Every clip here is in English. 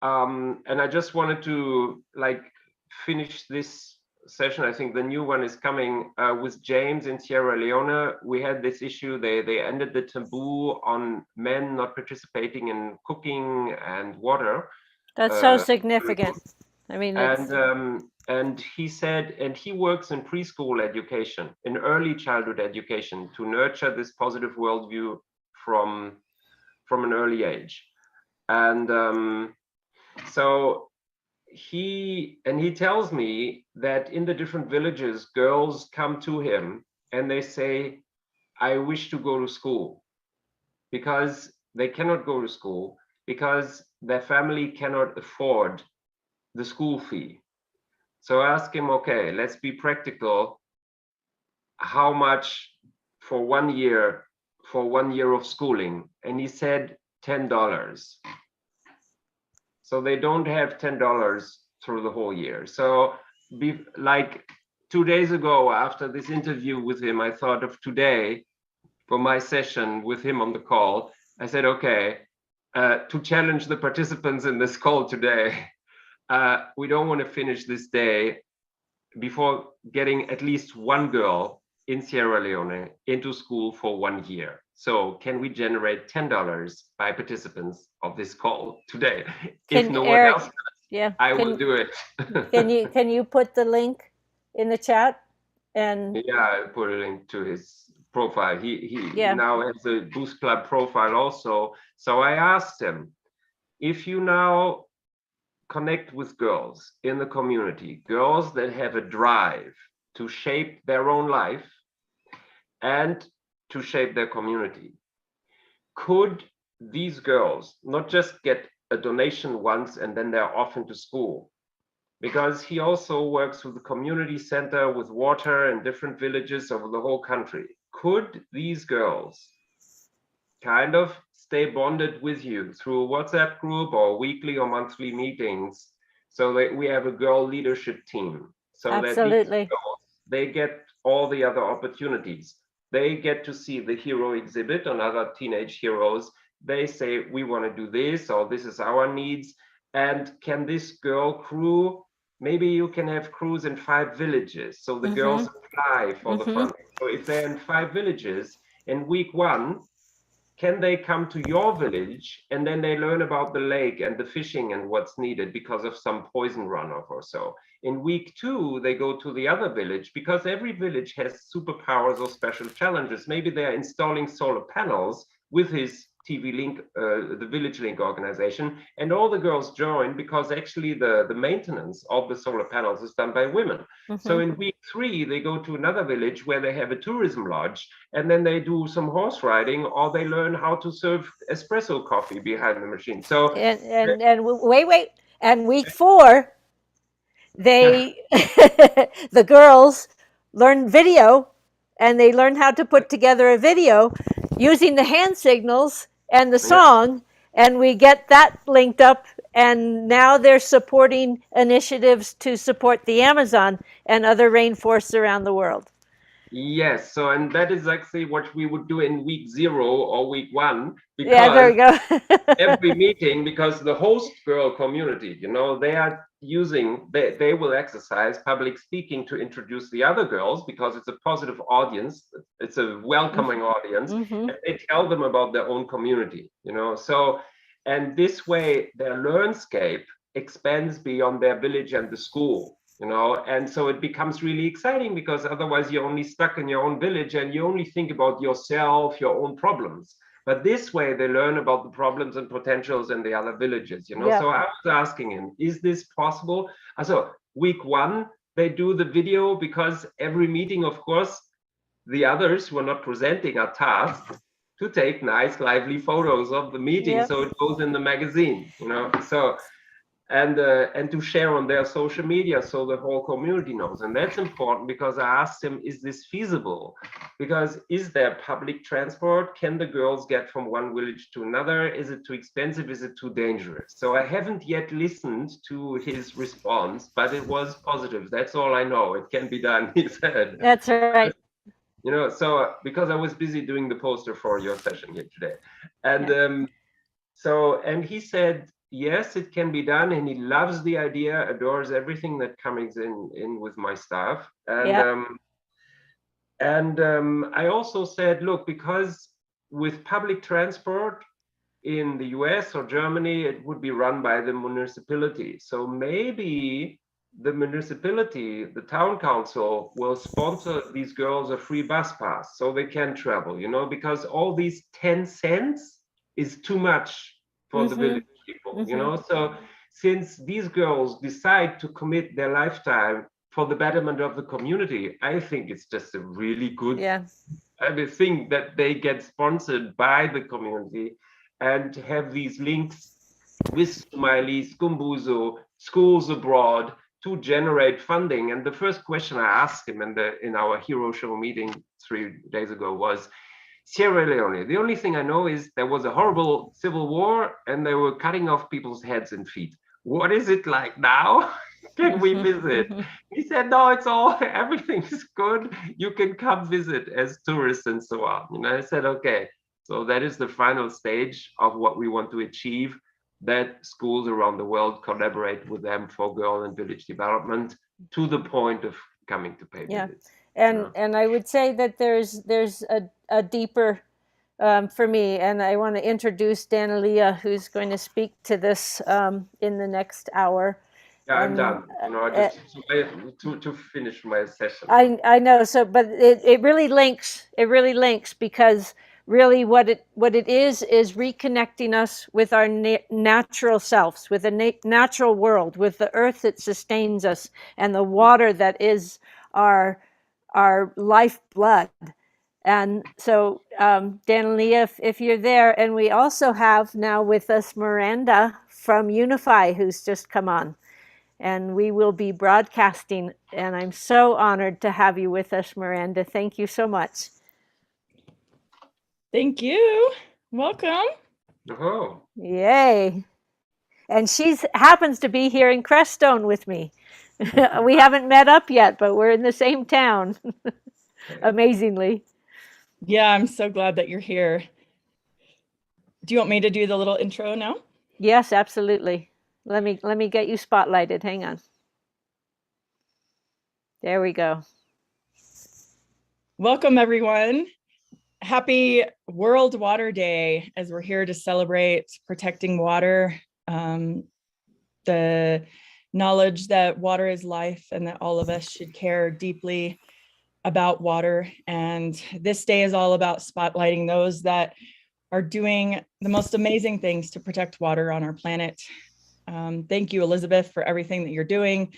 And I just wanted to finish this session. I think the new one is coming with James in Sierra Leone. We had this issue. They ended the taboo on men not participating in cooking and water. That's so significant. I mean, and he said, and he works in preschool education, in early childhood education, to nurture this positive worldview from an early age. And so he tells me that in the different villages, girls come to him and they say, I wish to go to school, because they cannot go to school because their family cannot afford the school fee. So I asked him, okay, let's be practical. How much for 1 year, for 1 year of schooling? And he said $10. So they don't have $10 through the whole year. So like 2 days ago, after this interview with him, I thought of today for my session with him on the call. I said, okay, to challenge the participants in this call today, we don't want to finish this day before getting at least one girl in Sierra Leone into school for 1 year. So can we generate $10 by participants of this call today? If no one else does, I will do it. Can you put the link in the chat? And yeah, I put a link to his profile. He now has a Boost Club profile also. So I asked him, if you now connect with girls in the community, girls that have a drive to shape their own life and to shape their community, could these girls not just get a donation once and then they're off into school? Because he also works with the community center with water in different villages over the whole country. Could these girls kind of stay bonded with you through a WhatsApp group or weekly or monthly meetings, so that we have a girl leadership team? So absolutely, that these girls, they get all the other opportunities. They get to see the hero exhibit on other teenage heroes. They say, we want to do this, or this is our needs. And can this girl crew, maybe you can have crews in 5 villages. So the girls apply for the funding. So if they're in 5 villages, in week 1, can they come to your village and then they learn about the lake and the fishing and what's needed because of some poison runoff or so? In week 2, they go to the other village, because every village has superpowers or special challenges. Maybe they're installing solar panels with his TV Link, the Village Link organization, and all the girls join because actually the maintenance of the solar panels is done by women. So in week 3, they go to another village where they have a tourism lodge, and then they do some horse riding, or they learn how to serve espresso coffee behind the machine. So and wait, and week 4, they the girls learn video, and they learn how to put together a video using the hand signals and the song, and we get that linked up, and now they're supporting initiatives to support the Amazon and other rainforests around the world. Yes, so and that is actually what we would do in week 0 or week 1, because there we go. every meeting, because the host girl community, they are using, they will exercise public speaking to introduce the other girls, because it's a positive audience, it's a welcoming audience, and they tell them about their own community, so, and this way their learnscape expands beyond their village and the school. And so it becomes really exciting, because otherwise you're only stuck in your own village and you only think about yourself, your own problems. But this way they learn about the problems and potentials in the other villages, So I was asking him, is this possible? So week 1, they do the video, because every meeting, of course, the others who are not presenting are tasked to take nice, lively photos of the meeting. So it goes in the magazine, so. And to share on their social media, so the whole community knows. And that's important, because I asked him, is this feasible? Because is there public transport? Can the girls get from one village to another? Is it too expensive? Is it too dangerous? So I haven't yet listened to his response, but it was positive. That's all I know. It can be done, he said. That's right. So because I was busy doing the poster for your session here today. And so, and he said, yes, it can be done, and he loves the idea, adores everything that comes in with my staff. Yeah. I also said, look, because with public transport in the US or Germany, it would be run by the municipality. So maybe the municipality, the town council, will sponsor these girls a free bus pass so they can travel, because all these 10 cents is too much for the village people. So since these girls decide to commit their lifetime for the betterment of the community, I think it's just a really good thing that they get sponsored by the community and have these links with Smiley, Scumbuzo, schools abroad to generate funding. And the first question I asked him in our Hero Show meeting 3 days ago was, Sierra Leone, the only thing I know is there was a horrible civil war and they were cutting off people's heads and feet. What is it like now? Can we visit? He said, no, everything's good. You can come visit as tourists and so on. And I said, okay, so that is the final stage of what we want to achieve, that schools around the world collaborate with them for girl and village development to the point of coming to pay visits. And I would say that there's a deeper, for me, and I want to introduce Danielea, who's going to speak to this in the next hour. Yeah, I'm done. To finish my session. I know. So, but it really links. It really links because really what it is reconnecting us with our natural selves, with the natural world, with the earth that sustains us, and the water that is our lifeblood. And so, Danielea, if you're there, and we also have now with us Miranda from Unify, who's just come on. And we will be broadcasting, and I'm so honored to have you with us, Miranda. Thank you so much. Thank you. Welcome. Oh. Yay. And she happens to be here in Crestone with me. We haven't met up yet, but we're in the same town, amazingly. Yeah, I'm so glad that you're here. Do you want me to do the little intro now? Yes, absolutely. Let me get you spotlighted. Hang on. There we go. Welcome, everyone. Happy World Water Day, as we're here to celebrate protecting water, the knowledge that water is life and that all of us should care deeply about water. And this day is all about spotlighting those that are doing the most amazing things to protect water on our planet. Thank you, Elizabeth, for everything that you're doing,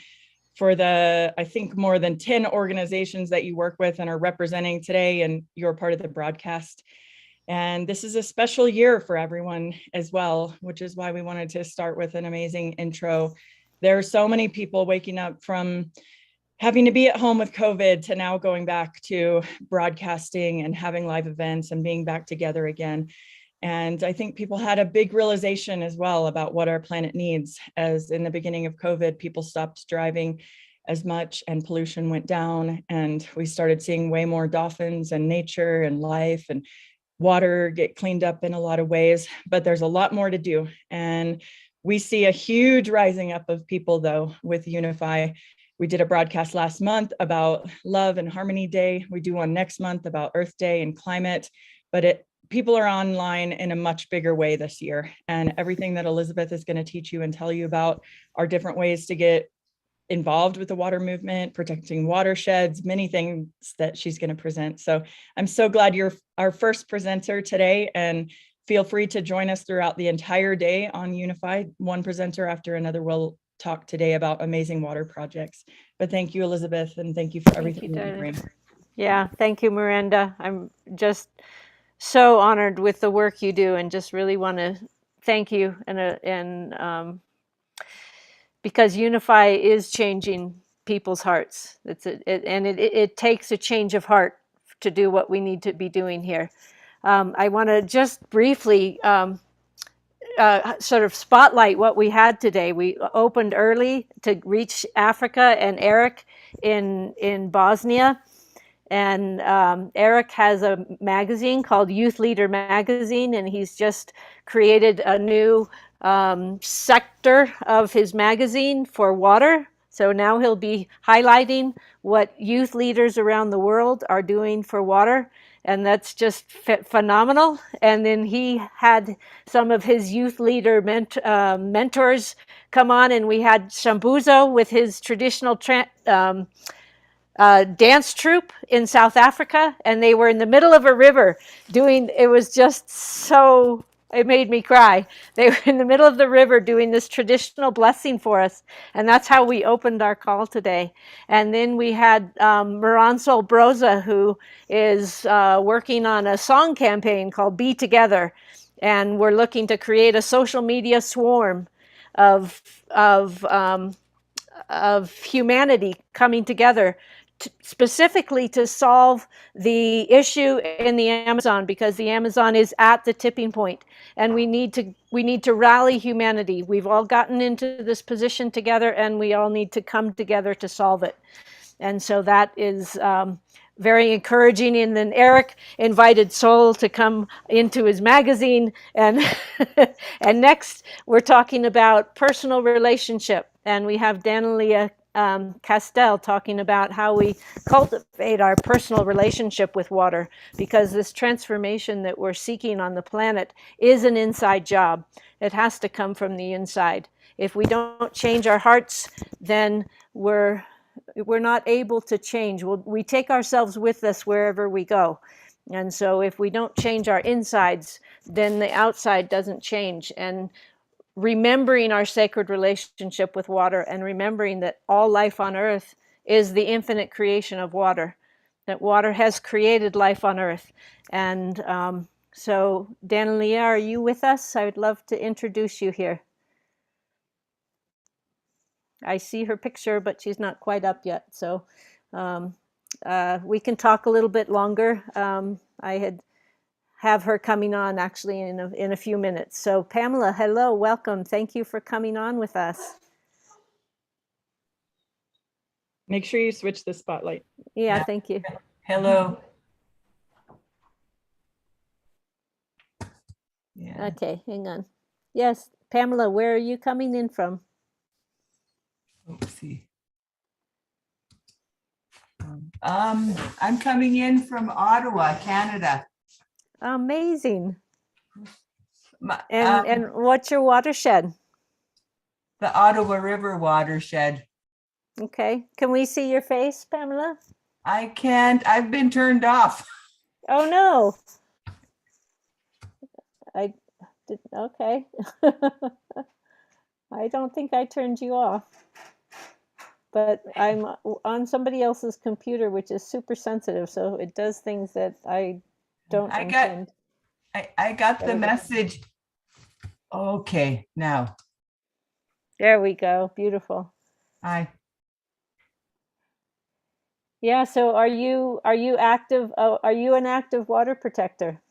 for the, I think, more than 10 organizations that you work with and are representing today, and you're part of the broadcast. And this is a special year for everyone as well, which is why we wanted to start with an amazing intro. There are so many people waking up from having to be at home with COVID to now going back to broadcasting and having live events and being back together again. And I think people had a big realization as well about what our planet needs, as in the beginning of COVID, people stopped driving as much and pollution went down, and we started seeing way more dolphins and nature and life and water get cleaned up in a lot of ways, but there's a lot more to do. And we see a huge rising up of people though with Unify. We did a broadcast last month about Love and Harmony Day. We do one next month about Earth Day and climate, but people are online in a much bigger way this year. And everything that Elizabeth is going to teach you and tell you about are different ways to get involved with the water movement, protecting watersheds, many things that she's going to present. So I'm so glad you're our first presenter today, and feel free to join us throughout the entire day on Unify. One presenter after another will talk today about amazing water projects. But thank you, Elizabeth, and thank you for everything that you bring. Yeah, thank you, Miranda. I'm just so honored with the work you do, and just really want to thank you. And because Unify is changing people's hearts. It takes a change of heart to do what we need to be doing here. I want to just briefly sort of spotlight what we had today. We opened early to reach Africa and Eric in Bosnia. And Eric has a magazine called Youth Leader Magazine, and he's just created a new sector of his magazine for water. So now he'll be highlighting what youth leaders around the world are doing for water. And that's just phenomenal. And then he had some of his youth leader mentors come on, and we had Shambuzo with his traditional dance troupe in South Africa, and they were in the middle of a river doing, it was just so, it made me cry. They were in the middle of the river doing this traditional blessing for us, and that's how we opened our call today. And then we had Maranzol Broza, who is working on a song campaign called Be Together, and we're looking to create a social media swarm of humanity coming together specifically to solve the issue in the Amazon, because the Amazon is at the tipping point, and we need to rally humanity. We've all gotten into this position together, and we all need to come together to solve it. And so that is very encouraging. And then Eric invited Sol to come into his magazine, and and next we're talking about personal relationship, and we have Danielea Castell talking about how we cultivate our personal relationship with water, because this transformation that we're seeking on the planet is an inside job. It has to come from the inside. If we don't change our hearts, then we're not able to change. We take ourselves with us wherever we go. And so if we don't change our insides, then the outside doesn't change. And remembering our sacred relationship with water, and remembering that all life on earth is the infinite creation of water, that water has created life on earth. And so Danielea, are you with us? I would love to introduce you here. I see her picture, but she's not quite up yet. So we can talk a little bit longer. I have her coming on actually in a few minutes. So Pamela, hello, welcome. Thank you for coming on with us. Make sure you switch the spotlight. Yeah, thank you. Hello. Yeah. Okay, hang on. Yes, Pamela, where are you coming in from? Oopsie. I'm coming in from Ottawa, Canada. Amazing. My- And what's your watershed? The Ottawa River watershed. Okay, can we see your face, Pamela? I can't. I've been turned off. Oh no. I did, okay. I don't think I turned you off. But I'm on somebody else's computer, which is super sensitive, so it does things that I don't intend. I got the message. Okay, now. There we go. Beautiful. Hi. Yeah, so are you active? Are you an active water protector?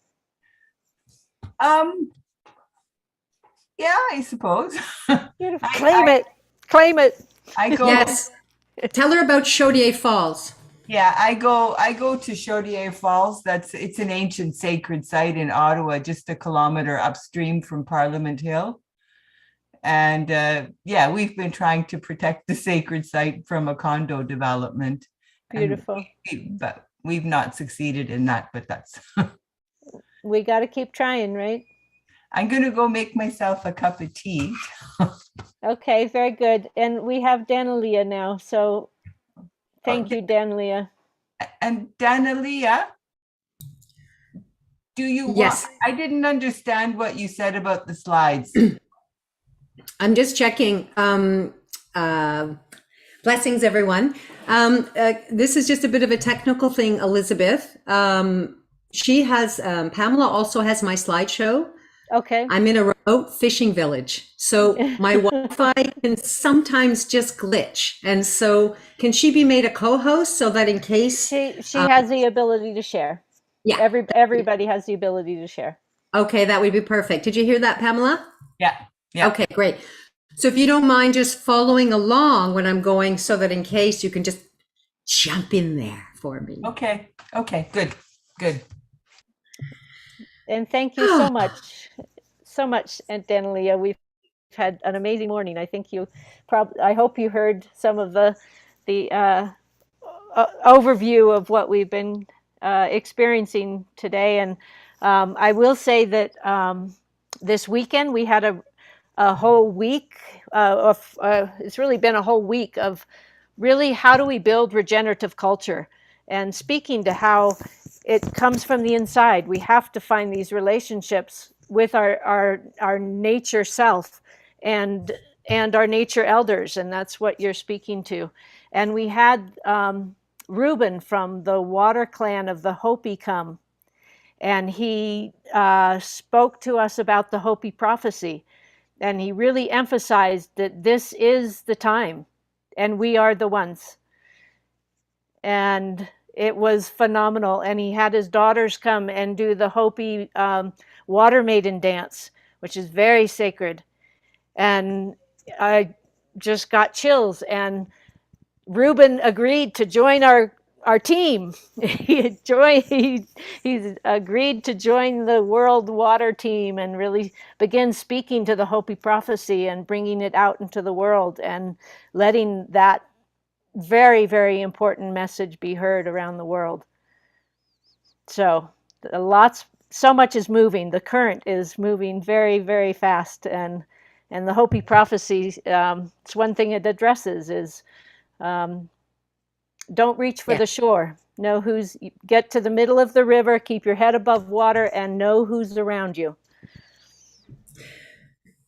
Yeah, I suppose. Beautiful. Claim it. Claim it. I go. Yes. Tell her about Chaudière Falls. Yeah, I go to Chaudière Falls. It's an ancient sacred site in Ottawa, just a kilometer upstream from Parliament Hill. And yeah, we've been trying to protect the sacred site from a condo development. Beautiful. But we've not succeeded in that, but that's We got to keep trying, right? I'm going to go make myself a cup of tea. Okay, very good. And we have Danielea now, so thank you, Danielea. And Danielea, do you Yes. I didn't understand what you said about the slides. I'm just checking. Blessings, everyone. This is just a bit of a technical thing, Elizabeth. She has, Pamela also has my slideshow. Okay. I'm in a remote fishing village, so my Wi-Fi can sometimes just glitch. And so can she be made a co-host so that in case... She has the ability to share. Yeah. Everybody has the ability to share. Okay, that would be perfect. Did you hear that, Pamela? Yeah. Yeah. Okay, great. So if you don't mind just following along when I'm going, so that in case you can just jump in there for me. Okay. Okay. Good. Good. And thank you so much, Danielea. We've had an amazing morning. I think I hope you heard some of the overview of what we've been experiencing today. And I will say that this weekend we had a whole week it's really been a whole week of really how do we build regenerative culture, and speaking to how it comes from the inside. We have to find these relationships with our nature self and our nature elders, and that's what you're speaking to. And we had Reuben from the Water Clan of the Hopi come, and he spoke to us about the Hopi prophecy, and he really emphasized that this is the time, and we are the ones. And it was phenomenal. And he had his daughters come and do the Hopi water maiden dance, which is very sacred. And I just got chills. And Reuben agreed to join our team. He's agreed to join the World Water Team and really begin speaking to the Hopi prophecy and bringing it out into the world and letting that very, very important message be heard around the world. So so much is moving. The current is moving very, very fast, and the Hopi prophecy, it's one thing it addresses is don't reach for the shore. Get to the middle of the river, keep your head above water, and know who's around you.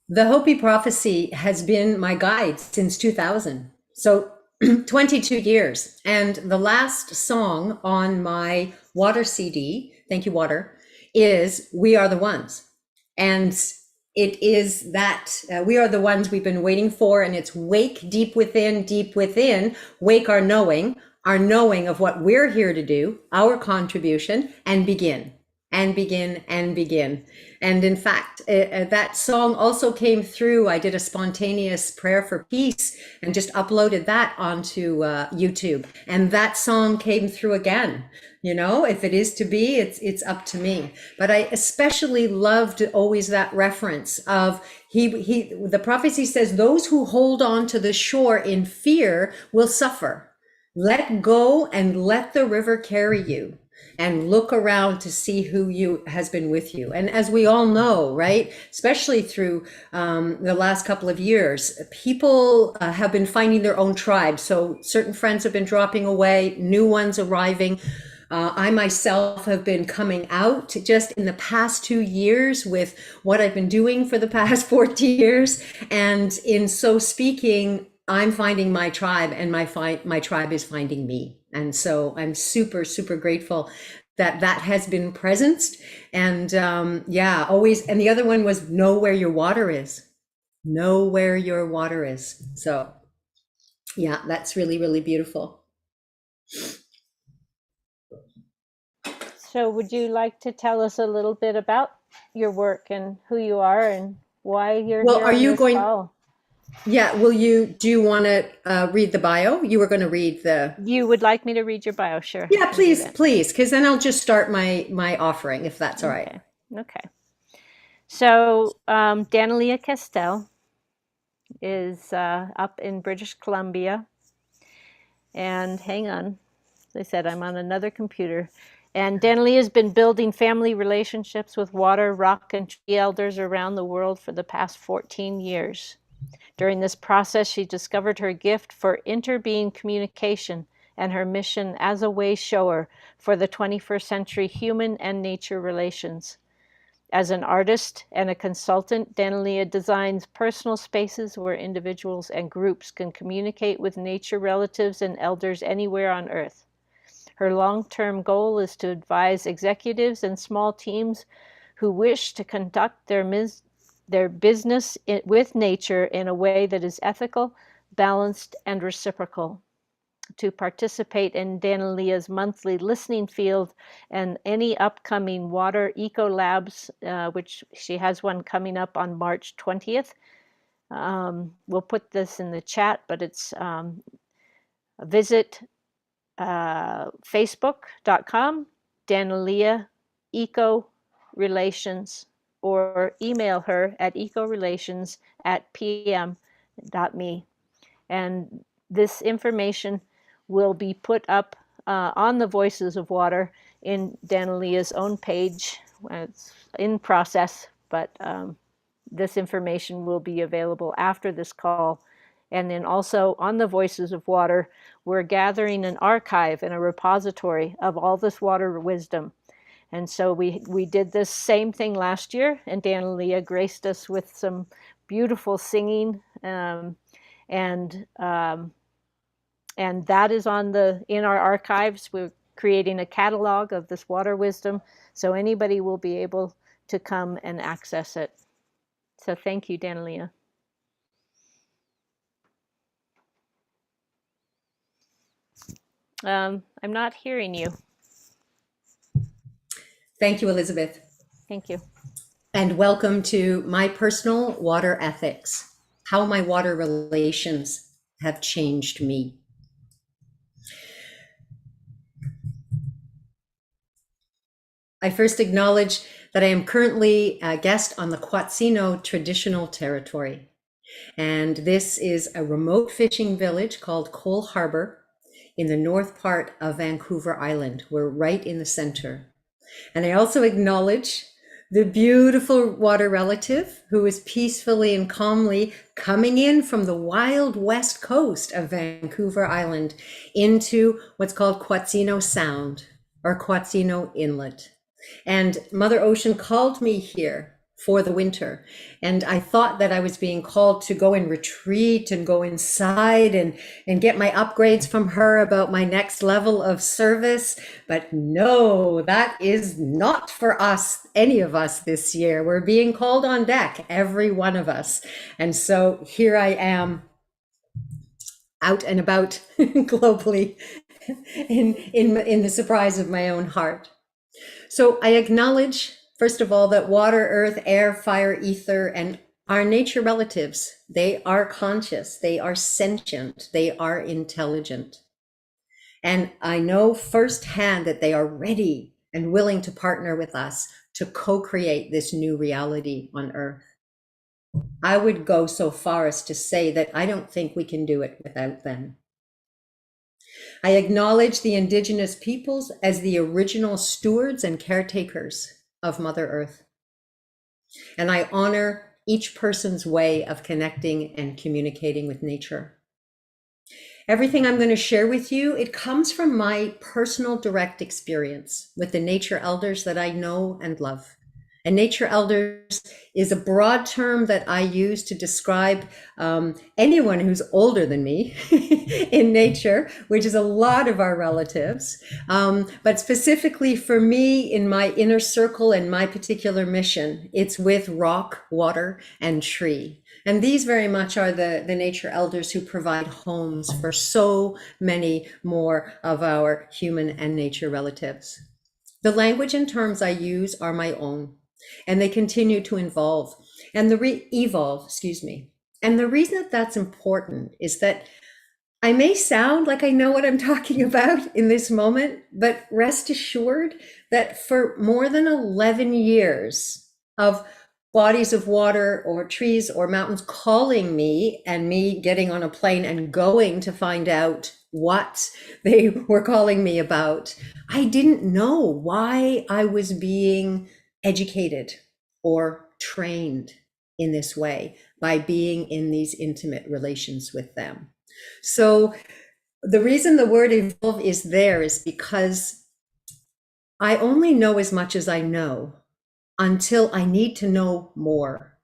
The Hopi prophecy has been my guide since 2000. So 22 years. And the last song on my water CD, thank you, Water, is We Are the Ones. And it is that we are the ones we've been waiting for. And it's wake deep within, wake our knowing of what we're here to do, our contribution, and begin. And begin. And in fact, that song also came through. I did a spontaneous prayer for peace and just uploaded that onto YouTube. And that song came through again. You know, if it is to be, it's up to me. But I especially loved always that reference of the prophecy says, those who hold on to the shore in fear will suffer. Let go and let the river carry you. And look around to see who has been with you. And as we all know, right, especially through the last couple of years, people have been finding their own tribe. So certain friends have been dropping away, new ones arriving. I myself have been coming out just in the past 2 years with what I've been doing for the past 40 years. And in so speaking, I'm finding my tribe, and my tribe is finding me. And so I'm super, super grateful that has been presenced. And always. And the other one was know where your water is. Know where your water is. So yeah, that's really, really beautiful. So would you like to tell us a little bit about your work and who you are and why you're here on this call? Yeah, do you want to read the bio? You were going to read You would like me to read your bio? Sure. Yeah, please, because then I'll just start my offering, if that's all right. Okay. So Danielea Castell is up in British Columbia. And hang on. As I said, I'm on another computer. And Danielea has been building family relationships with water, rock, and tree elders around the world for the past 14 years. During this process, she discovered her gift for interbeing communication and her mission as a way shower for the 21st century human and nature relations. As an artist and a consultant, Danielea designs personal spaces where individuals and groups can communicate with nature relatives and elders anywhere on Earth. Her long-term goal is to advise executives and small teams who wish to conduct their business with nature in a way that is ethical, balanced, and reciprocal. To participate in Danielea's monthly listening field and any upcoming water eco labs, which she has one coming up on March 20th. We'll put this in the chat, but it's visit facebook.com, Danielea Eco Relations or email her at ecorelations@pm.me. And this information will be put up on the Voices of Water in Danielea's own page. It's in process, but this information will be available after this call. And then also on the Voices of Water, we're gathering an archive and a repository of all this water wisdom. And so we did this same thing last year, and Danielea graced us with some beautiful singing, and that is in our archives. We're creating a catalog of this water wisdom, so anybody will be able to come and access it. So thank you, Danielea. I'm not hearing you. Thank you, Elizabeth. Thank you. And welcome to my personal water ethics, how my water relations have changed me. I first acknowledge that I am currently a guest on the Quatsino traditional territory. And this is a remote fishing village called Cole Harbor in the north part of Vancouver Island. We're right in the center. And I also acknowledge the beautiful water relative who is peacefully and calmly coming in from the wild west coast of Vancouver Island into what's called Quatsino Sound or Quatsino Inlet. And Mother Ocean called me here for the winter. And I thought that I was being called to go and retreat and go inside and get my upgrades from her about my next level of service. But no, that is not for us, any of us this year. We're being called on deck, every one of us. And so here I am out and about globally in the surprise of my own heart. So I acknowledge, first of all, that water, earth, air, fire, ether, and our nature relatives, they are conscious, they are sentient, they are intelligent. And I know firsthand that they are ready and willing to partner with us to co-create this new reality on earth. I would go so far as to say that I don't think we can do it without them. I acknowledge the Indigenous peoples as the original stewards and caretakers of Mother Earth. And I honor each person's way of connecting and communicating with nature. Everything I'm going to share with you, it comes from my personal direct experience with the nature elders that I know and love. And nature elders is a broad term that I use to describe anyone who's older than me in nature, which is a lot of our relatives. But specifically for me, in my inner circle and my particular mission, it's with rock, water, and tree. And these very much are the nature elders who provide homes for so many more of our human and nature relatives. The language and terms I use are my own. And they continue to evolve. And the reason that that's important is that I may sound like I know what I'm talking about in this moment, but rest assured that for more than 11 years of bodies of water or trees or mountains calling me and me getting on a plane and going to find out what they were calling me about, I didn't know why I was being educated or trained in this way by being in these intimate relations with them. So the reason the word evolve is there is because I only know as much as I know until I need to know more.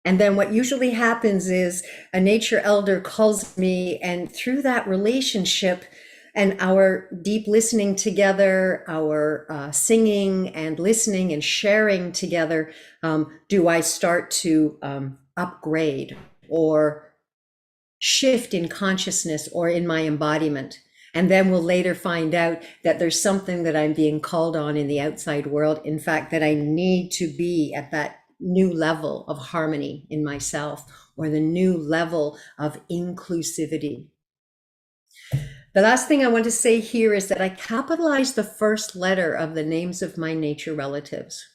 And then what usually happens is a nature elder calls me, and through that relationship and our deep listening together, our singing and listening and sharing together, do I start to upgrade or shift in consciousness or in my embodiment. And then we'll later find out that there's something that I'm being called on in the outside world. In fact, that I need to be at that new level of harmony in myself, or the new level of inclusivity. The last thing I want to say here is that I capitalized the first letter of the names of my nature relatives.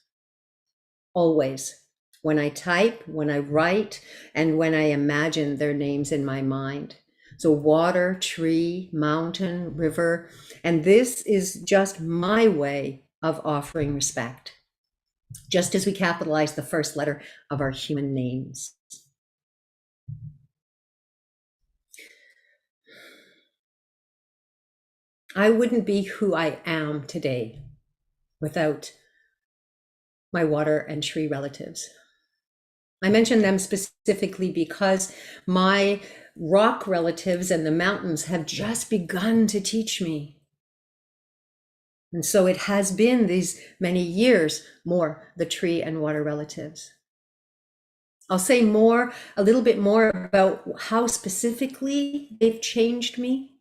always. When I type, when I write, and when I imagine their names in my mind. So water, tree, mountain, river, and this is just my way of offering respect, just as we capitalize the first letter of our human names. I wouldn't be who I am today without my water and tree relatives. I mention them specifically because my rock relatives and the mountains have just begun to teach me. And so it has been these many years more the tree and water relatives. I'll say a little bit more about how specifically they've changed me.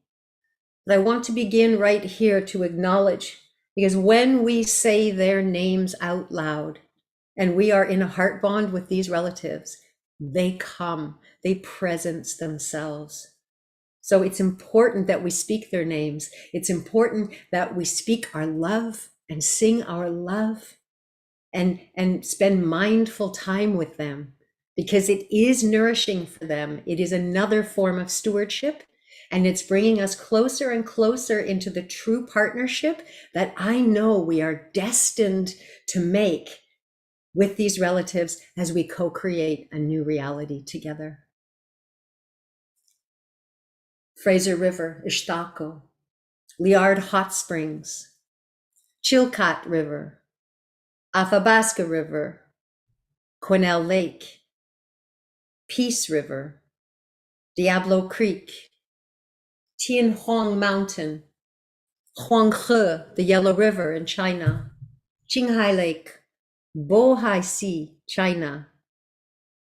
But I want to begin right here to acknowledge, because when we say their names out loud and we are in a heart bond with these relatives, they come, they presence themselves. So it's important that we speak their names. It's important that we speak our love and sing our love and spend mindful time with them, because it is nourishing for them. It is another form of stewardship, and it's bringing us closer and closer into the true partnership that I know we are destined to make with these relatives as we co-create a new reality together. Fraser River, Ishtako, Liard Hot Springs, Chilkat River, Athabasca River, Quesnel Lake, Peace River, Diablo Creek, Tien Huang Mountain, Huanghe, the Yellow River in China, Qinghai Lake, Bohai Sea, China,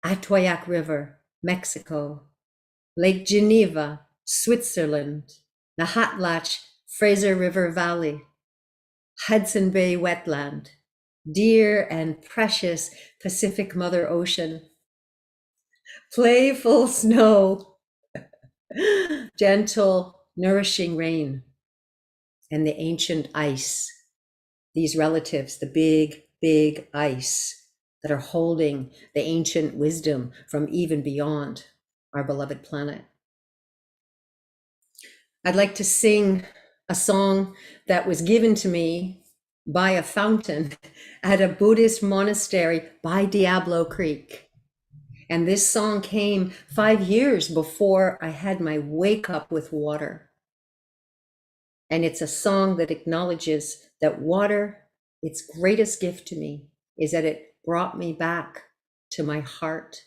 Atoyac River, Mexico, Lake Geneva, Switzerland, Nahatlatch, Fraser River Valley, Hudson Bay Wetland, dear and precious Pacific Mother Ocean, playful snow, gentle, nourishing rain, and the ancient ice, these relatives, the big, big ice that are holding the ancient wisdom from even beyond our beloved planet. I'd like to sing a song that was given to me by a fountain at a Buddhist monastery by Diablo Creek. And this song came 5 years before I had my wake up with water. And it's a song that acknowledges that water, its greatest gift to me, is that it brought me back to my heart.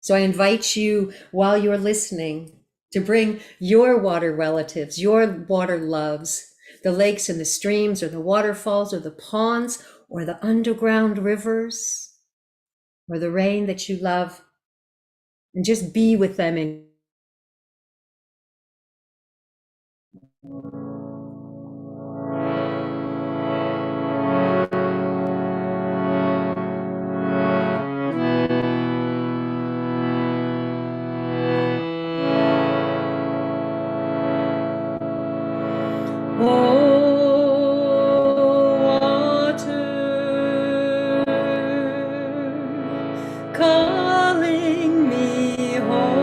So I invite you, while you're listening, to bring your water relatives, your water loves, the lakes and the streams or the waterfalls or the ponds or the underground rivers or the rain that you love, and just be with them in calling me home.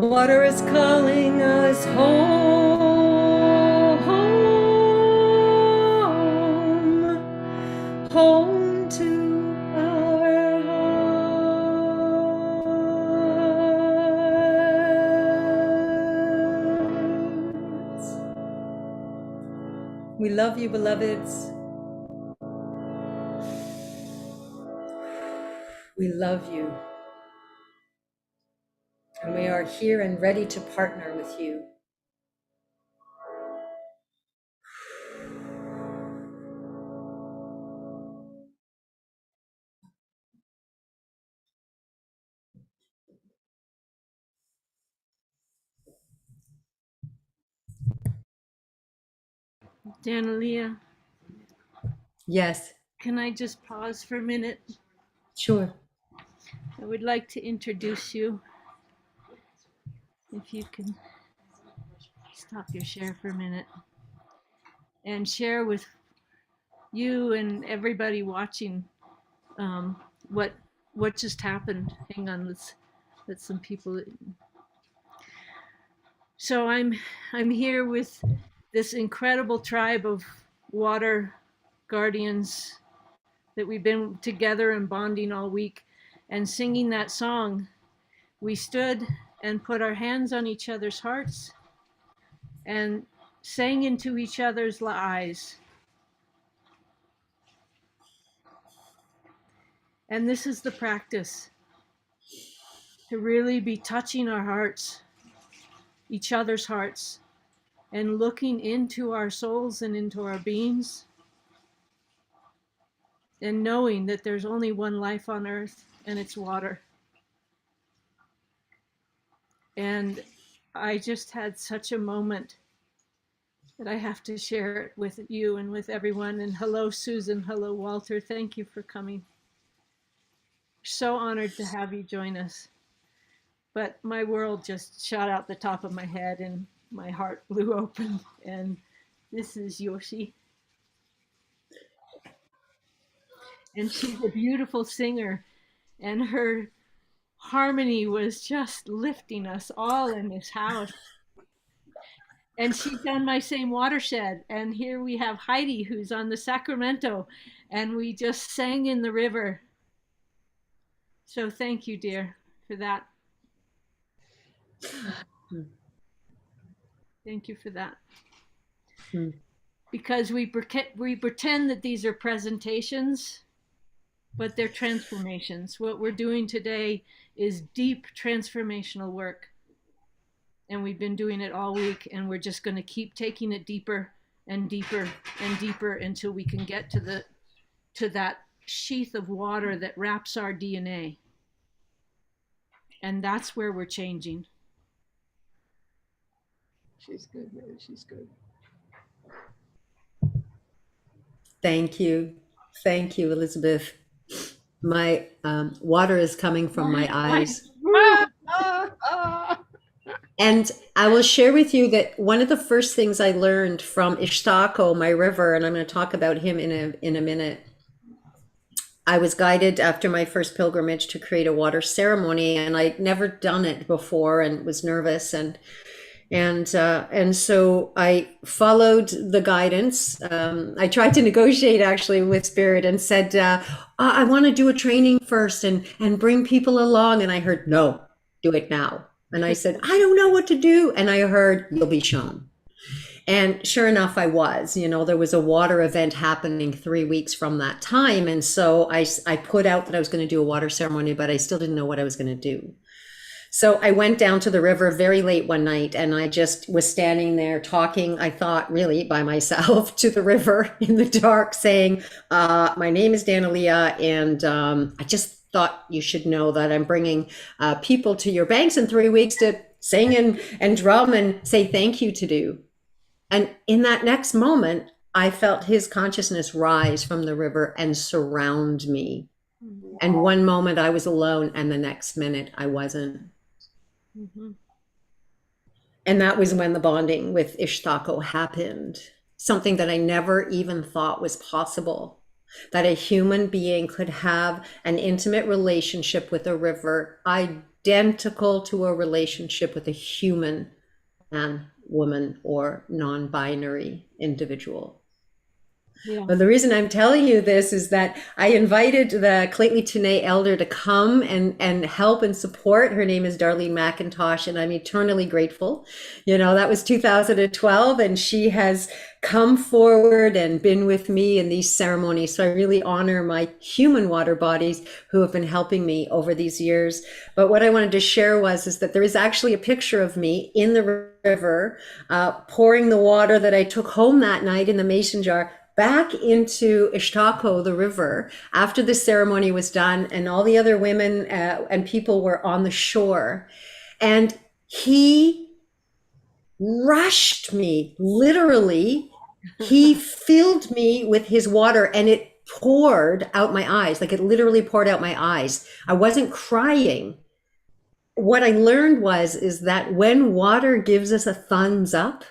Water is calling us home, home to our hearts. We love you, beloveds. We love you. And we are here and ready to partner with you. Danielea, Yes, can I just pause for a minute? sure. I would like to introduce you. If you can stop your share for a minute and share with you and everybody watching um, what just happened. Hang on, let some people. So I'm here with this incredible tribe of water guardians that we've been together and bonding all week and singing that song. We stood and put our hands on each other's hearts and sang into each other's eyes. And this is the practice, to really be touching our hearts, each other's hearts, and looking into our souls and into our beings, and knowing that there's only one life on earth, and it's water. And I just had such a moment that I have to share it with you and with everyone. And hello, Susan. Hello, Walter. Thank you for coming. So honored to have you join us. But my world just shot out the top of my head and my heart blew open. And this is Yoshi. And she's a beautiful singer. And her harmony was just lifting us all in this house. And she's on my same watershed. And here we have Heidi, who's on the Sacramento. And we just sang in the river. So thank you, dear, for that. Thank you for that. Because we pretend that these are presentations, but they're transformations. What we're doing today is deep transformational work. And we've been doing it all week, and we're just going to keep taking it deeper and deeper and deeper until we can get to that sheath of water that wraps our DNA. And that's where we're changing. She's good, Mary. She's good. Thank you. Thank you, Elizabeth. My water is coming from my eyes. And I will share with you that one of the first things I learned from Ishtako, my river, and I'm going to talk about him in a minute. I was guided after my first pilgrimage to create a water ceremony, and I'd never done it before and was nervous, and so I followed the guidance. I tried to negotiate actually with Spirit and said, I want to do a training first and bring people along. And I heard, no, do it now. And I said, I don't know what to do. And I heard, you'll be shown. And sure enough, I was. There was a water event happening 3 weeks from that time. And so I put out that I was going to do a water ceremony, but I still didn't know what I was going to do. So I went down to the river very late one night, and I just was standing there talking, I thought really by myself, to the river in the dark, saying, my name is Danielea, and I just thought you should know that I'm bringing people to your banks in 3 weeks to sing and drum and say thank you to do. And in that next moment, I felt his consciousness rise from the river and surround me. And one moment I was alone, and the next minute I wasn't. Mm-hmm. And that was when the bonding with Ishtako happened. Something that I never even thought was possible. That a human being could have an intimate relationship with a river. I identical to a relationship with a human man, woman, or non-binary individual. Yeah. But the reason I'm telling you this is that I invited the Clayton Tune elder to come and help and support. Her name is Darlene McIntosh, and I'm eternally grateful. You know, that was 2012, and she has come forward and been with me in these ceremonies. So I really honor my human water bodies who have been helping me over these years. But what I wanted to share is that there is actually a picture of me in the river, pouring the water that I took home that night in the mason jar back into Ishtako, the river, after the ceremony was done and all the other women and people were on the shore. And he rushed me, literally. He filled me with his water and it poured out my eyes, like it literally poured out my eyes. I wasn't crying. What I learned is that when water gives us a thumbs up,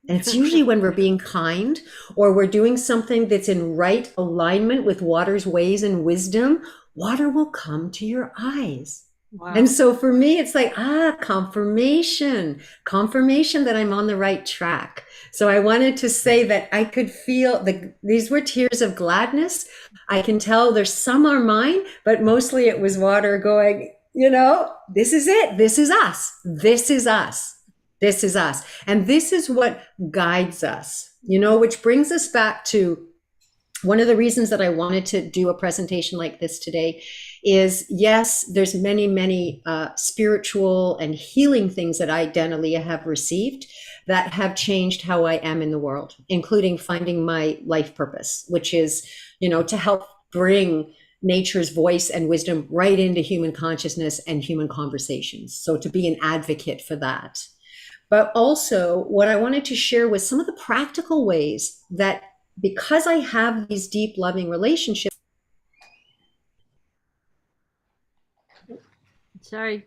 and it's usually when we're being kind or we're doing something that's in right alignment with water's ways and wisdom, water will come to your eyes. Wow. And so for me, it's like, confirmation that I'm on the right track. So I wanted to say that I could feel these were tears of gladness. I can tell there's some are mine, but mostly it was water going, you know, this is it. This is us. This is us. This is us. And this is what guides us, you know, which brings us back to one of the reasons that I wanted to do a presentation like this today is, yes, there's many spiritual and healing things that I, Danielea, have received that have changed how I am in the world, including finding my life purpose, which is, you know, to help bring nature's voice and wisdom right into human consciousness and human conversations. So to be an advocate for that. But also what I wanted to share was some of the practical ways that, because I have these deep loving relationships. Sorry.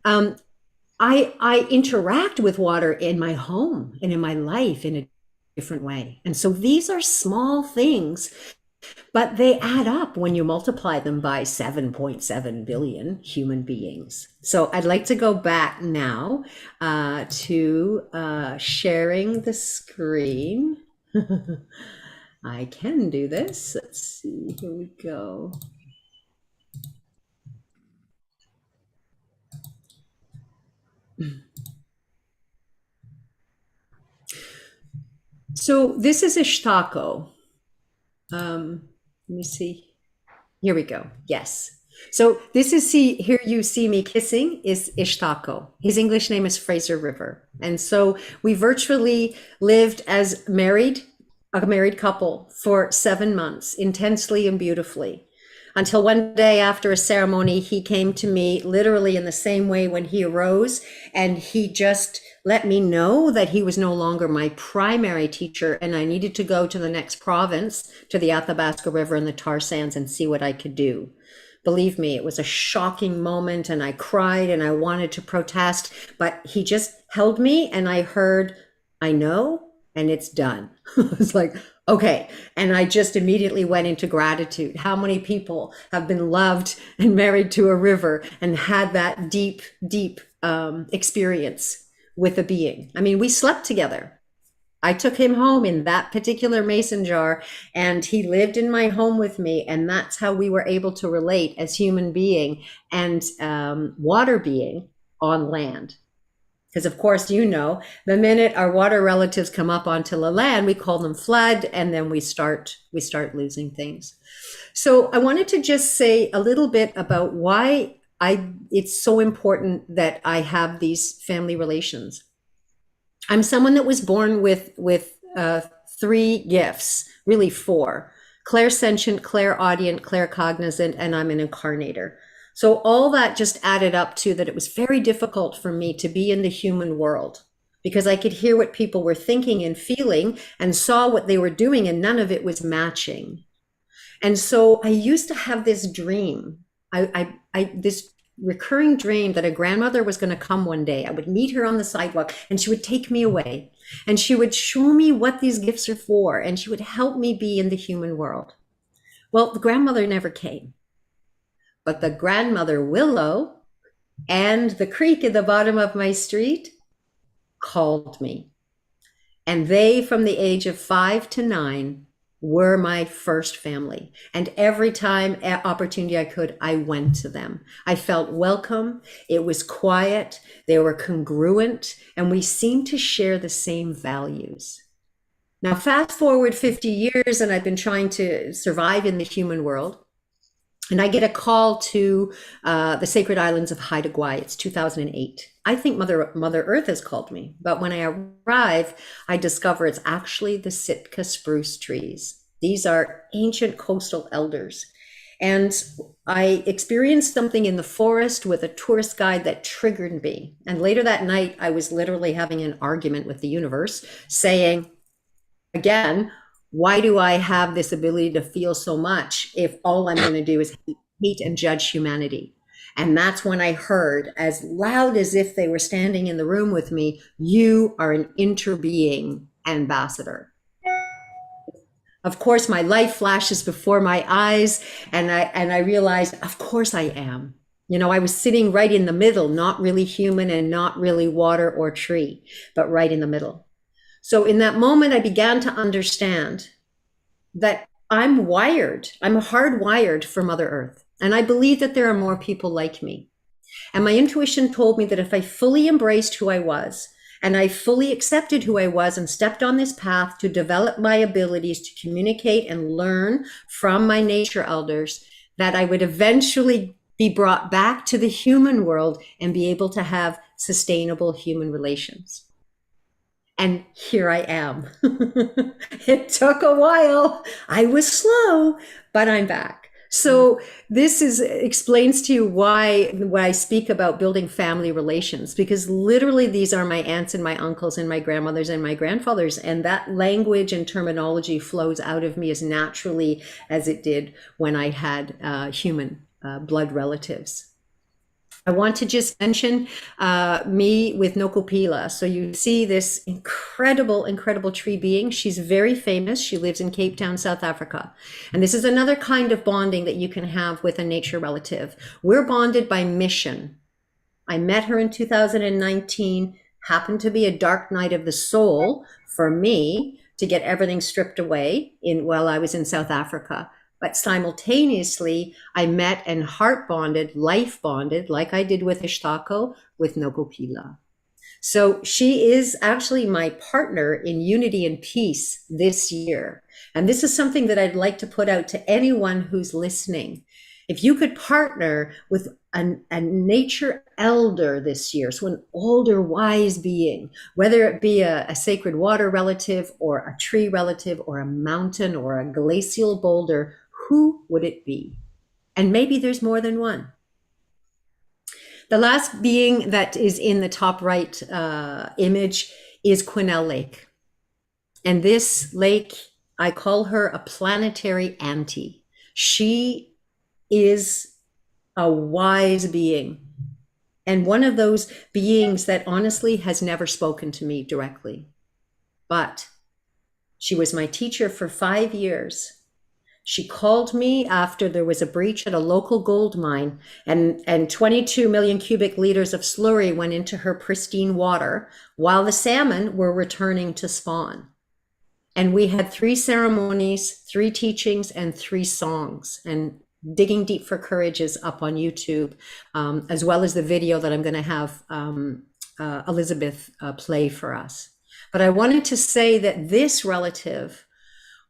I interact with water in my home and in my life in a different way. And so these are small things, but they add up when you multiply them by 7.7 billion human beings. So I'd like to go back now to sharing the screen. I can do this. Let's see, here we go. So this is Ishtako. Let me see. Here we go. Yes. So this is, here you see me kissing is Ishtako. His English name is Fraser River. And so we virtually lived as a married couple for 7 months, intensely and beautifully. Until one day after a ceremony, he came to me literally in the same way when he arose, and he just let me know that he was no longer my primary teacher and I needed to go to the next province, to the Athabasca River and the tar sands, and see what I could do. Believe me, it was a shocking moment and I cried and I wanted to protest, but he just held me and I heard, I know, and it's done. I was like, okay. And I just immediately went into gratitude. How many people have been loved and married to a river and had that deep experience with a being? I mean, we slept together. I took him home in that particular mason jar and he lived in my home with me. And that's how we were able to relate as human being and water being on land. Because of course, you know, the minute our water relatives come up onto the land, we call them flood, and then we start losing things. So I wanted to just say a little bit about why it's so important that I have these family relations. I'm someone that was born with 3 gifts, really 4: clairsentient, clairaudient, claircognizant, and I'm an incarnator. So all that just added up to that it was very difficult for me to be in the human world because I could hear what people were thinking and feeling and saw what they were doing and none of it was matching. And so I used to have this dream, this recurring dream that a grandmother was going to come one day. I would meet her on the sidewalk and she would take me away and she would show me what these gifts are for and she would help me be in the human world. Well, the grandmother never came, but the grandmother willow and the creek at the bottom of my street called me. And they, from the age of 5 to 9, were my first family. And every time opportunity I could, I went to them. I felt welcome. It was quiet. They were congruent, and we seemed to share the same values. Now, fast forward 50 years, and I've been trying to survive in the human world. And I get a call to the Sacred Islands of Haida Gwaii. It's 2008. I think Mother Earth has called me, but when I arrive, I discover it's actually the Sitka spruce trees. These are ancient coastal elders. And I experienced something in the forest with a tourist guide that triggered me. And later that night, I was literally having an argument with the universe, saying, again, why do I have this ability to feel so much if all I'm going to do is hate and judge humanity? And that's when I heard, as loud as if they were standing in the room with me, you are an interbeing ambassador. Of course, my life flashes before my eyes, and I realized, of course I am. You know, I was sitting right in the middle, not really human and not really water or tree, but right in the middle. So in that moment, I began to understand that I'm hardwired for Mother Earth. And I believe that there are more people like me. And my intuition told me that if I fully embraced who I was, and I fully accepted who I was and stepped on this path to develop my abilities to communicate and learn from my nature elders, that I would eventually be brought back to the human world and be able to have sustainable human relations. And here I am. It took a while. I was slow, but I'm back. So this explains to you why I speak about building family relations, because literally these are my aunts and my uncles and my grandmothers and my grandfathers. And that language and terminology flows out of me as naturally as it did when I had human blood relatives. I want to just mention me with Nokopila. So you see this incredible, incredible tree being. She's very famous. She lives in Cape Town, South Africa. And this is another kind of bonding that you can have with a nature relative. We're bonded by mission. I met her in 2019, happened to be a dark night of the soul for me to get everything stripped away while I was in South Africa. But simultaneously, I met and heart bonded, life bonded, like I did with Ishtako, with Nokopila. So she is actually my partner in unity and peace this year. And this is something that I'd like to put out to anyone who's listening. If you could partner with a nature elder this year, so an older wise being, whether it be a sacred water relative or a tree relative or a mountain or a glacial boulder, who would it be? And maybe there's more than one. The last being that is in the top right image is Quesnel Lake. And this lake, I call her a planetary auntie. She is a wise being. And one of those beings that honestly has never spoken to me directly. But she was my teacher for 5 years. She called me after there was a breach at a local gold mine, and 22 million cubic liters of slurry went into her pristine water while the salmon were returning to spawn. And we had 3 ceremonies, 3 teachings, and 3 songs. And Digging Deep for Courage is up on YouTube, as well as the video that I'm going to have Elizabeth play for us. But I wanted to say that this relative,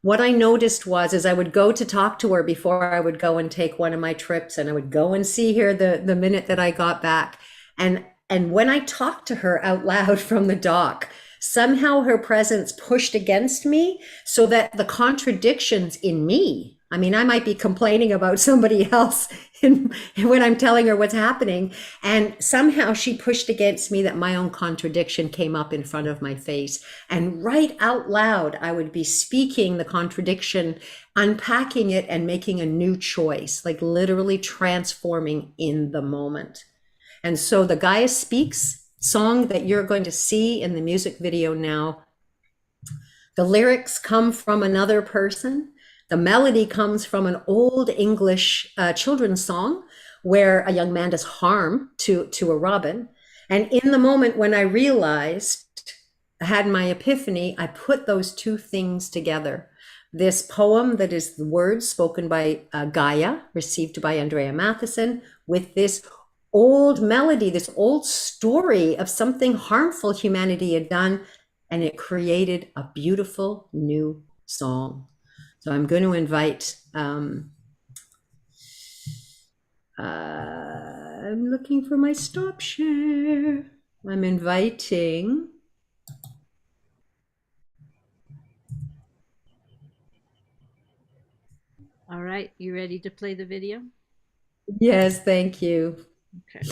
what I noticed was, as I would go to talk to her before I would go and take one of my trips, and I would go and see her the minute that I got back. And when I talked to her out loud from the dock, somehow her presence pushed against me so that the contradictions in me, I mean, I might be complaining about somebody else when I'm telling her what's happening. And somehow she pushed against me that my own contradiction came up in front of my face. And right out loud, I would be speaking the contradiction, unpacking it and making a new choice, like literally transforming in the moment. And so the Gaia Speaks song that you're going to see in the music video now, the lyrics come from another person. The melody comes from an old English children's song where a young man does harm to a robin. And in the moment when I realized, I had my epiphany, I put those two things together. This poem that is the words spoken by Gaia, received by Andrea Matheson, with this old melody, this old story of something harmful humanity had done, and it created a beautiful new song. So I'm going to invite, I'm looking for my stop share. I'm inviting. All right, you ready to play the video? Yes, thank you. Okay.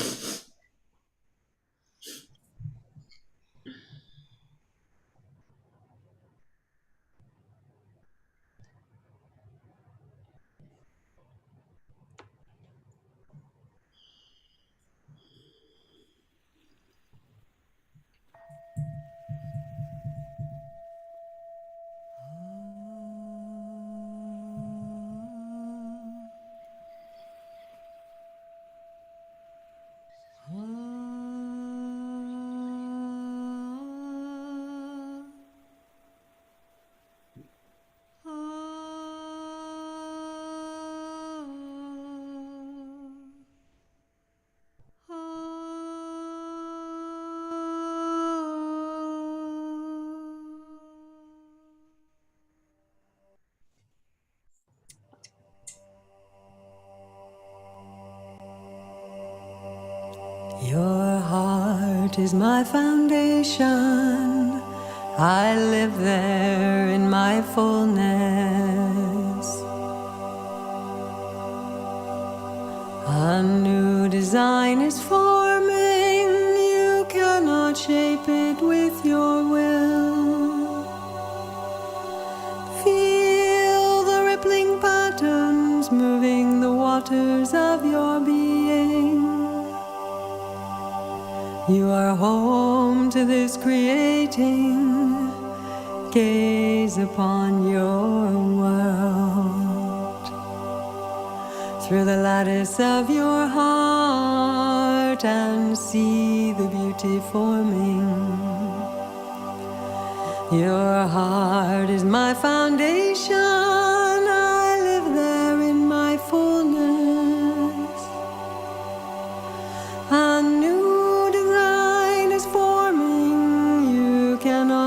Your heart is my foundation. I live there in my fullness. A new design is forming. You cannot shape it with your will. Feel the rippling patterns moving the waters of your being. You are home to this creating. Gaze upon your world through the lattice of your heart and see the beauty forming. Your heart is my foundation. I live there in my fullness. A new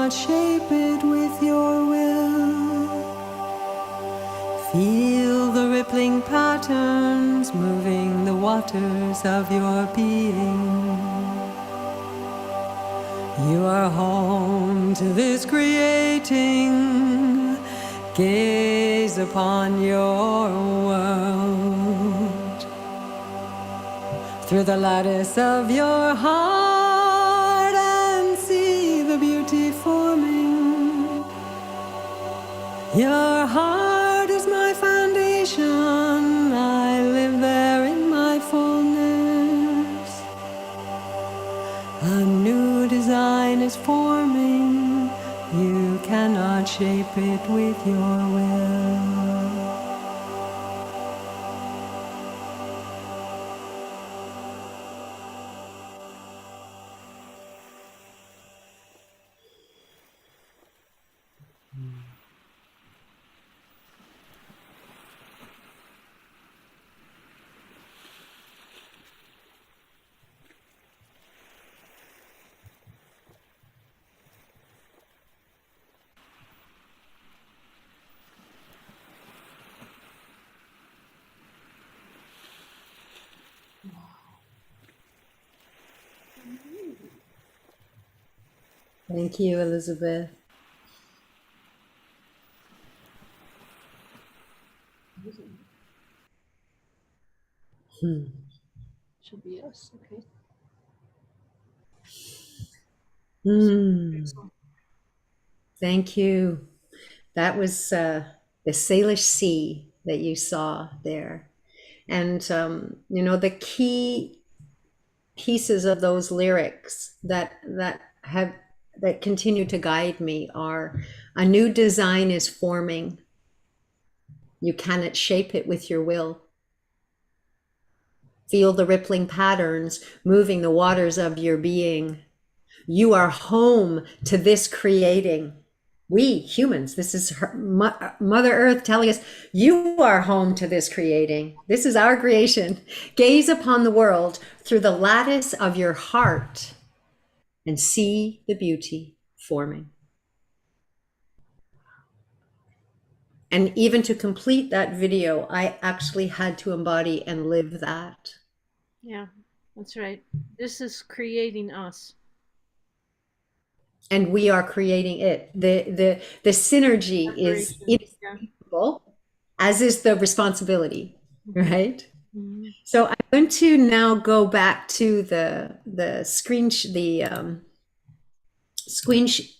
shape it with your will. Feel the rippling patterns moving the waters of your being. You are home to this creating. Gaze upon your world through the lattice of your heart and see the beauty forming. Your heart is my foundation. I live there in my fullness. A new design is forming. You cannot shape it with your will. Thank you, Elizabeth. Should be us. Okay. Thank you. That was the Salish Sea that you saw there. And, the key pieces of those lyrics that continue to guide me are: a new design is forming. You cannot shape it with your will. Feel the rippling patterns moving the waters of your being. You are home to this creating. We humans, this is Mother Earth telling us, you are home to this creating. This is our creation. Gaze upon the world through the lattice of your heart and see the beauty forming. And even to complete that video, I actually had to embody and live that. Yeah, that's right. This is creating us. And we are creating it. The synergy is inescapable, as is the responsibility, right? Mm-hmm. So I'm going to now go back to the screen share. The screen share.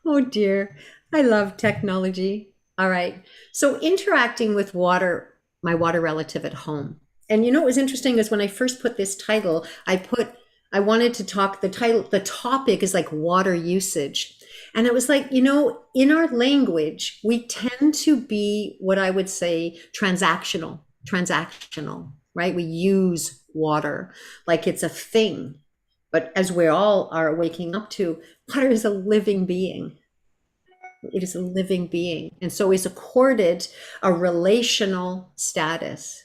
Oh dear, I love technology. All right, so interacting with water, my water relative at home. And you know what was interesting is when I first put this title, I wanted to talk, the topic is like water usage. And it was like, you know, in our language, we tend to be what I would say transactional, right? We use water like it's a thing. But as we all are waking up to, water is a living being. It is a living being. And so it's accorded a relational status.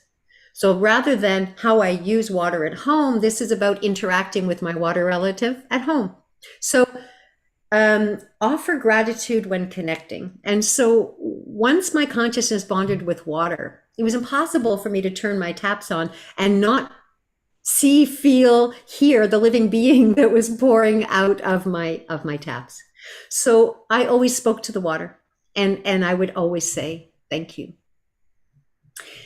So rather than how I use water at home, this is about interacting with my water relative at home. So offer gratitude when connecting. And so once my consciousness bonded with water, it was impossible for me to turn my taps on and not see, feel, hear the living being that was pouring out of my taps. So I always spoke to the water, and I would always say, thank you.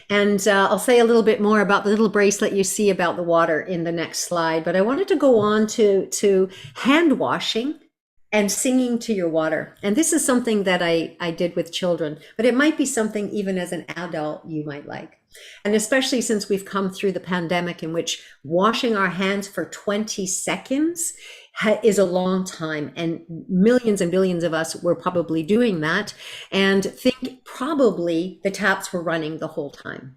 And I'll say a little bit more about the little bracelet you see about the water in the next slide, but I wanted to go on to hand washing and singing to your water. And this is something that I did with children, but it might be something even as an adult you might like. And especially since we've come through the pandemic in which washing our hands for 20 seconds is a long time, and millions and billions of us were probably doing that, and think probably the taps were running the whole time.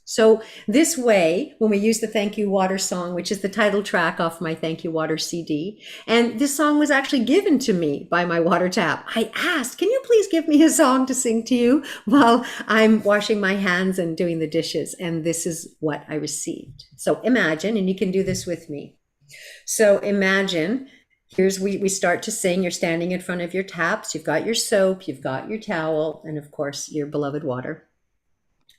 So this way, when we use the Thank You Water song, which is the title track off my Thank You Water CD, and this song was actually given to me by my water tap. I asked, can you please give me a song to sing to you while I'm washing my hands and doing the dishes? And this is what I received. So imagine, and you can do this with me. So imagine, we start to sing, you're standing in front of your taps, you've got your soap, you've got your towel, and of course, your beloved water.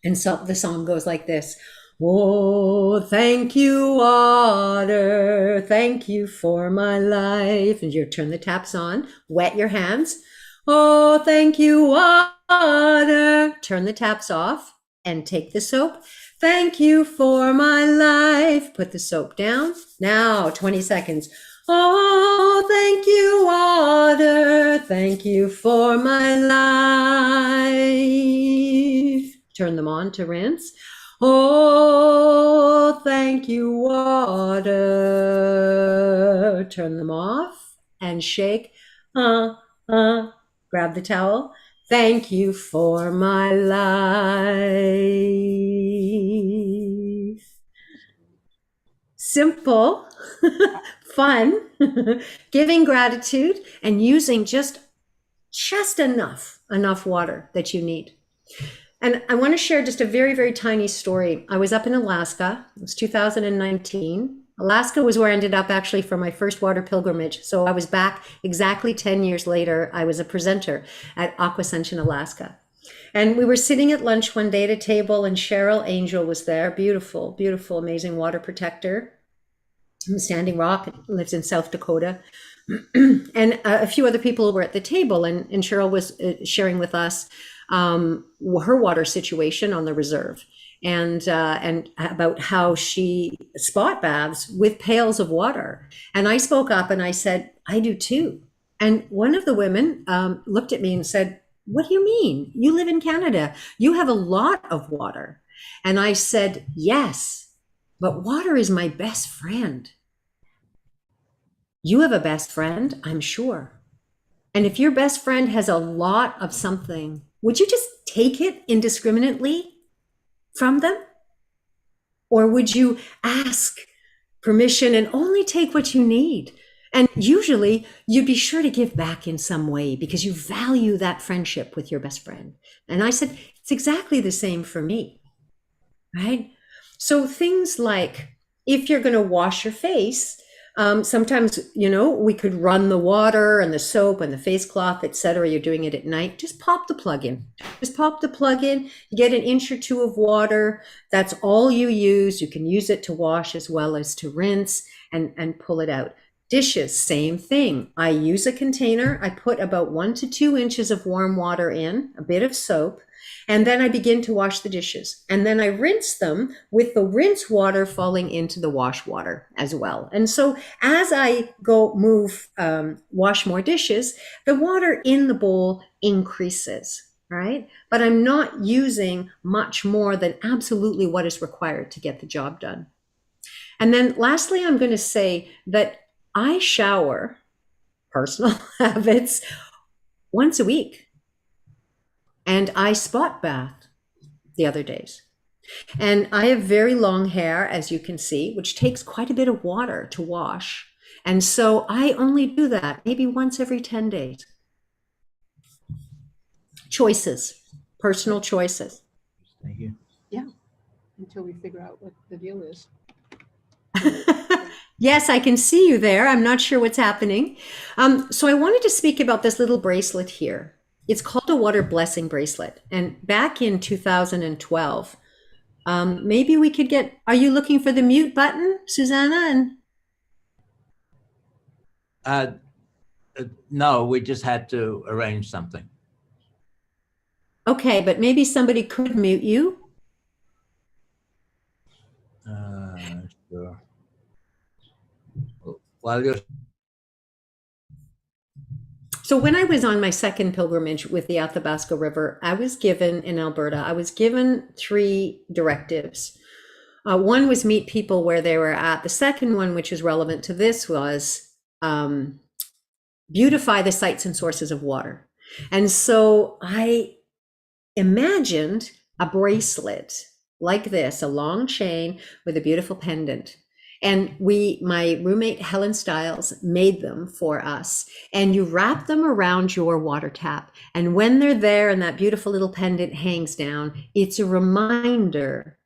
And so the song goes like this. Oh, thank you, water. Thank you for my life. And you turn the taps on, wet your hands. Oh, thank you, water. Turn the taps off and take the soap. Thank you for my life. Put the soap down. Now, 20 seconds. Oh, thank you, water. Thank you for my life. Turn them on to rinse. Oh, thank you, water. Turn them off and shake. Grab the towel. Thank you for my life. Simple, fun, giving gratitude and using just enough water that you need. And I want to share just a very, very tiny story. I was up in Alaska. It was 2019. Alaska was where I ended up actually for my first water pilgrimage. So I was back exactly 10 years later. I was a presenter at Aquascension, Alaska. And we were sitting at lunch one day at a table, and Cheryl Angel was there. Beautiful, beautiful, amazing water protector from Standing Rock, lives in South Dakota. And a few other people were at the table, and Cheryl was sharing with us her water situation on the reserve, and about how she spot baths with pails of water. And I spoke up and I said, I do too. And one of the women looked at me and said, what do you mean? You live in Canada. You have a lot of water. And I said, yes, but water is my best friend. You have a best friend, I'm sure. And if your best friend has a lot of something, would you just take it indiscriminately from them? Or would you ask permission and only take what you need? And usually you'd be sure to give back in some way because you value that friendship with your best friend. And I said, it's exactly the same for me, right? So things like, if you're going to wash your face, sometimes, we could run the water and the soap and the face cloth, etc. You're doing it at night. Just pop the plug in. Just pop the plug in. You get an inch or two of water. That's all you use. You can use it to wash as well as to rinse and pull it out. Dishes, same thing. I use a container. I put about 1 to 2 inches of warm water in, a bit of soap, and then I begin to wash the dishes. And then I rinse them with the rinse water falling into the wash water as well. And so as I wash more dishes, the water in the bowl increases, right? But I'm not using much more than absolutely what is required to get the job done. And then lastly, I'm going to say that I shower, personal habits, once a week. And I spot bath the other days. And I have very long hair, as you can see, which takes quite a bit of water to wash. And so I only do that maybe once every 10 days. Choices, personal choices. Thank you. Yeah, until we figure out what the deal is. Yes, I can see you there. I'm not sure what's happening. So I wanted to speak about this little bracelet here. It's called a water blessing bracelet. And back in 2012, maybe we could are you looking for the mute button, Susanna? No, we just had to arrange something. Okay, but maybe somebody could mute you. Sure. While you're So when I was on my second pilgrimage with the Athabasca River, I was given in Alberta, I was given 3 directives. One was meet people where they were at. The second one, which is relevant to this, was beautify the sites and sources of water. And so I imagined a bracelet like this, a long chain with a beautiful pendant. And my roommate Helen Stiles made them for us. And you wrap them around your water tap. And when they're there and that beautiful little pendant hangs down, it's a reminder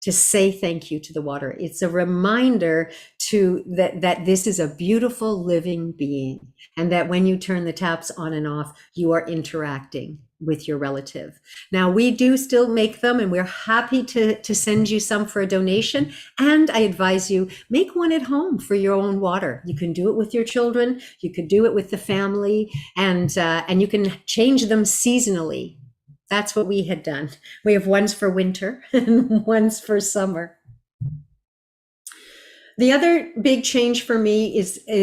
to say thank you to the water. It's a reminder that this is a beautiful living being, and that when you turn the taps on and off, you are interacting with your relative. Now, we do still make them, and we're happy to send you some for a donation. And I advise you, make one at home for your own water. You can do it with your children, you could do it with the family, and you can change them seasonally. That's what we had done. We have ones for winter and ones for summer. The other big change for me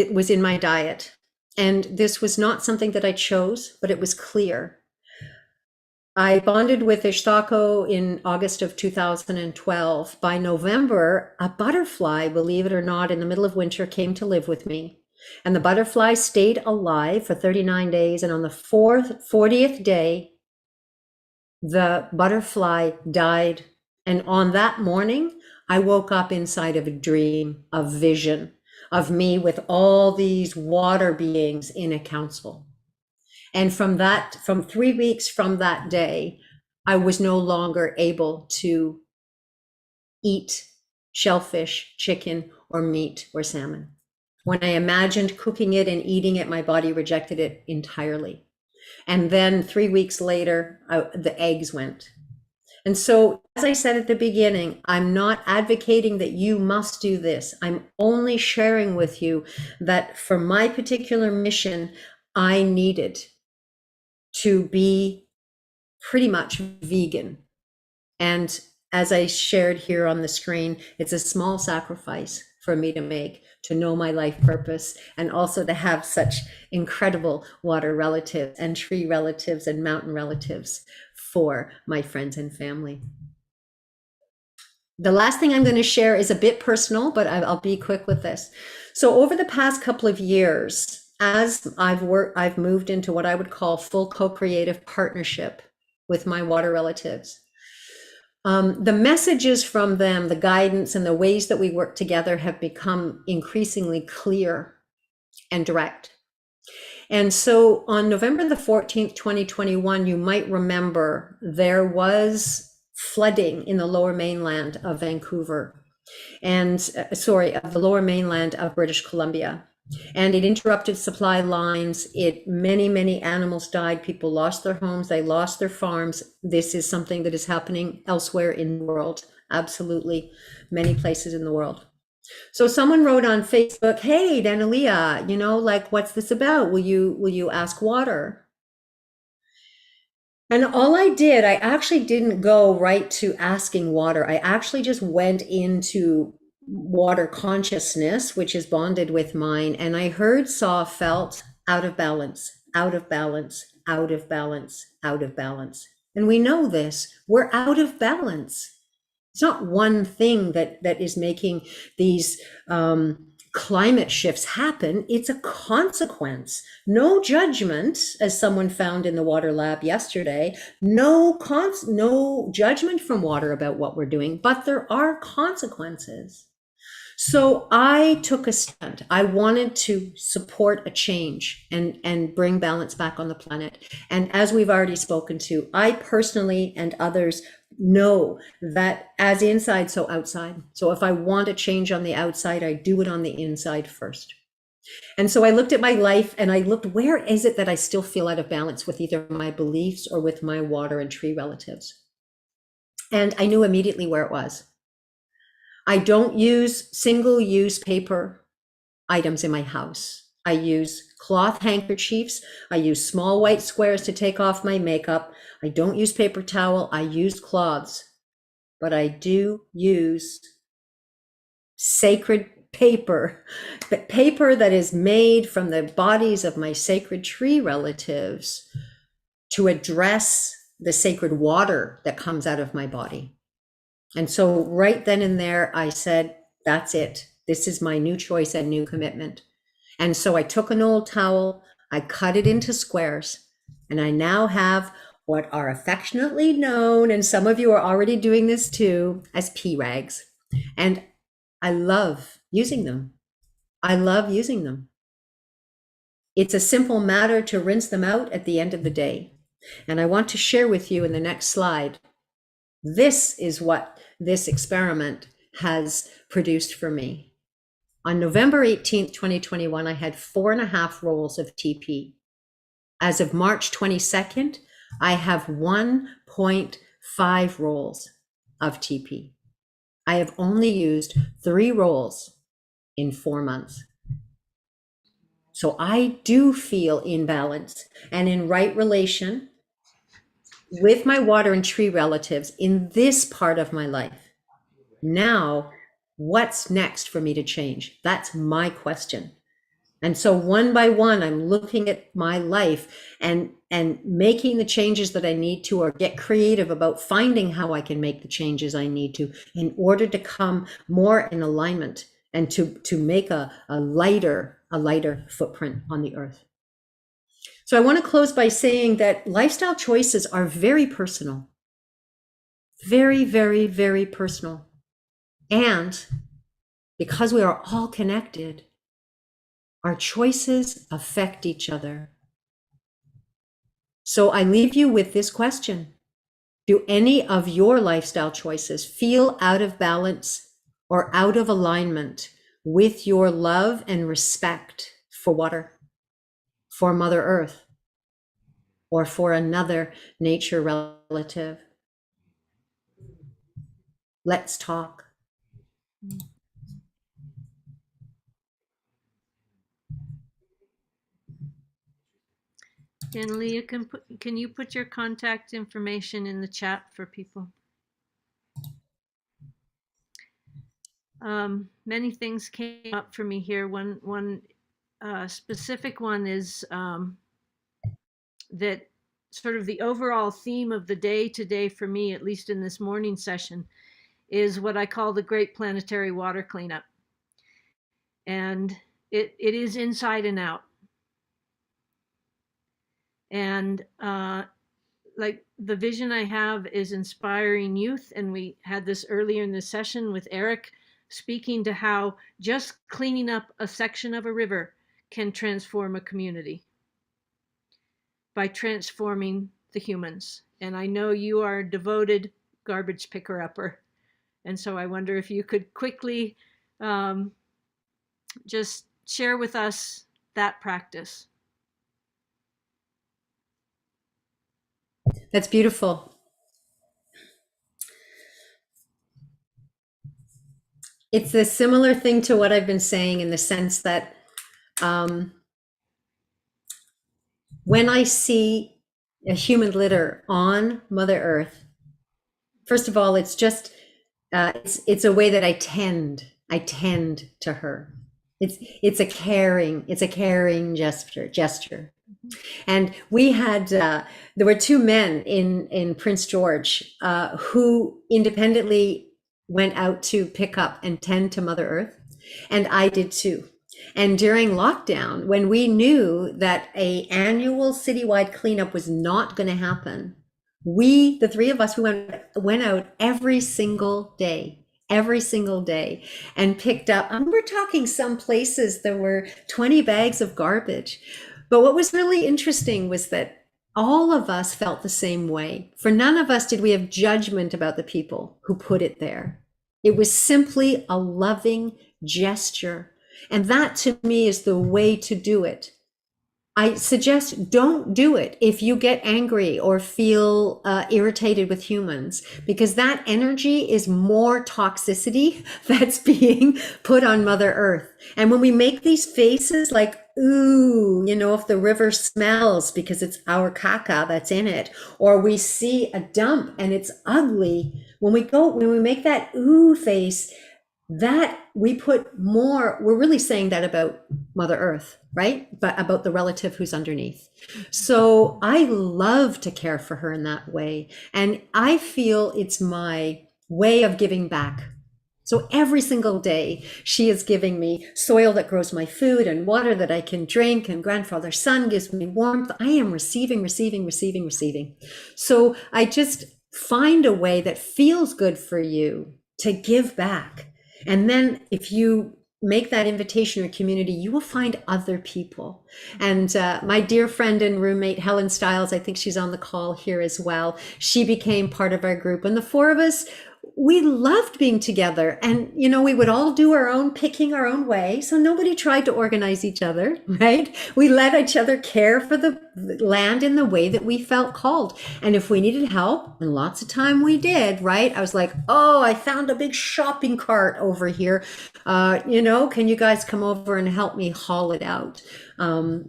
was in my diet. And this was not something that I chose, but it was clear. I bonded with Ishtako in August of 2012. By November, a butterfly, believe it or not, in the middle of winter came to live with me. And the butterfly stayed alive for 39 days. And on the 40th day, the butterfly died. And on that morning, I woke up inside of a dream, a vision of me with all these water beings in a council. And from 3 weeks from that day, I was no longer able to eat shellfish, chicken, or meat or salmon. When I imagined cooking it and eating it, my body rejected it entirely. And then 3 weeks later, the eggs went. And so, as I said at the beginning, I'm not advocating that you must do this. I'm only sharing with you that for my particular mission, I needed to be pretty much vegan. And as I shared here on the screen, it's a small sacrifice for me to make, to know my life purpose, and also to have such incredible water relatives and tree relatives and mountain relatives for my friends and family. The last thing I'm going to share is a bit personal, but I'll be quick with this. So over the past couple of years, as I've moved into what I would call full co-creative partnership with my water relatives. The messages from them, the guidance and the ways that we work together have become increasingly clear and direct. And so on November the 14th, 2021, you might remember there was flooding in the lower mainland of Vancouver and of the lower mainland of British Columbia. And it interrupted supply lines. Many animals died. People lost their homes. They lost their farms. This is something that is happening elsewhere in the world. Absolutely, many places in the world. So someone wrote on Facebook, "Hey, Danielea, what's this about? Will you ask water?" And all I did, I actually didn't go right to asking water. I actually just went into water consciousness, which is bonded with mine. And I heard, saw, felt out of balance, out of balance, out of balance, out of balance. And we know this, we're out of balance. It's not one thing that is making these climate shifts happen. It's a consequence. No judgment, as someone found in the water lab yesterday, no judgment from water about what we're doing, but there are consequences. So I took a stand. I wanted to support a change and bring balance back on the planet. And as we've already spoken to, I personally and others know that as inside, so outside. So if I want a change on the outside, I do it on the inside first. And so I looked at my life and I looked, where is it that I still feel out of balance with either my beliefs or with my water and tree relatives? And I knew immediately where it was. I don't use single-use paper items in my house. I use cloth handkerchiefs. I use small white squares to take off my makeup. I don't use paper towel. I use cloths, but I do use sacred paper, but paper that is made from the bodies of my sacred tree relatives to address the sacred water that comes out of my body. And so right then and there, I said, that's it. This is my new choice and new commitment. And so I took an old towel, I cut it into squares, and I now have what are affectionately known, and some of you are already doing this too, as pea rags. And I love using them. I love using them. It's a simple matter to rinse them out at the end of the day. And I want to share with you in the next slide. This is what this experiment has produced for me. On November 18th, 2021, I had 4.5 rolls of TP. As of March 22nd, I have 1.5 rolls of TP. I have only used 3 rolls in 4 months. So I do feel in balance and in right relation with my water and tree relatives in this part of my life. Now, what's next for me to change? That's my question. And so one by one, I'm looking at my life and making the changes that I need to, or get creative about finding how I can make the changes I need to in order to come more in alignment and to make a lighter footprint on the earth. So I want to close by saying that lifestyle choices are very personal, very, very, very personal. And because we are all connected, our choices affect each other. So I leave you with this question. Do any of your lifestyle choices feel out of balance or out of alignment with your love and respect for water, for Mother Earth, or for another nature relative? Let's talk. Danielea, can you put your contact information in the chat for people? Many things came up for me here. One specific one is that sort of the overall theme of the day today for me, at least in this morning session, is what I call the Great Planetary Water Cleanup. And it is inside and out. And like the vision I have is inspiring youth. And we had this earlier in the session with Eric speaking to how just cleaning up a section of a river can transform a community by transforming the humans. And I know you are a devoted garbage picker upper. And so I wonder if you could quickly just share with us that practice. That's beautiful. It's a similar thing to what I've been saying in the sense that when I see a human litter on Mother Earth, first of all, it's just it's a way that I tend to her. It's a caring gesture. And we had there were two men in Prince George who independently went out to pick up and tend to Mother Earth, and I did too. And during lockdown, when we knew that an annual citywide cleanup was not going to happen, we, the three of us, we went out every single day, and picked up, and we're talking some places there were 20 bags of garbage. But what was really interesting was that all of us felt the same way. For none of us did we have judgment about the people who put it there. It was simply a loving gesture. And that to me is the way to do it. I suggest don't do it if you get angry or feel irritated with humans, because that energy is more toxicity that's being put on Mother Earth. And when we make these faces like, ooh, you know, if the river smells because it's our caca that's in it, or we see a dump and it's ugly, when we make that ooh face, that we put more, we're really saying that about Mother Earth, right? But about the relative who's underneath. So I love to care for her in that way. And I feel it's my way of giving back. So every single day she is giving me soil that grows my food and water that I can drink, and grandfather sun gives me warmth. I am receiving. So I just find a way that feels good for you to give back. And then if you make that invitation or community, you will find other people. And my dear friend and roommate, Helen Stiles, I think she's on the call here as well. She became part of our group. And the four of us, we loved being together. And, you know, we would all do our own picking our own way. So nobody tried to organize each other, right? We let each other care for the land in the way that we felt called. And if we needed help, and lots of time we did, right? I was like, oh, I found a big shopping cart over here. You know, can you guys come over and help me haul it out? Then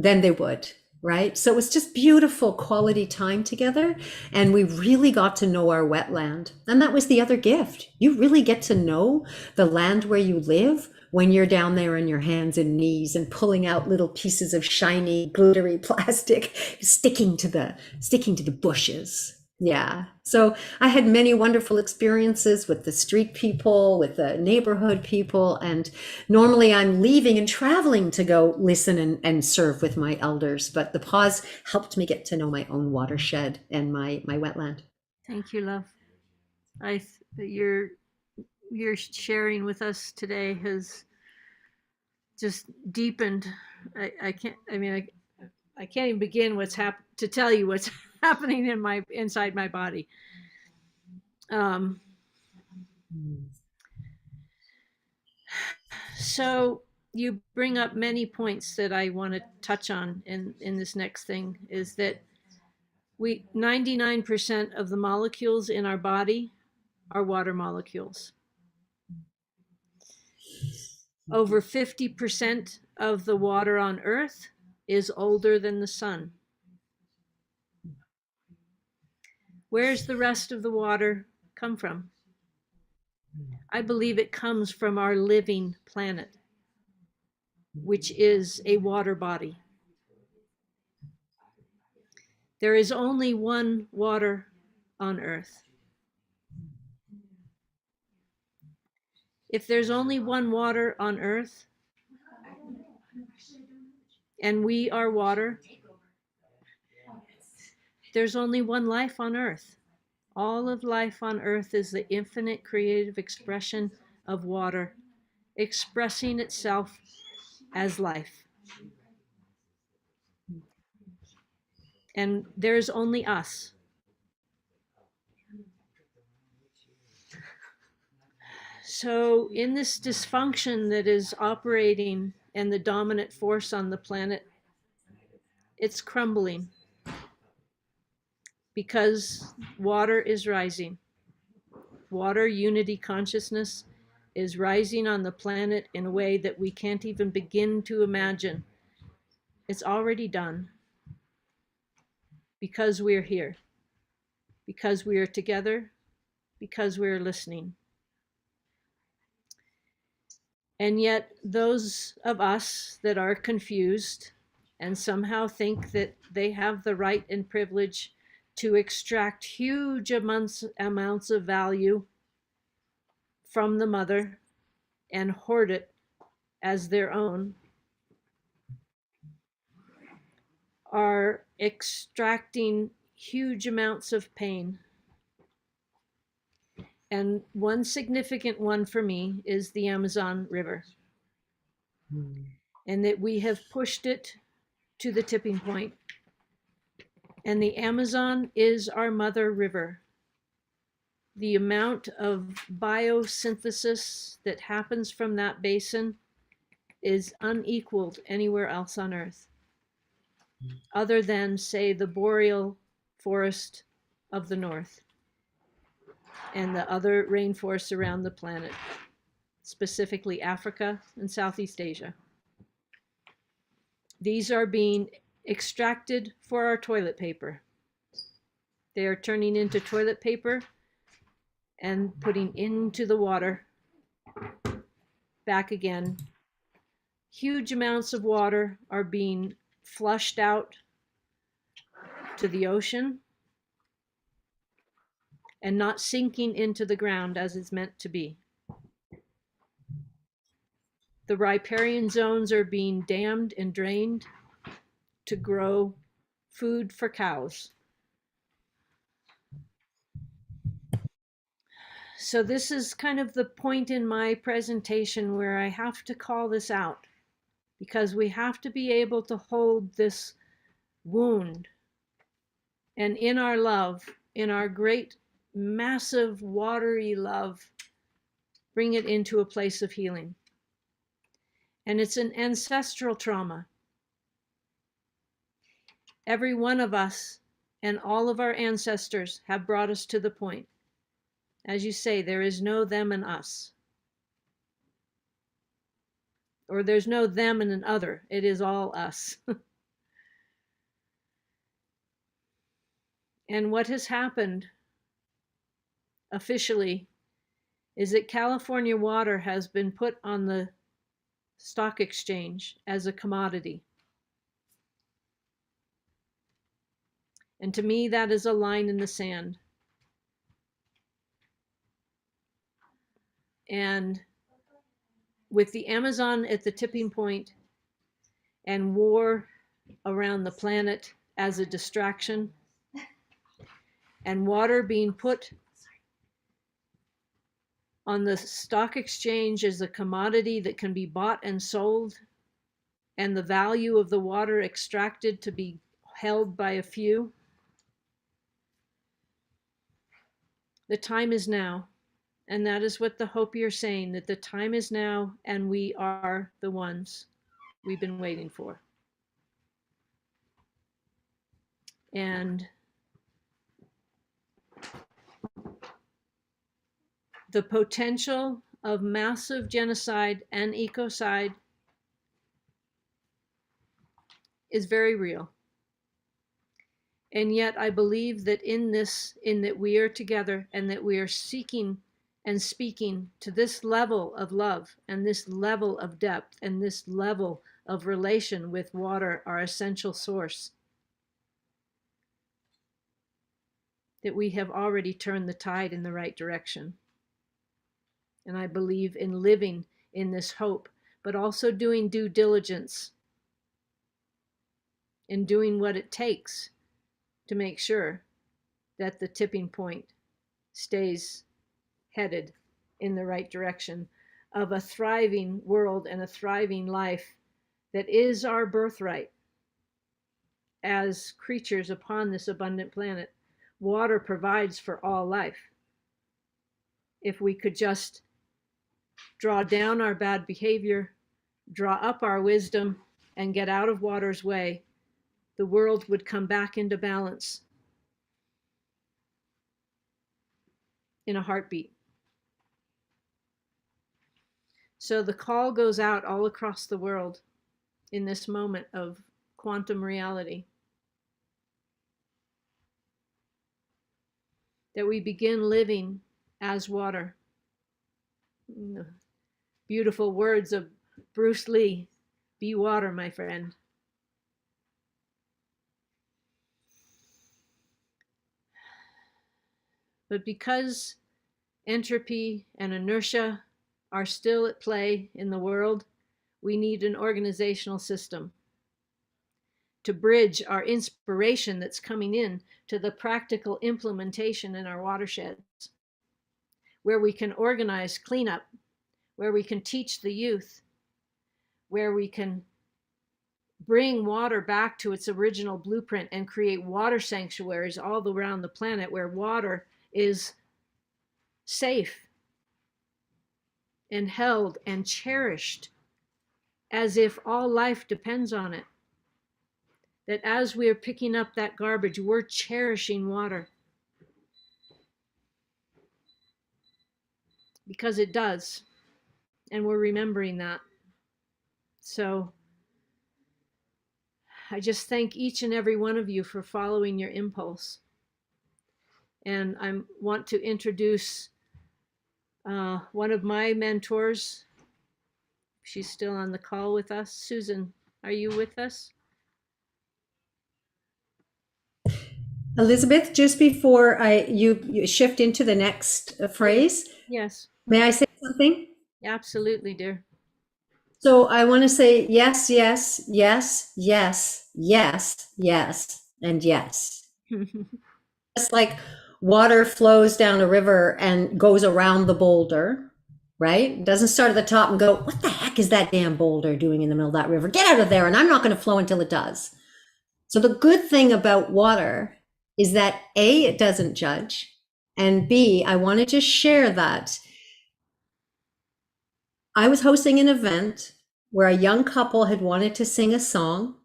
they would. Right? So it was just beautiful quality time together. And we really got to know our wetland. And that was the other gift. You really get to know the land where you live when you're down there on your hands and knees and pulling out little pieces of shiny, glittery plastic, sticking to the bushes. Yeah. So I had many wonderful experiences with the street people, with the neighborhood people. And normally I'm leaving and traveling to go listen and serve with my elders. But the pause helped me get to know my own watershed and my wetland. Thank you, love. Your sharing with us today has just deepened. I can't even begin to tell you what's happening inside my body. So you bring up many points that I want to touch on in this next thing, is that 99% of the molecules in our body are water molecules. Over 50% of the water on Earth is older than the sun. Where's the rest of the water come from? I believe it comes from our living planet, which is a water body. There is only one water on Earth. If there's only one water on earth, and we are water, there's only one life on earth. All of life on earth is the infinite creative expression of water, expressing itself as life. And there's only us. So in this dysfunction that is operating and the dominant force on the planet, it's crumbling because water is rising. Water unity consciousness is rising on the planet in a way that we can't even begin to imagine. It's already done because we're here, because we are together, because we're listening. And yet those of us that are confused and somehow think that they have the right and privilege to extract huge amounts of value from the mother and hoard it as their own are extracting huge amounts of pain. And one significant one for me is the Amazon River. And that we have pushed it to the tipping point. And the Amazon is our mother river. The amount of biosynthesis that happens from that basin is unequaled anywhere else on earth, other than, say, the boreal forest of the north and the other rainforests around the planet, specifically Africa and Southeast Asia. These are being extracted for our toilet paper. They are turning into toilet paper and putting into the water back again. Huge amounts of water are being flushed out to the ocean and not sinking into the ground as it's meant to be. The riparian zones are being dammed and drained to grow food for cows. So this is kind of the point in my presentation where I have to call this out, because we have to be able to hold this wound, and in our love, in our great, massive, watery love, bring it into a place of healing. And it's an ancestral trauma. Every one of us and all of our ancestors have brought us to the point. As you say, there is no them and us. Or there's no them and an other. It is all us. And what has happened officially is that California water has been put on the stock exchange as a commodity. And to me, that is a line in the sand. And with the Amazon at the tipping point and war around the planet as a distraction, and water being put on the stock exchange as a commodity that can be bought and sold, and the value of the water extracted to be held by a few, the time is now. And that is what the Hopi are saying, that the time is now and we are the ones we've been waiting for. And the potential of massive genocide and ecocide is very real. And yet I believe that in that we are together and that we are seeking and speaking to this level of love and this level of depth and this level of relation with water, our essential source, that we have already turned the tide in the right direction. And I believe in living in this hope, but also doing due diligence and doing what it takes to make sure that the tipping point stays headed in the right direction of a thriving world and a thriving life that is our birthright as creatures upon this abundant planet. Water provides for all life. If we could just draw down our bad behavior, draw up our wisdom, and get out of water's way, the world would come back into balance in a heartbeat. So the call goes out all across the world in this moment of quantum reality, that we begin living as water. The beautiful words of Bruce Lee, be water, my friend. But because entropy and inertia are still at play in the world, we need an organizational system to bridge our inspiration that's coming in to the practical implementation in our watersheds, where we can organize cleanup, where we can teach the youth, where we can bring water back to its original blueprint and create water sanctuaries all around the planet where water is safe and held and cherished as if all life depends on it. That as we are picking up that garbage, we're cherishing water. Because it does. And we're remembering that. So I just thank each and every one of you for following your impulse. And I want to introduce one of my mentors. She's still on the call with us. Susan, are you with us? Elizabeth, just before you shift into the next phrase, Yes, may I say something? absolutely, dear. So I want to say yes, yes, yes, yes, yes, yes, and yes. It's like water flows down a river and goes around the boulder, right? It doesn't start at the top and go, what the heck is that damn boulder doing in the middle of that river? Get out of there, and I'm not going to flow until it does. So the good thing about water is that A, it doesn't judge, and B, I want to just share that I was hosting an event where a young couple had wanted to sing a song.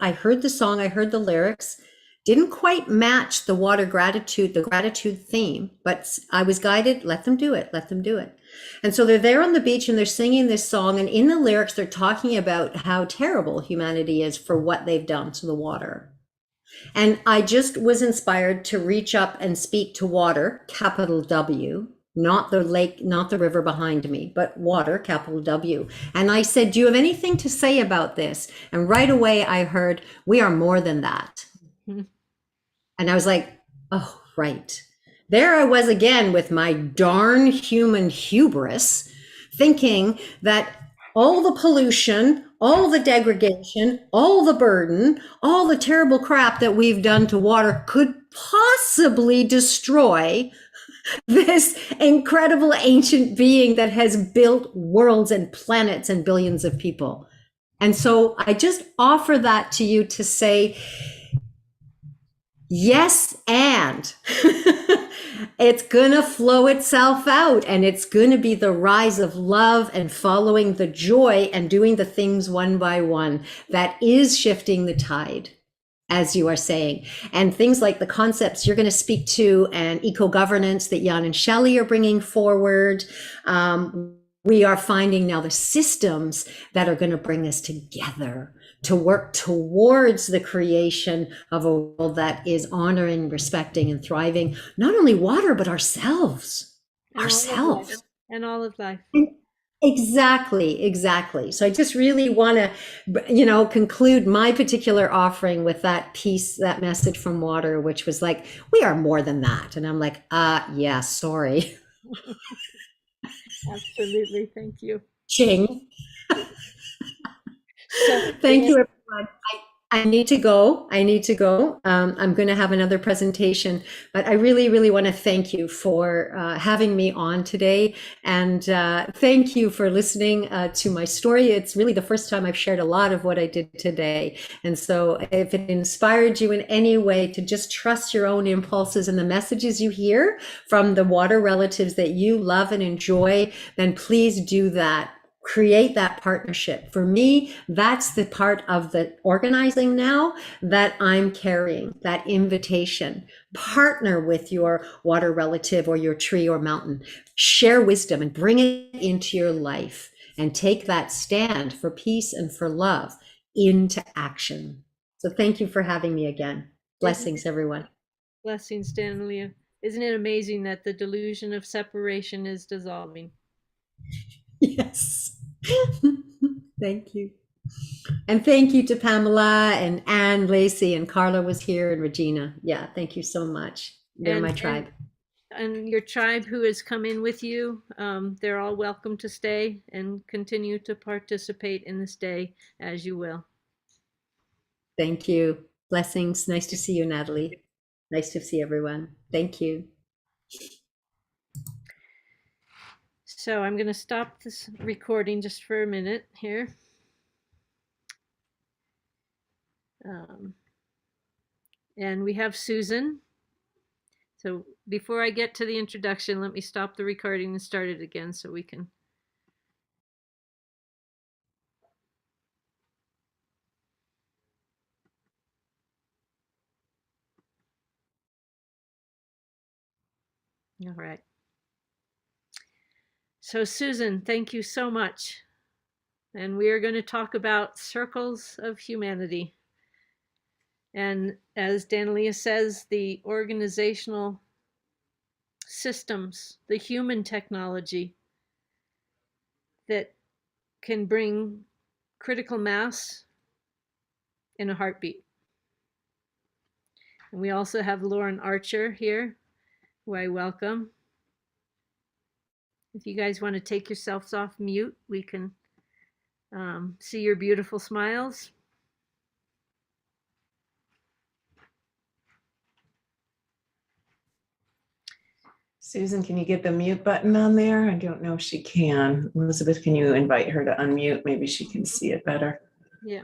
I heard the song, I heard the lyrics, didn't quite match the water gratitude, the gratitude theme, but I was guided, let them do it, let them do it. And so they're there on the beach and they're singing this song, and in the lyrics, they're talking about how terrible humanity is for what they've done to the water. And I just was inspired to reach up and speak to water, capital W, not the lake, not the river behind me, but water, capital W. And I said, do you have anything to say about this? And right away I heard, we are more than that. Mm-hmm. And I was like, oh, right. There I was again with my darn human hubris, thinking that all the pollution, all the degradation, all the burden, all the terrible crap that we've done to water could possibly destroy this incredible ancient being that has built worlds and planets and billions of people. And so I just offer that to you to say, yes, and it's gonna flow itself out, and it's gonna be the rise of love and following the joy and doing the things one by one that is shifting the tide, as you are saying. And things like the concepts you're going to speak to and eco-governance that Jan and Shelley are bringing forward. We are finding now the systems that are going to bring us together to work towards the creation of a world that is honoring, respecting, and thriving, not only water, but ourselves. And ourselves. And all of life. Exactly. So I just really want to, conclude my particular offering with that piece, that message from water, which was like, we are more than that. And I'm like, yeah, sorry. Absolutely. Thank you. Ching. So Thank you, everyone. I need to go. I'm going to have another presentation, but I really, really want to thank you for having me on today. And thank you for listening to my story. It's really the first time I've shared a lot of what I did today. And so if it inspired you in any way to just trust your own impulses and the messages you hear from the water relatives that you love and enjoy, then please do that. Create that partnership. For me, that's the part of the organizing now that I'm carrying, that invitation. Partner with your water relative or your tree or mountain. Share wisdom and bring it into your life and take that stand for peace and for love into action. So thank you for having me again. Blessings, everyone. blessings, Danielea. Isn't it amazing that the delusion of separation is dissolving? Yes. Thank you. And thank you to Pamela and Anne, Lacey, and Carla was here, and Regina. Yeah, thank you so much. They're my tribe. And your tribe who has come in with you, they're all welcome to stay and continue to participate in this day as you will. Thank you. Blessings. Nice to see you, Natalie. Nice to see everyone. Thank you. So I'm going to stop this recording just for a minute here. And we have Susan. So before I get to the introduction, let me stop the recording and start it again so we can. All right. So Susan, thank you so much. And we are going to talk about circles of humanity. And as Danielea says, the organizational systems, the human technology that can bring critical mass in a heartbeat. And we also have Lauren Archer here, who I welcome. If you guys want to take yourselves off mute, we can see your beautiful smiles. Susan, can you get the mute button on there? I don't know if she can. Elizabeth, can you invite her to unmute? Maybe she can see it better. Yeah.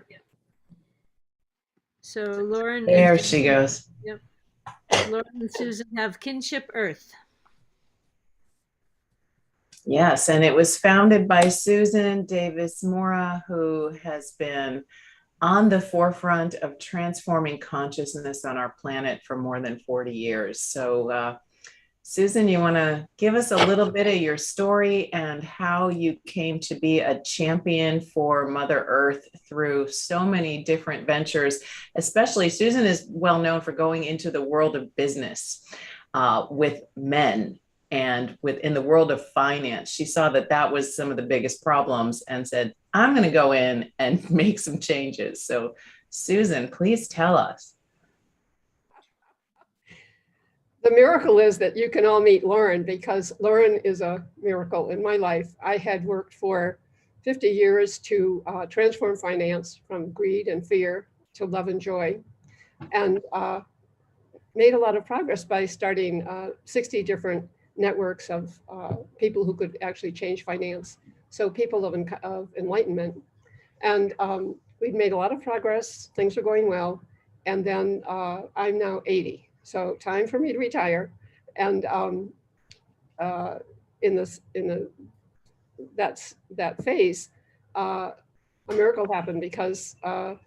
So Lauren. There she goes. Yep. Lauren and Susan have Kinship Earth. Yes, and it was founded by Susan Davis Morra, who has been on the forefront of transforming consciousness on our planet for more than 40 years. So Susan, you want to give us a little bit of your story and how you came to be a champion for Mother Earth through so many different ventures. Especially Susan is well known for going into the world of business with men. And within the world of finance, she saw that that was some of the biggest problems and said, I'm going to go in and make some changes. So Susan, please tell us. The miracle is that you can all meet Lauren, because Lauren is a miracle in my life. I had worked for 50 years to transform finance from greed and fear to love and joy, and made a lot of progress by starting 60 different networks of people who could actually change finance. So people of enlightenment. And we've made a lot of progress. Things are going well. And then I'm now 80. So time for me to retire. And that phase, a miracle happened, because I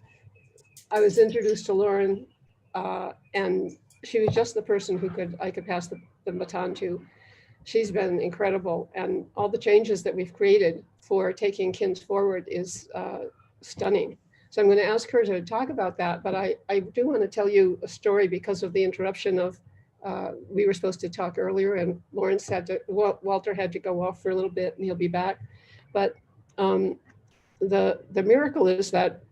was introduced to Lauren, and she was just the person who I could pass the baton to. She's been incredible, and all the changes that we've created for taking KINS forward is stunning. So I'm going to ask her to talk about that, but I do want to tell you a story because of the interruption of, we were supposed to talk earlier, and Lawrence Walter had to go off for a little bit, and he'll be back. But the miracle is that,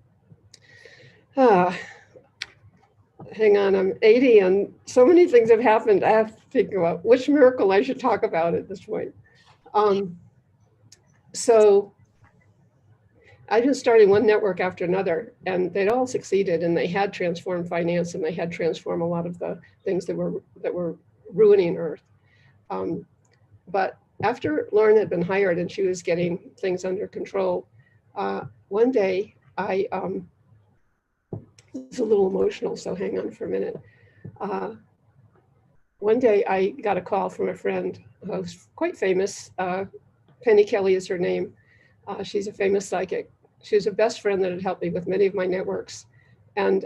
hang on, I'm 80 and so many things have happened. I have to think about which miracle I should talk about at this point. So I just started one network after another, and they'd all succeeded, and they had transformed finance, and they had transformed a lot of the things that were ruining Earth. But after Lauren had been hired and she was getting things under control, one day it's a little emotional, so hang on for a minute. One day I got a call from a friend who's quite famous. Penny Kelly is her name. She's a famous psychic. She was a best friend that had helped me with many of my networks. And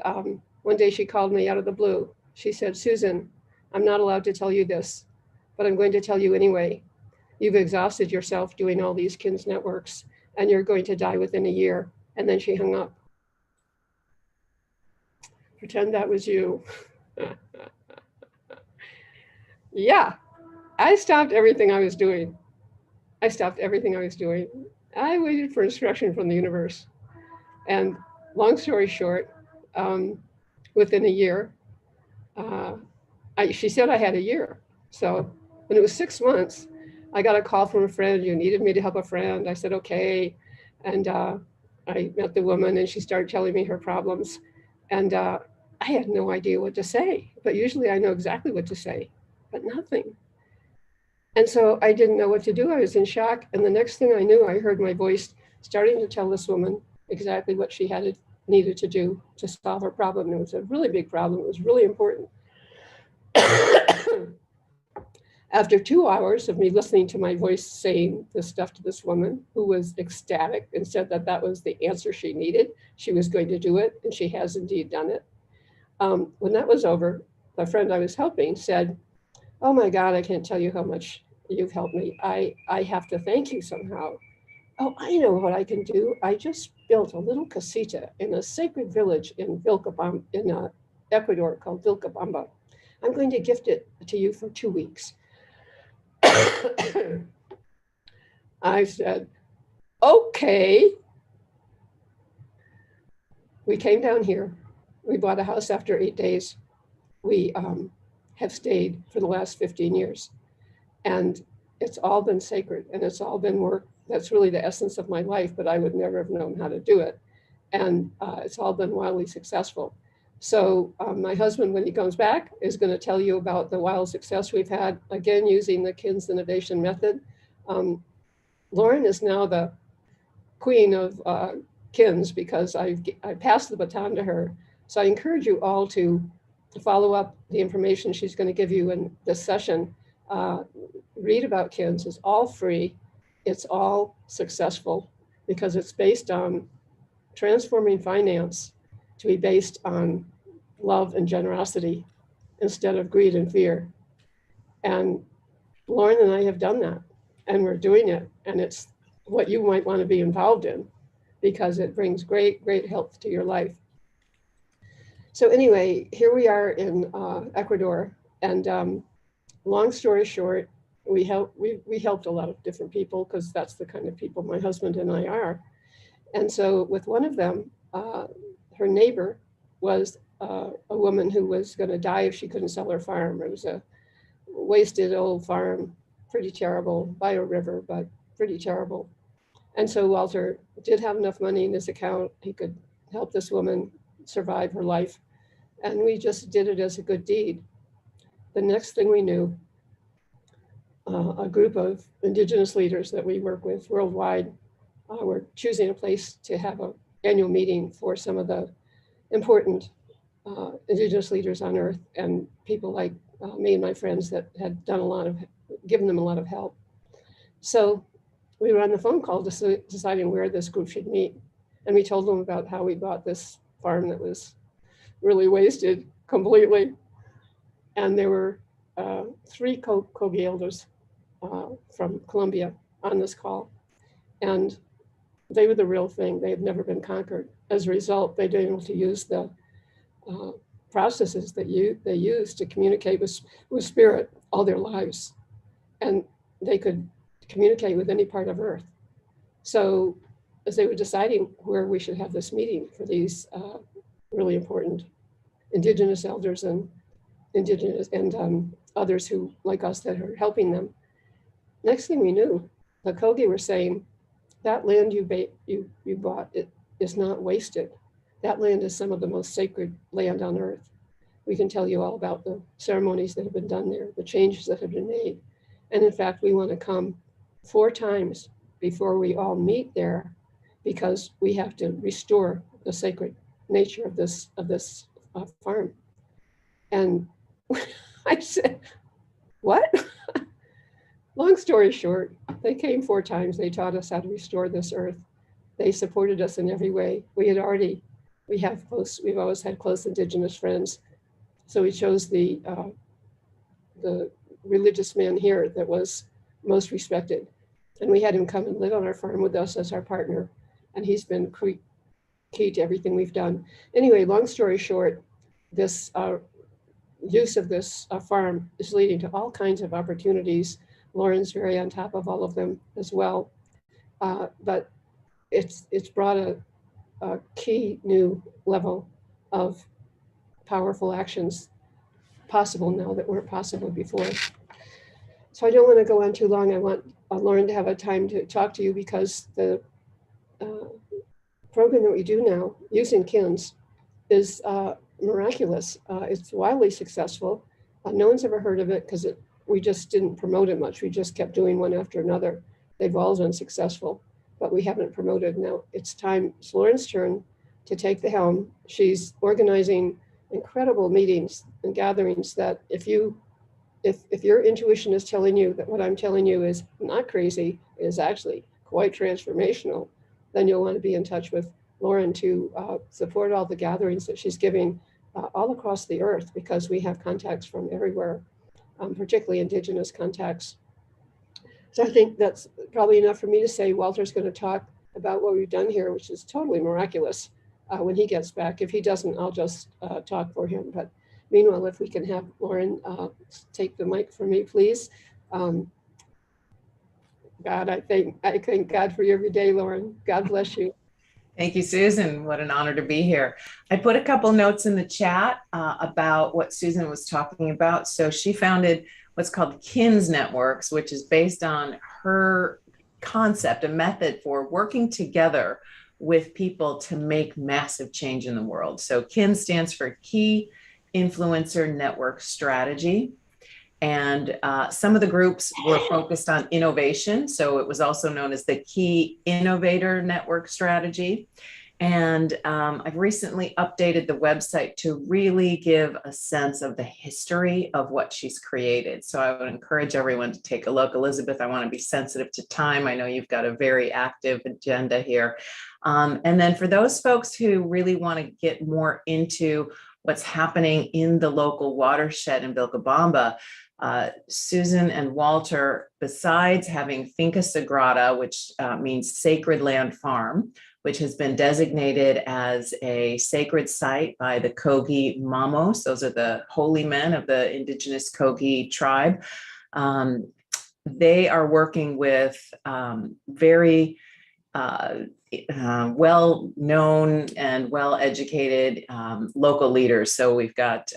one day she called me out of the blue. She said, "Susan, I'm not allowed to tell you this, but I'm going to tell you anyway. You've exhausted yourself doing all these KINS networks, and you're going to die within a year." And then she hung up. Pretend that was you. Yeah, I stopped everything I was doing. I stopped everything I was doing. I waited for instruction from the universe. And long story short, within a year, she said I had a year. So when it was 6 months, I got a call from a friend who needed me to help a friend. I said, okay. And I met the woman and she started telling me her problems. And I had no idea what to say, but usually I know exactly what to say, but nothing. And so I didn't know what to do. I was in shock. And the next thing I knew, I heard my voice starting to tell this woman exactly what she needed to do to solve her problem. It was a really big problem. It was really important. After 2 hours of me listening to my voice saying this stuff to this woman, who was ecstatic and said that that was the answer she needed, she was going to do it, and she has indeed done it. When that was over, the friend I was helping said, "Oh my God, I can't tell you how much you've helped me. I have to thank you somehow." "Oh, I know what I can do. I just built a little casita in a sacred village in Ecuador called Vilcabamba. I'm going to gift it to you for 2 weeks." I said, okay. We came down here. We bought a house after 8 days. We have stayed for the last 15 years. And it's all been sacred and it's all been work. That's really the essence of my life, but I would never have known how to do it. And it's all been wildly successful. So my husband, when he comes back, is going to tell you about the wild success we've had, again, using the KINS innovation method. Lauren is now the queen of KINS because I passed the baton to her. So I encourage you all to follow up the information she's going to give you in this session. Read about KINS. It's all free. It's all successful because it's based on transforming finance to be based on love and generosity instead of greed and fear. And Lauren and I have done that, and we're doing it. And it's what you might want to be involved in because it brings great, great health to your life. So anyway, here we are in Ecuador. And long story short, we helped a lot of different people because that's the kind of people my husband and I are. And so with one of them, her neighbor was a woman who was going to die if she couldn't sell her farm. It was a wasted old farm, pretty terrible, by a river, but pretty terrible. And so Walter did have enough money in his account. He could help this woman survive her life. And we just did it as a good deed. The next thing we knew, a group of indigenous leaders that we work with worldwide were choosing a place to have an annual meeting for some of the important indigenous leaders on earth and people like me and my friends that had done given them a lot of help. So we were on the phone call deciding where this group should meet. And we told them about how we bought this farm that was really wasted completely. And there were 3 Kogi elders from Colombia on this call. And they were the real thing. They had never been conquered. As a result, they'd been able to use the processes that they use to communicate with spirit all their lives. And they could communicate with any part of Earth. So as they were deciding where we should have this meeting for these really important indigenous elders and others who, like us, that are helping them, next thing we knew, the Kogi were saying, that land you bought, it is not wasted. That land is some of the most sacred land on earth. We can tell you all about the ceremonies that have been done there, the changes that have been made. And in fact, we want to come 4 times before we all meet there, because we have to restore the sacred nature of this farm. And I said, what? Long story short, they came 4 times. They taught us how to restore this earth. They supported us in every way. We've always had close Indigenous friends. So we chose the religious man here that was most respected. And we had him come and live on our farm with us as our partner. And he's been key to everything we've done. Anyway, long story short, this use of this farm is leading to all kinds of opportunities. Lauren's very on top of all of them as well. But it's brought a key new level of powerful actions possible now that weren't possible before. So I don't want to go on too long. I want Lauren to have a time to talk to you, because the program that we do now using KINS is miraculous. It's wildly successful. No one's ever heard of it because we just didn't promote it much. We just kept doing one after another. They've all been successful, but we haven't promoted. Now it's Lauren's turn to take the helm. She's organizing incredible meetings and gatherings that if your intuition is telling you that what I'm telling you is not crazy, is actually quite transformational, then you'll want to be in touch with Lauren to support all the gatherings that she's giving all across the earth, because we have contacts from everywhere, particularly Indigenous contacts. So I think that's probably enough for me to say. Walter's going to talk about what we've done here, which is totally miraculous when he gets back. If he doesn't, I'll just talk for him. But meanwhile, if we can have Lauren take the mic for me, please. God, I thank God for you every day, Lauren. God bless you. Thank you, Susan. What an honor to be here. I put a couple notes in the chat about what Susan was talking about. So she founded what's called KINS Networks, which is based on her concept, a method for working together with people to make massive change in the world. So KINS stands for Key Influencer Network Strategy. And some of the groups were focused on innovation. So it was also known as the Key Innovator Network Strategy. And I've recently updated the website to really give a sense of the history of what she's created. So I would encourage everyone to take a look. Elizabeth, I want to be sensitive to time. I know you've got a very active agenda here. And then for those folks who really want to get more into what's happening in the local watershed in Vilcabamba, Susan and Walter, besides having Finca Sagrada, which means sacred land farm, which has been designated as a sacred site by the Kogi Mamos. Those are the holy men of the indigenous Kogi tribe. They are working with very well-known and well-educated local leaders. So we've got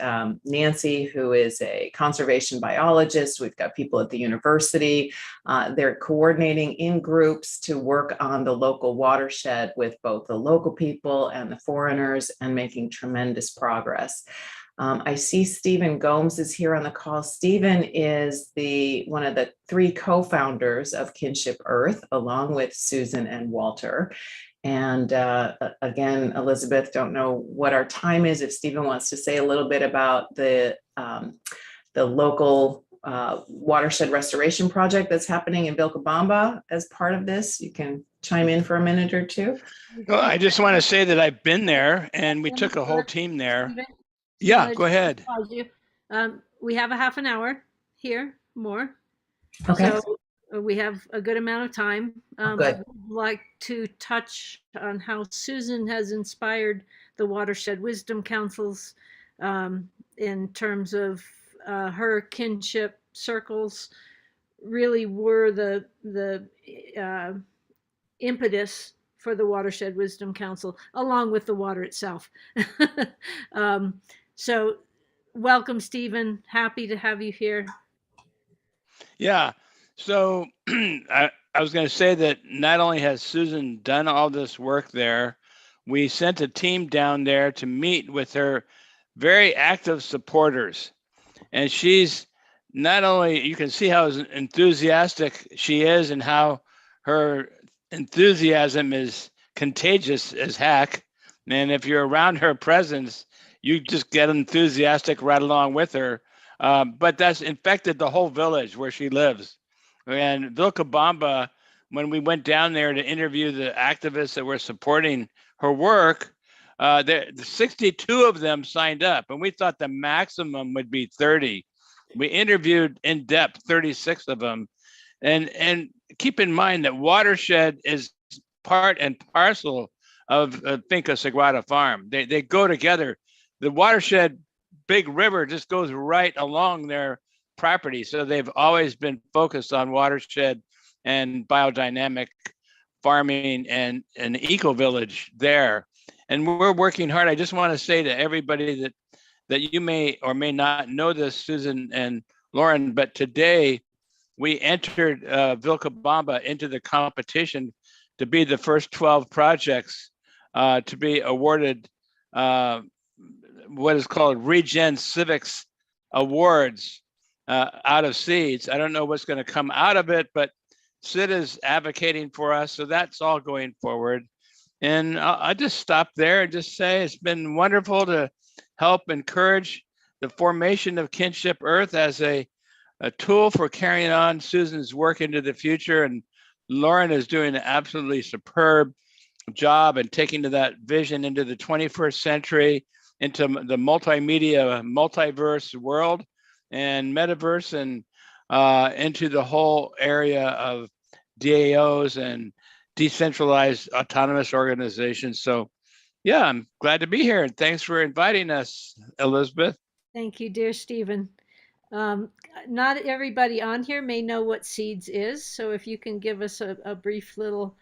Nancy, who is a conservation biologist. We've got people at the university. They're coordinating in groups to work on the local watershed with both the local people and the foreigners, and making tremendous progress. I see Stephen Gomes is here on the call. Stephen is one of the 3 co-founders of Kinship Earth, along with Susan and Walter. And again, Elizabeth, don't know what our time is. If Stephen wants to say a little bit about the local watershed restoration project that's happening in Vilcabamba as part of this, you can chime in for a minute or two. Well, I just want to say that I've been there, and we took a whole team there. Yeah, go ahead. We have a half an hour here, more. Okay. So we have a good amount of time. Good. I'd like to touch on how Susan has inspired the Watershed Wisdom Councils in terms of her kinship circles really were the impetus for the Watershed Wisdom Council, along with the water itself. So welcome, Stephen. Happy to have you here. Yeah. So I was going to say that not only has Susan done all this work there, we sent a team down there to meet with her very active supporters. And she's not only, you can see how enthusiastic she is and how her enthusiasm is contagious as heck. And if you're around her presence, you just get enthusiastic right along with her. But that's infected the whole village where she lives. And Vilcabamba, when we went down there to interview the activists that were supporting her work, the 62 of them signed up, and we thought the maximum would be 30. We interviewed in depth 36 of them. And keep in mind that Watershed is part and parcel of Finca Sagrada Farm. They go together. The Watershed big river just goes right along their property. So they've always been focused on watershed and biodynamic farming and an eco village there. And we're working hard. I just want to say to everybody that you may or may not know this, Susan and Lauren, but today we entered Vilcabamba into the competition to be the first 12 projects to be awarded what is called Regen Civics Awards out of seeds. I don't know what's going to come out of it, but Sid is advocating for us. So that's all going forward. And I'll just stop there and just say it's been wonderful to help encourage the formation of Kinship Earth as a tool for carrying on Susan's work into the future. And Lauren is doing an absolutely superb job and taking to that vision into the 21st century, into the multimedia, multiverse world and metaverse, and into the whole area of DAOs and decentralized autonomous organizations. So yeah, I'm glad to be here. And thanks for inviting us, Elizabeth. Thank you, dear Stephen. Not everybody on here may know what SEEDS is. So if you can give us a brief little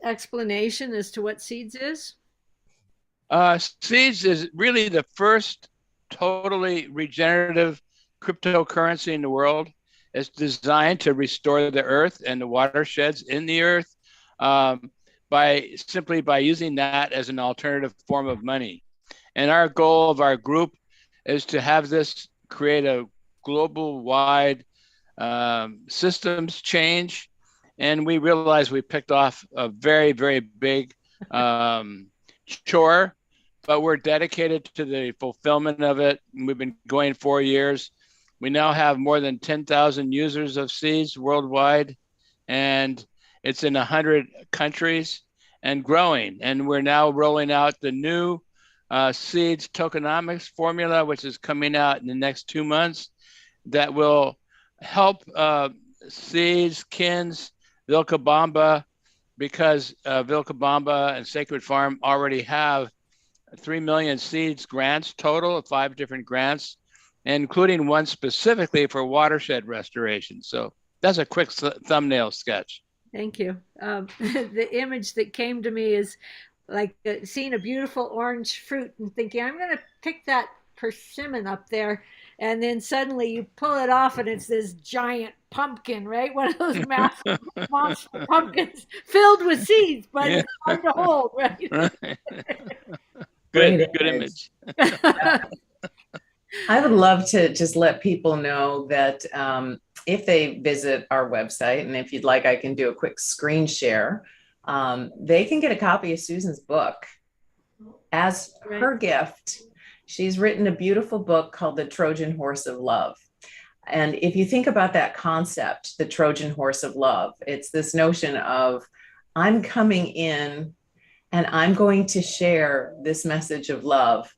explanation as to what SEEDS is. SEEDS is really the first totally regenerative cryptocurrency in the world. It's designed to restore the earth and the watersheds in the earth by using that as an alternative form of money. And our goal of our group is to have this create a global wide systems change. And we realize we picked off a very, very big chore, but we're dedicated to the fulfillment of it. We've been going 4 years. We now have more than 10,000 users of SEEDS worldwide, and it's in 100 countries and growing. And we're now rolling out the new SEEDS tokenomics formula, which is coming out in the next 2 months, that will help SEEDS, KINS, Vilcabamba, because Vilcabamba and Sacred Farm already have 3 million SEEDS grants total of 5 different grants, including one specifically for watershed restoration. So that's a quick thumbnail sketch. Thank you. The image that came to me is like seeing a beautiful orange fruit and thinking, I'm going to pick that persimmon up there. And then suddenly you pull it off and it's this giant pumpkin, right? One of those massive monster pumpkins filled with seeds, but it's hard to hold, right? Good image. I would love to just let people know that if they visit our website, and if you'd like, I can do a quick screen share. They can get a copy of Susan's book as her gift. She's written a beautiful book called The Trojan Horse of Love. And if you think about that concept, the Trojan Horse of Love, it's this notion of I'm coming in and I'm going to share this message of love,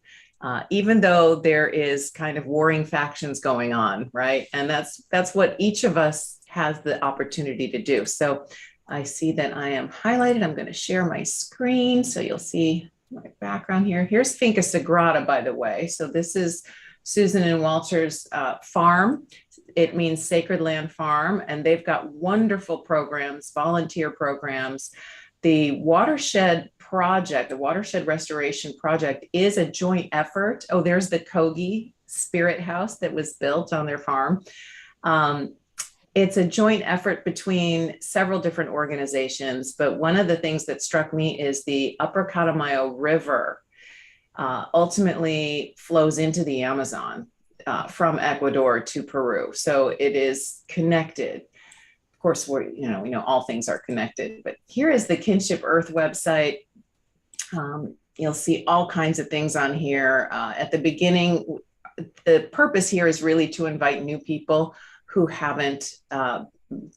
even though there is kind of warring factions going on, right? And that's what each of us has the opportunity to do. So I see that I am highlighted. I'm going to share my screen so you'll see my background here. Here's Finca Sagrada, by the way. So this is Susan and Walter's farm. It means Sacred Land Farm, and they've got wonderful programs, volunteer programs. The watershed project, the watershed restoration project, is a joint effort. Oh, there's the Kogi Spirit House that was built on their farm. it's a joint effort between several different organizations, but one of the things that struck me is the Upper Catamayo River ultimately flows into the Amazon from Ecuador to Peru. So it is connected. Of course, we know all things are connected, but here is the Kinship Earth website. You'll see all kinds of things on here. At the beginning, the purpose here is really to invite new people who haven't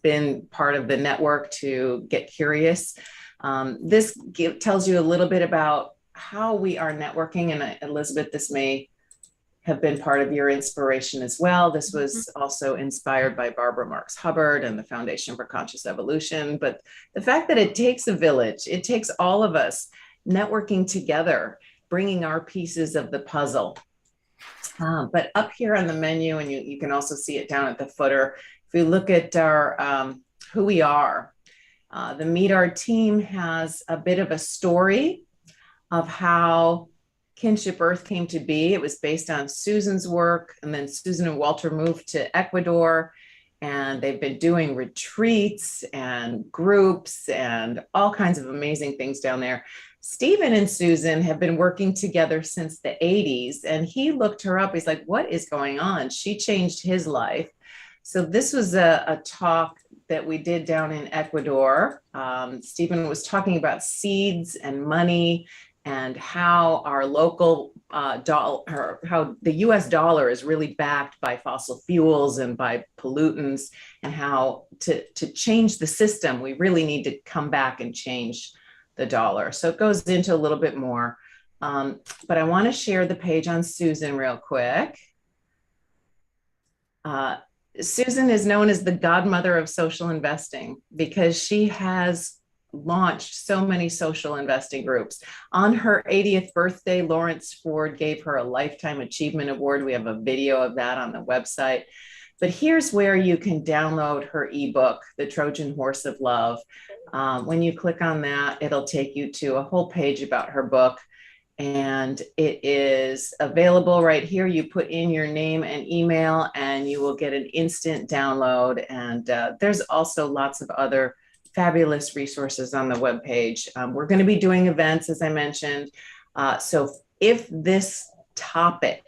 been part of the network to get curious. This tells you a little bit about how we are networking. And Elizabeth, this may have been part of your inspiration as well. This was also inspired by Barbara Marx Hubbard and the Foundation for Conscious Evolution. But the fact that it takes a village, it takes all of us networking together, bringing our pieces of the puzzle. But up here on the menu, and you can also see it down at the footer, if we look at our who we are, the Meet Our Team has a bit of a story of how Kinship Earth came to be. It was based on Susan's work, and then Susan and Walter moved to Ecuador, and they've been doing retreats and groups and all kinds of amazing things down there. Stephen and Susan have been working together since the 80s, and he looked her up. He's like, what is going on? She changed his life. So this was a talk that we did down in Ecuador. Stephen was talking about seeds and money and how our local dollar, how the US dollar is really backed by fossil fuels and by pollutants, and how to change the system, we really need to come back and change the dollar. So it goes into a little bit more, but I want to share the page on Susan real quick. Susan is known as the godmother of social investing because she has launched so many social investing groups. On her 80th birthday, Lawrence Ford gave her a Lifetime Achievement Award. We have a video of that on the website. But here's where you can download her ebook, The Trojan Horse of Love. When you click on that, it'll take you to a whole page about her book. And it is available right here. You put in your name and email and you will get an instant download. And there's also lots of other fabulous resources on the webpage. We're going to be doing events, as I mentioned. So if this topic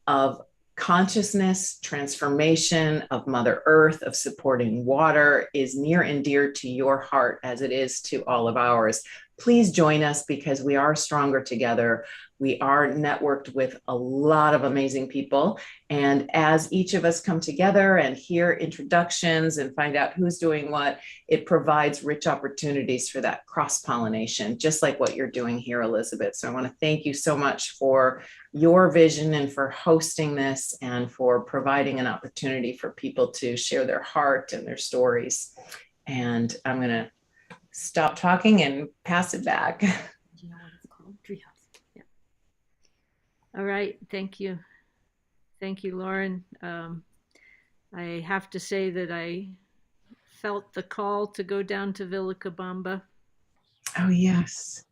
of consciousness, transformation of Mother Earth, of supporting water is near and dear to your heart as it is to all of ours, please join us because we are stronger together. We are networked with a lot of amazing people. And as each of us come together and hear introductions and find out who's doing what, it provides rich opportunities for that cross-pollination, just like what you're doing here, Elizabeth. So I want to thank you so much for your vision and for hosting this and for providing an opportunity for people to share their heart and their stories. And I'm going to stop talking and pass it back. You know what it's called? Treehouse. Yeah. All right. Thank you. Thank you, Lauren. I have to say that I felt the call to go down to Vilcabamba. Oh, yes.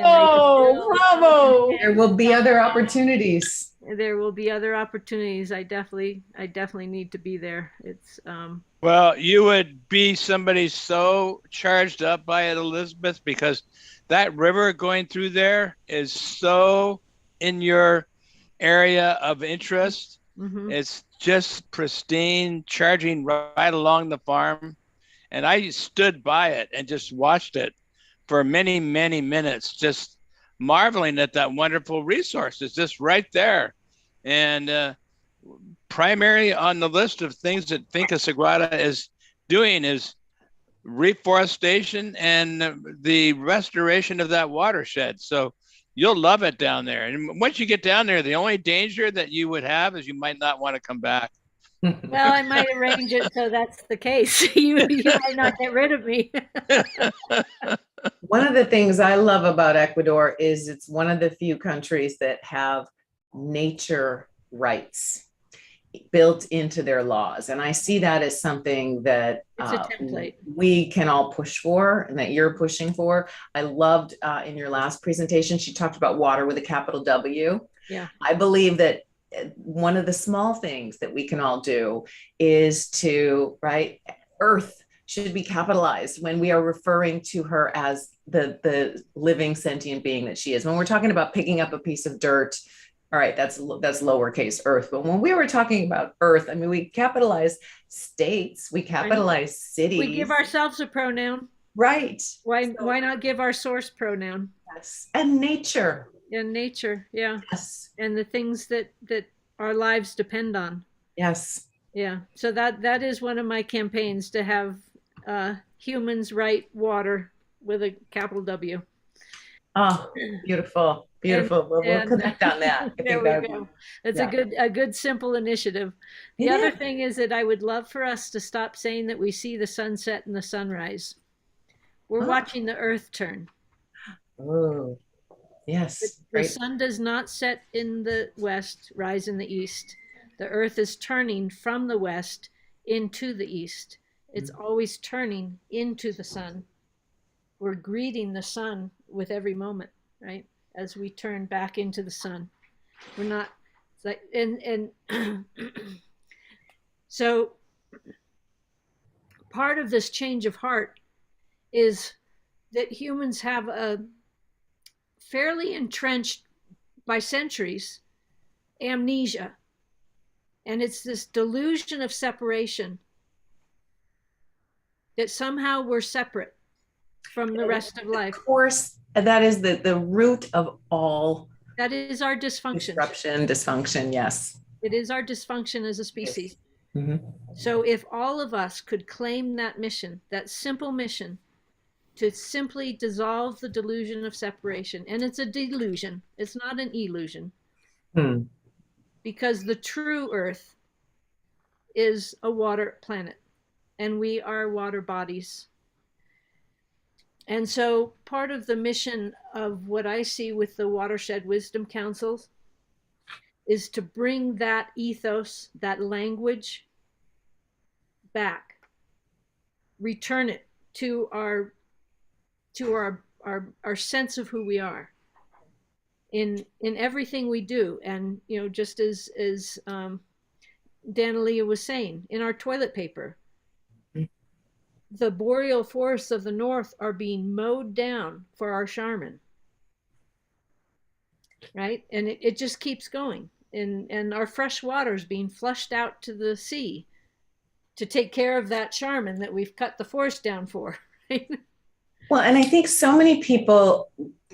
Oh, bravo. There will be other opportunities. There will be other opportunities. I definitely need to be there. It's well, you would be somebody so charged up by it, Elizabeth, because that river going through there is so in your area of interest. Mm-hmm. It's just pristine, charging right along the farm. And I stood by it and just watched it for many, many minutes, just marveling at that wonderful resource. It's just right there. And primarily on the list of things that Finca Sagrada is doing is reforestation and the restoration of that watershed. So you'll love it down there. And once you get down there, the only danger that you would have is you might not want to come back. Well, I might arrange it so that's the case. You might not get rid of me. One of the things I love about Ecuador is it's one of the few countries that have nature rights built into their laws. And I see that as something that it's a template we can all push for and that you're pushing for. I loved in your last presentation, she talked about water with a capital W. Yeah. I believe that one of the small things that we can all do is to, right, Earth should be capitalized when we are referring to her as the living sentient being that she is. When we're talking about picking up a piece of dirt, all right, that's lowercase Earth. But when we were talking about Earth, I mean, we capitalize states, we capitalize cities. We give ourselves a pronoun. Right. Why not give our source pronoun? Yes. And nature. And nature, yeah. Yes. And the things that our lives depend on. Yes. Yeah. So that is one of my campaigns, to have humans right water with a capital W. Oh, beautiful. Beautiful. We'll connect on that. There we go. It's a good simple initiative. The other thing is that I would love for us to stop saying that we see the sunset and the sunrise. We're watching the earth turn. Oh, yes. The sun does not set in the west, rise in the east. The earth is turning from the west into the east. It's always turning into the sun. We're greeting the sun with every moment, right? As we turn back into the sun. We're not, it's like, and so part of this change of heart is that humans have a fairly entrenched, by centuries, amnesia. And it's this delusion of separation, that somehow we're separate from the rest of life. Of course, that is the root of all. That is our dysfunction. Dysfunction, yes. It is our dysfunction as a species. Mm-hmm. So if all of us could claim that mission, that simple mission, to simply dissolve the delusion of separation, and it's a delusion, it's not an illusion, because the true Earth is a water planet, and we are water bodies. And so part of the mission of what I see with the Watershed Wisdom Councils is to bring that ethos, that language back, return it to our sense of who we are in everything we do. And, you know, just as Danielea was saying, in our toilet paper, the boreal forests of the north are being mowed down for our Charmin, right? And it just keeps going. And our fresh water is being flushed out to the sea to take care of that Charmin that we've cut the forest down for, right? Well, and I think so many people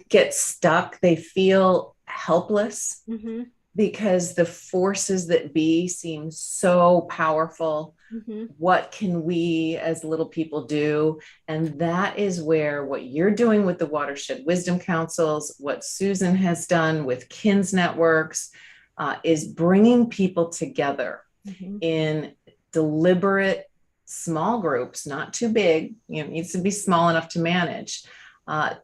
get stuck. They feel helpless because the forces that be seem so powerful. What can we as little people do? And that is where what you're doing with the Watershed Wisdom Councils, what Susan has done with KINS networks, is bringing people together in deliberate small groups, not too big, you know, it needs to be small enough to manage,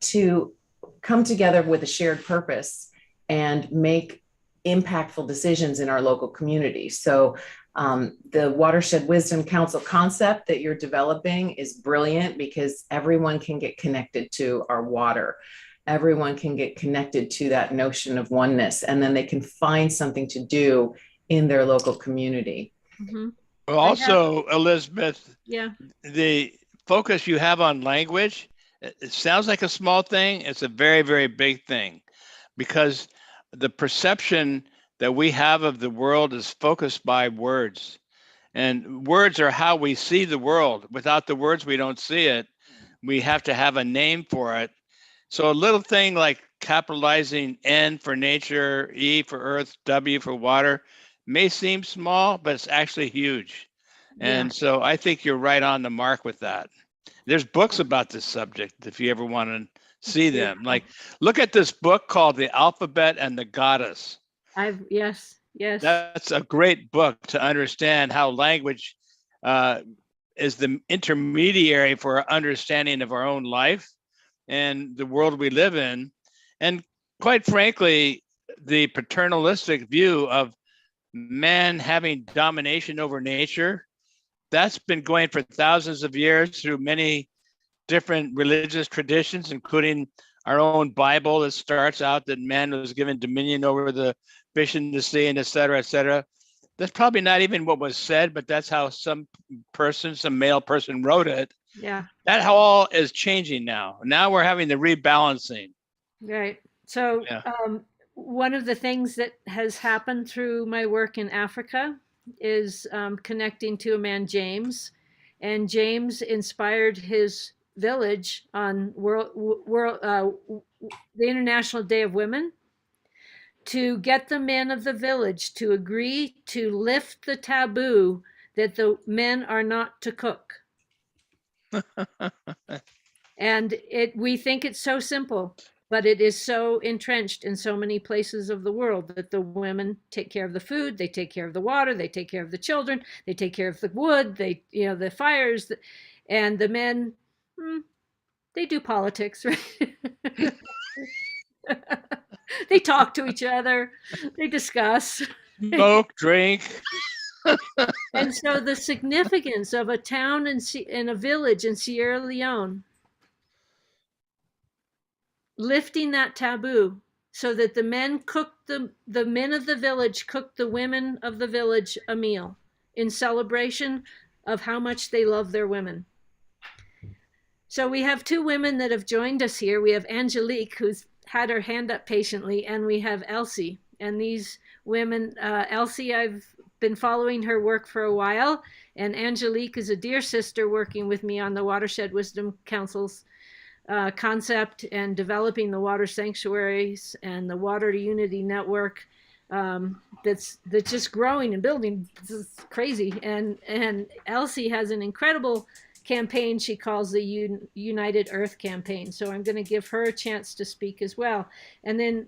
to come together with a shared purpose and make impactful decisions in our local community. So the Watershed Wisdom Council concept that you're developing is brilliant, because everyone can get connected to our water. Everyone can get connected to that notion of oneness, and then they can find something to do in their local community. Also, Elizabeth, yeah, the focus you have on language, it sounds like a small thing. It's a very, very big thing, because the perception that we have of the world is focused by words, and words are how we see the world. Without the words, we don't see it. We have to have a name for it. So a little thing like capitalizing N for nature, E for earth, W for water may seem small, but it's actually huge. And so I think you're right on the mark with that. There's books about this subject if you ever want to see them. Like, look at this book called The Alphabet and the Goddess. Yes. That's a great book to understand how language is the intermediary for our understanding of our own life and the world we live in. And quite frankly, the paternalistic view of man having domination over nature, that's been going for thousands of years through many different religious traditions, including our own Bible that starts out that man was given dominion over the fish in the sea, and et cetera, et cetera. That's probably not even what was said, but that's how some male person wrote it. Yeah. That all is changing now. Now we're having the rebalancing. Right. So, Yeah. one of the things that has happened through my work in Africa is connecting to a man, James, and James inspired his village on the International Day of Women to get the men of the village to agree to lift the taboo that the men are not to cook. And we think it's so simple, but it is so entrenched in so many places of the world that the women take care of the food, they take care of the water, they take care of the children, they take care of the wood, the fires, and the men, they do politics, right? They talk to each other, they discuss, smoke, drink. And so the significance of a town and a village in Sierra Leone lifting that taboo so that the men cooked the men of the village cooked the women of the village a meal in celebration of how much they love their women. So we have two women that have joined us here. We have Angelique, who's had her hand up patiently, and we have Elsie. And these women, Elsie, I've been following her work for a while, and Angelique is a dear sister working with me on the Watershed Wisdom Council's concept and developing the water sanctuaries and the Water Unity Network that's just growing and building. It's crazy. And Elsie has an incredible campaign she calls the United Earth campaign. So I'm going to give her a chance to speak as well. And then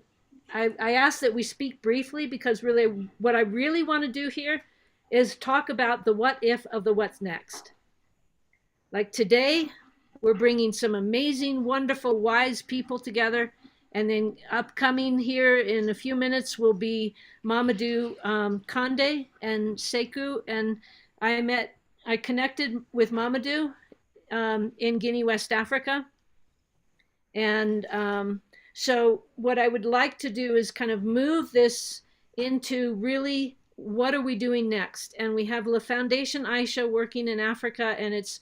I ask that we speak briefly, because really what I really want to do here is talk about the what if of the what's next. Like today, we're bringing some amazing, wonderful, wise people together. And then upcoming here in a few minutes will be Mamadou Kande and Sekou. And I connected with Mamadou in Guinea, West Africa. And so what I would like to do is kind of move this into really, what are we doing next? And we have La Foundation Aisha working in Africa, and its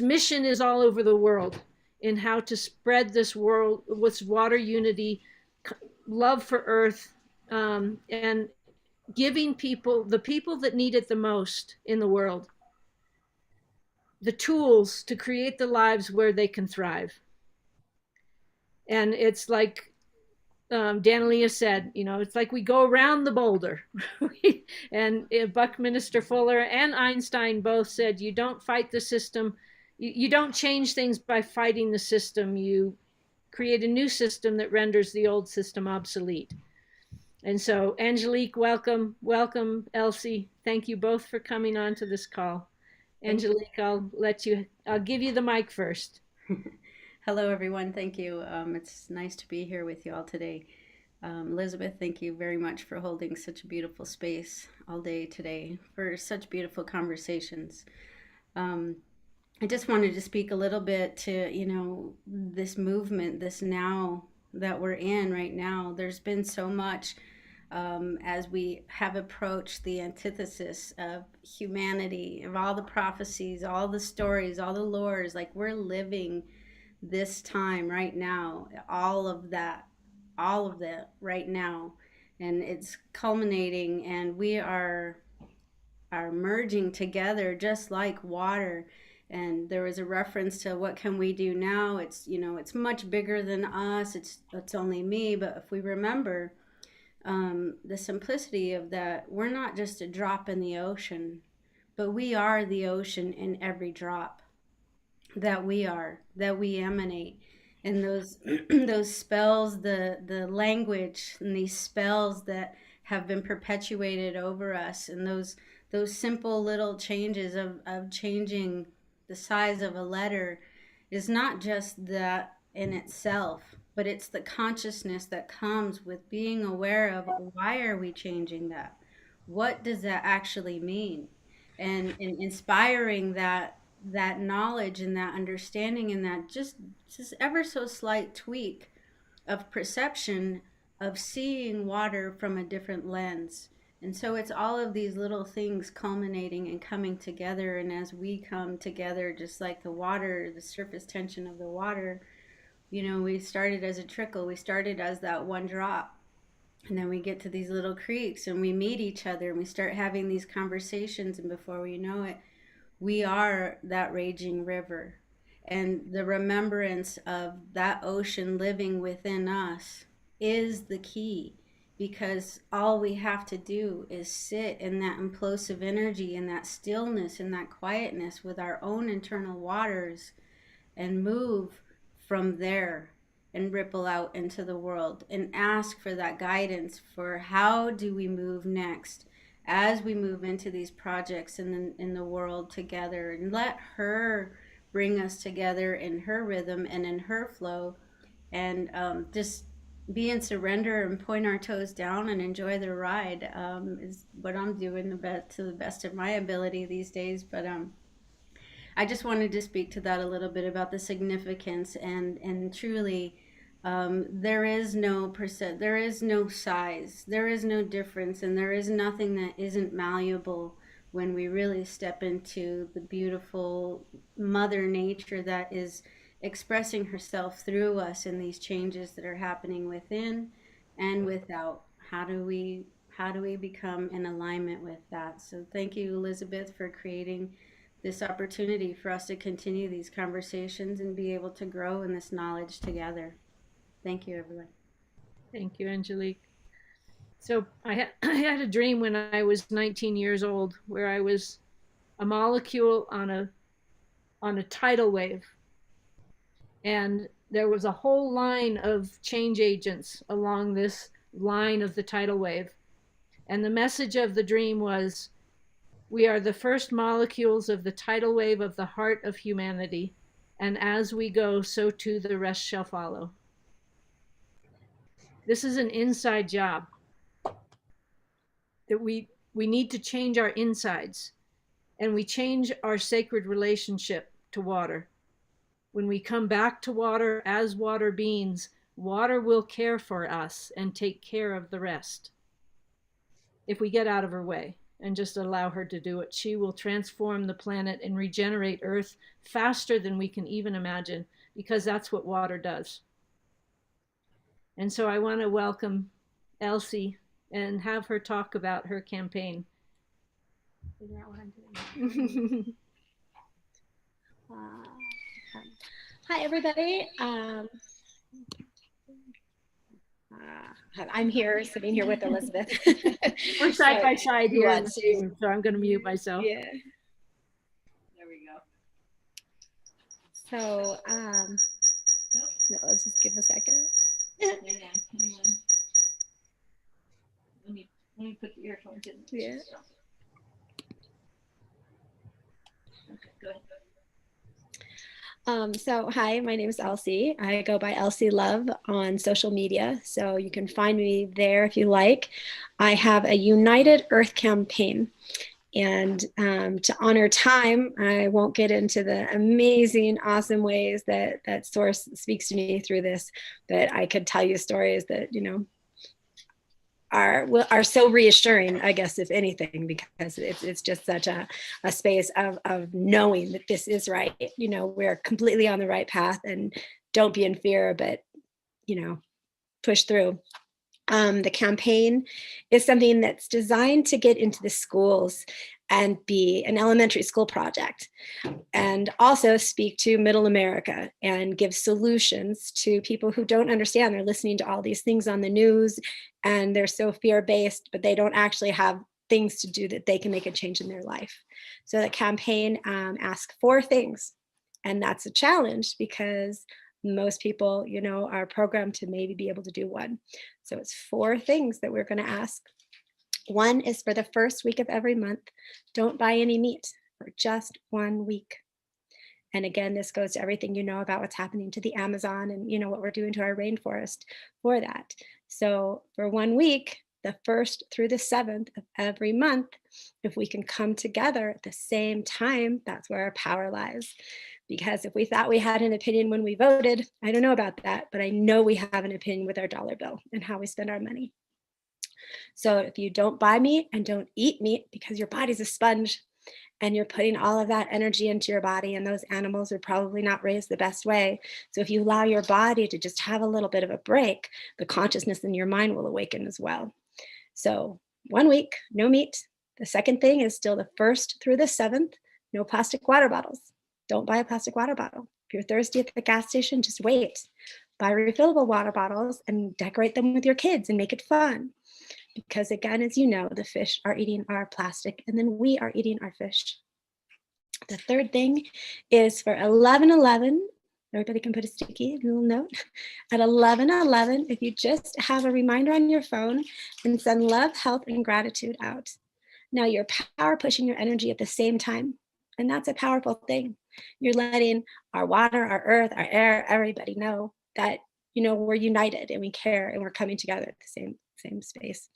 mission is all over the world in how to spread this world with water unity, love for earth, and giving the people that need it the most in the world, the tools to create the lives where they can thrive. And it's like Danielea said, it's like we go around the boulder. And Buckminster Fuller and Einstein both said, you don't fight the system. You don't change things by fighting the system. You create a new system that renders the old system obsolete. And so, Angelique, welcome. Welcome, Elsie. Thank you both for coming on to this call. Angelique, I'll give you the mic first. Hello, everyone. Thank you. It's nice to be here with you all today. Elizabeth, thank you very much for holding such a beautiful space all day today for such beautiful conversations. I just wanted to speak a little bit to, this movement, this now that we're in right now. There's been so much as we have approached the antithesis of humanity, of all the prophecies, all the stories, all the lores, like we're living this time right now, all of that right now, and it's culminating, and we are merging together just like water. And there was a reference to what can we do now. It's it's much bigger than us. It's only me. But if we remember the simplicity of that, we're not just a drop in the ocean, but we are the ocean in every drop that we emanate. And those those spells, the language and these spells that have been perpetuated over us, and those simple little changes of changing the size of a letter is not just that in itself, but it's the consciousness that comes with being aware of, why are we changing that? What does that actually mean? And inspiring that knowledge and that understanding and that just ever so slight tweak of perception of seeing water from a different lens. And so it's all of these little things culminating and coming together. And as we come together, just like the water, the surface tension of the water, you know, we started as a trickle, we started as that one drop. And then we get to these little creeks and we meet each other and we start having these conversations. And before we know it, we are that raging river. And the remembrance of that ocean living within us is the key, because all we have to do is sit in that implosive energy, in that stillness, in that quietness with our own internal waters, and move from there and ripple out into the world and ask for that guidance for how do we move next as we move into these projects in the world together, and let her bring us together in her rhythm and in her flow, and just be in surrender and point our toes down and enjoy the ride, is what I'm doing to the best of my ability these days. But I just wanted to speak to that a little bit about the significance, and truly, there is no percent, there is no size, there is no difference, and there is nothing that isn't malleable when we really step into the beautiful Mother Nature that is expressing herself through us in these changes that are happening within and without. How do we become in alignment with that? So thank you, Elizabeth, for creating this opportunity for us to continue these conversations and be able to grow in this knowledge together. Thank you, everyone. Thank you, Angelique. So I had a dream when I was 19 years old where I was a molecule on a tidal wave. And there was a whole line of change agents along this line of the tidal wave. And the message of the dream was, we are the first molecules of the tidal wave of the heart of humanity. And as we go, so too the rest shall follow. This is an inside job that we need to change our insides, and we change our sacred relationship to water. When we come back to water as water beings, water will care for us and take care of the rest. If we get out of her way and just allow her to do it, she will transform the planet and regenerate Earth faster than we can even imagine, because that's what water does. And so I want to welcome Elsie and have her talk about her campaign. Figure out what I'm doing. Hi, everybody. I'm here, sitting here with Elizabeth. We're side by side here in the to, room, so I'm going to mute myself. Yeah. There we go. So, no, let's just give a second. Hang on. Let me put the earphones in. Yeah. Okay, go ahead. So hi, my name is Elsie. I go by Elsie Love on social media, so you can find me there if you like. I have a United Earth campaign, and to honor time, I won't get into the amazing, awesome ways that Source speaks to me through this, but I could tell you stories that, you know, are so reassuring, I guess, if anything, because it's just such a space of knowing that this is right. You know, we're completely on the right path, and don't be in fear, but, you know, push through. The campaign is something that's designed to get into the schools and be an elementary school project, and also speak to middle America and give solutions to people who don't understand. They're listening to all these things on the news and they're so fear-based, but they don't actually have things to do that they can make a change in their life. So the campaign asks 4 things, and that's a challenge because most people, you know, are programmed to maybe be able to do 1. So it's 4 things that we're going to ask. 1 is for the first week of every month, don't buy any meat for just 1 week. And again, this goes to everything you know about what's happening to the Amazon and, you know, what we're doing to our rainforest for that. So for 1 week, the 1st through the 7th of every month, if we can come together at the same time, that's where our power lies. Because if we thought we had an opinion when we voted, I don't know about that, but I know we have an opinion with our dollar bill and how we spend our money. So if you don't buy meat and don't eat meat because your body's a sponge and you're putting all of that energy into your body, and those animals are probably not raised the best way. So if you allow your body to just have a little bit of a break, the consciousness in your mind will awaken as well. So 1 week, no meat. The second thing is still the 1st through the 7th, no plastic water bottles. Don't buy a plastic water bottle. If you're thirsty at the gas station, just wait. Buy refillable water bottles and decorate them with your kids and make it fun. Because again, as you know, the fish are eating our plastic and then we are eating our fish. The third thing is for 11/11, everybody can put a sticky little note. At 11/11, if you just have a reminder on your phone and send love, health, and gratitude out. Now you're power pushing your energy at the same time. And that's a powerful thing. You're letting our water, our earth, our air, everybody know that, we're united and we care and we're coming together at the same space.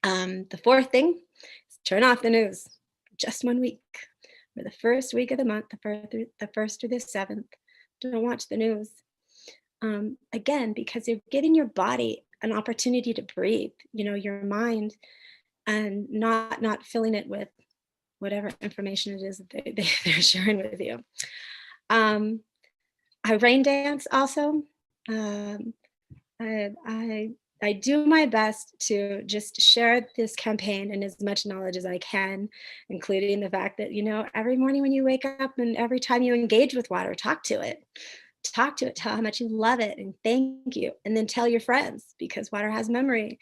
The fourth thing is turn off the news for just 1 week. For the first week of the month, the 1st through the 7th, don't watch the news. Again, because you're giving your body an opportunity to breathe, your mind, and not filling it with whatever information it is that they're sharing with you. I rain dance also. I do my best to just share this campaign and as much knowledge as I can, including the fact that, every morning when you wake up and every time you engage with water, talk to it, tell how much you love it and thank you. And then tell your friends, because water has memory.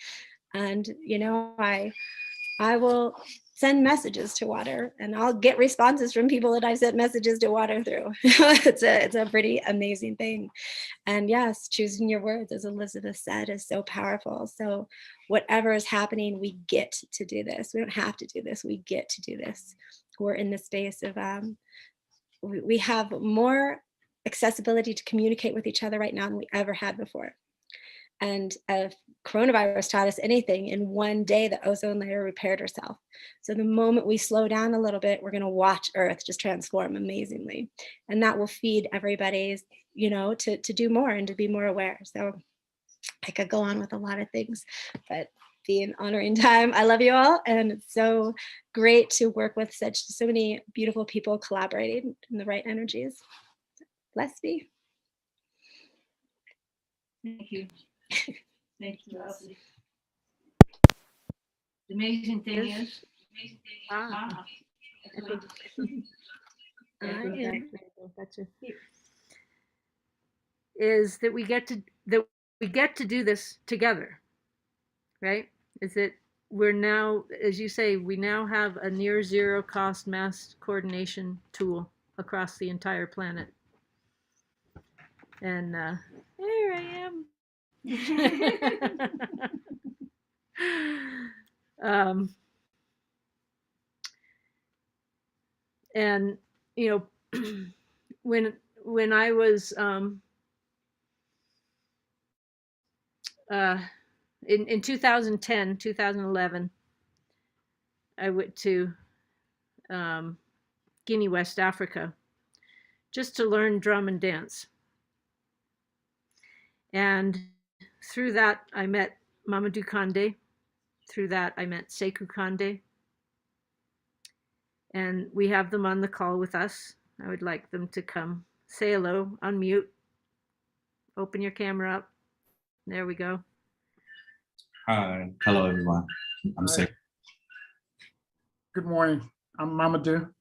And, I will send messages to water and I'll get responses from people that I've sent messages to water through. It's a pretty amazing thing. And yes, choosing your words, as Elizabeth said, is so powerful. So whatever is happening, we get to do this. We don't have to do this. We get to do this. We're in the space of, we have more accessibility to communicate with each other right now than we ever had before. And if coronavirus taught us anything, in 1 day, the ozone layer repaired herself. So the moment we slow down a little bit, we're going to watch Earth just transform amazingly. And that will feed everybody's, to do more and to be more aware. So I could go on with a lot of things, but being honoring time, I love you all. And it's so great to work with so many beautiful people collaborating in the right energies. Bless me. Thank you. Thank you, lovely. The amazing thing is, is that we get to do this together, right? Is that we're now, as you say, we now have a near zero cost mass coordination tool across the entire planet. And there I am. And when I was in 2010, 2011, I went to Guinea, West Africa, just to learn drum and dance. And through that, I met Mamadou Kandé. Through that, I met Sekou Kandé. And we have them on the call with us. I would like them to come. Say hello, unmute. Open your camera up. There we go. Hi. Hello, everyone. I'm Sekou. Good morning. I'm Mamadou.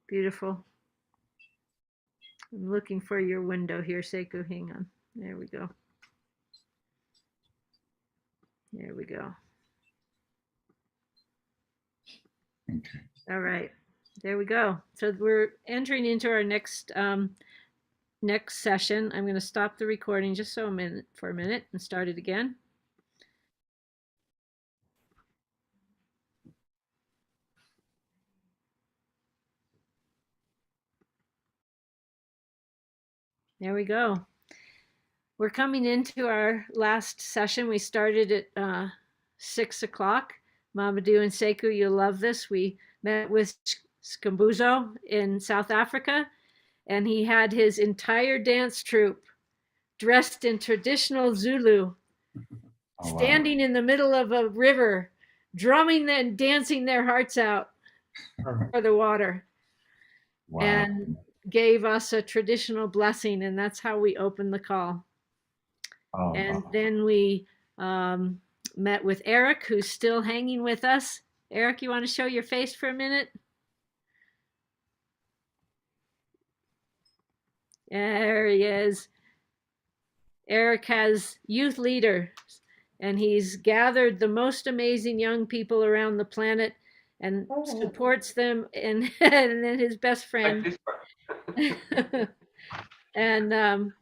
Beautiful. I'm looking for your window here, Sekou. Hang on. There we go. There we go. Okay. All right. There we go. So we're entering into our next session. I'm going to stop the recording just for a minute and start it again. There we go. We're coming into our last session. We started at 6 o'clock. Mamadou and Sekou, you'll love this. We met with Skambuzo in South Africa, and he had his entire dance troupe dressed in traditional Zulu, standing in the middle of a river, drumming and dancing their hearts out for the water. Wow. And gave us a traditional blessing, and that's how we opened the call. And then we met with Eric, who's still hanging with us. Eric, you want to show your face for a minute? There he is. Eric has youth leaders, and he's gathered the most amazing young people around the planet and supports them, and then his best friend. And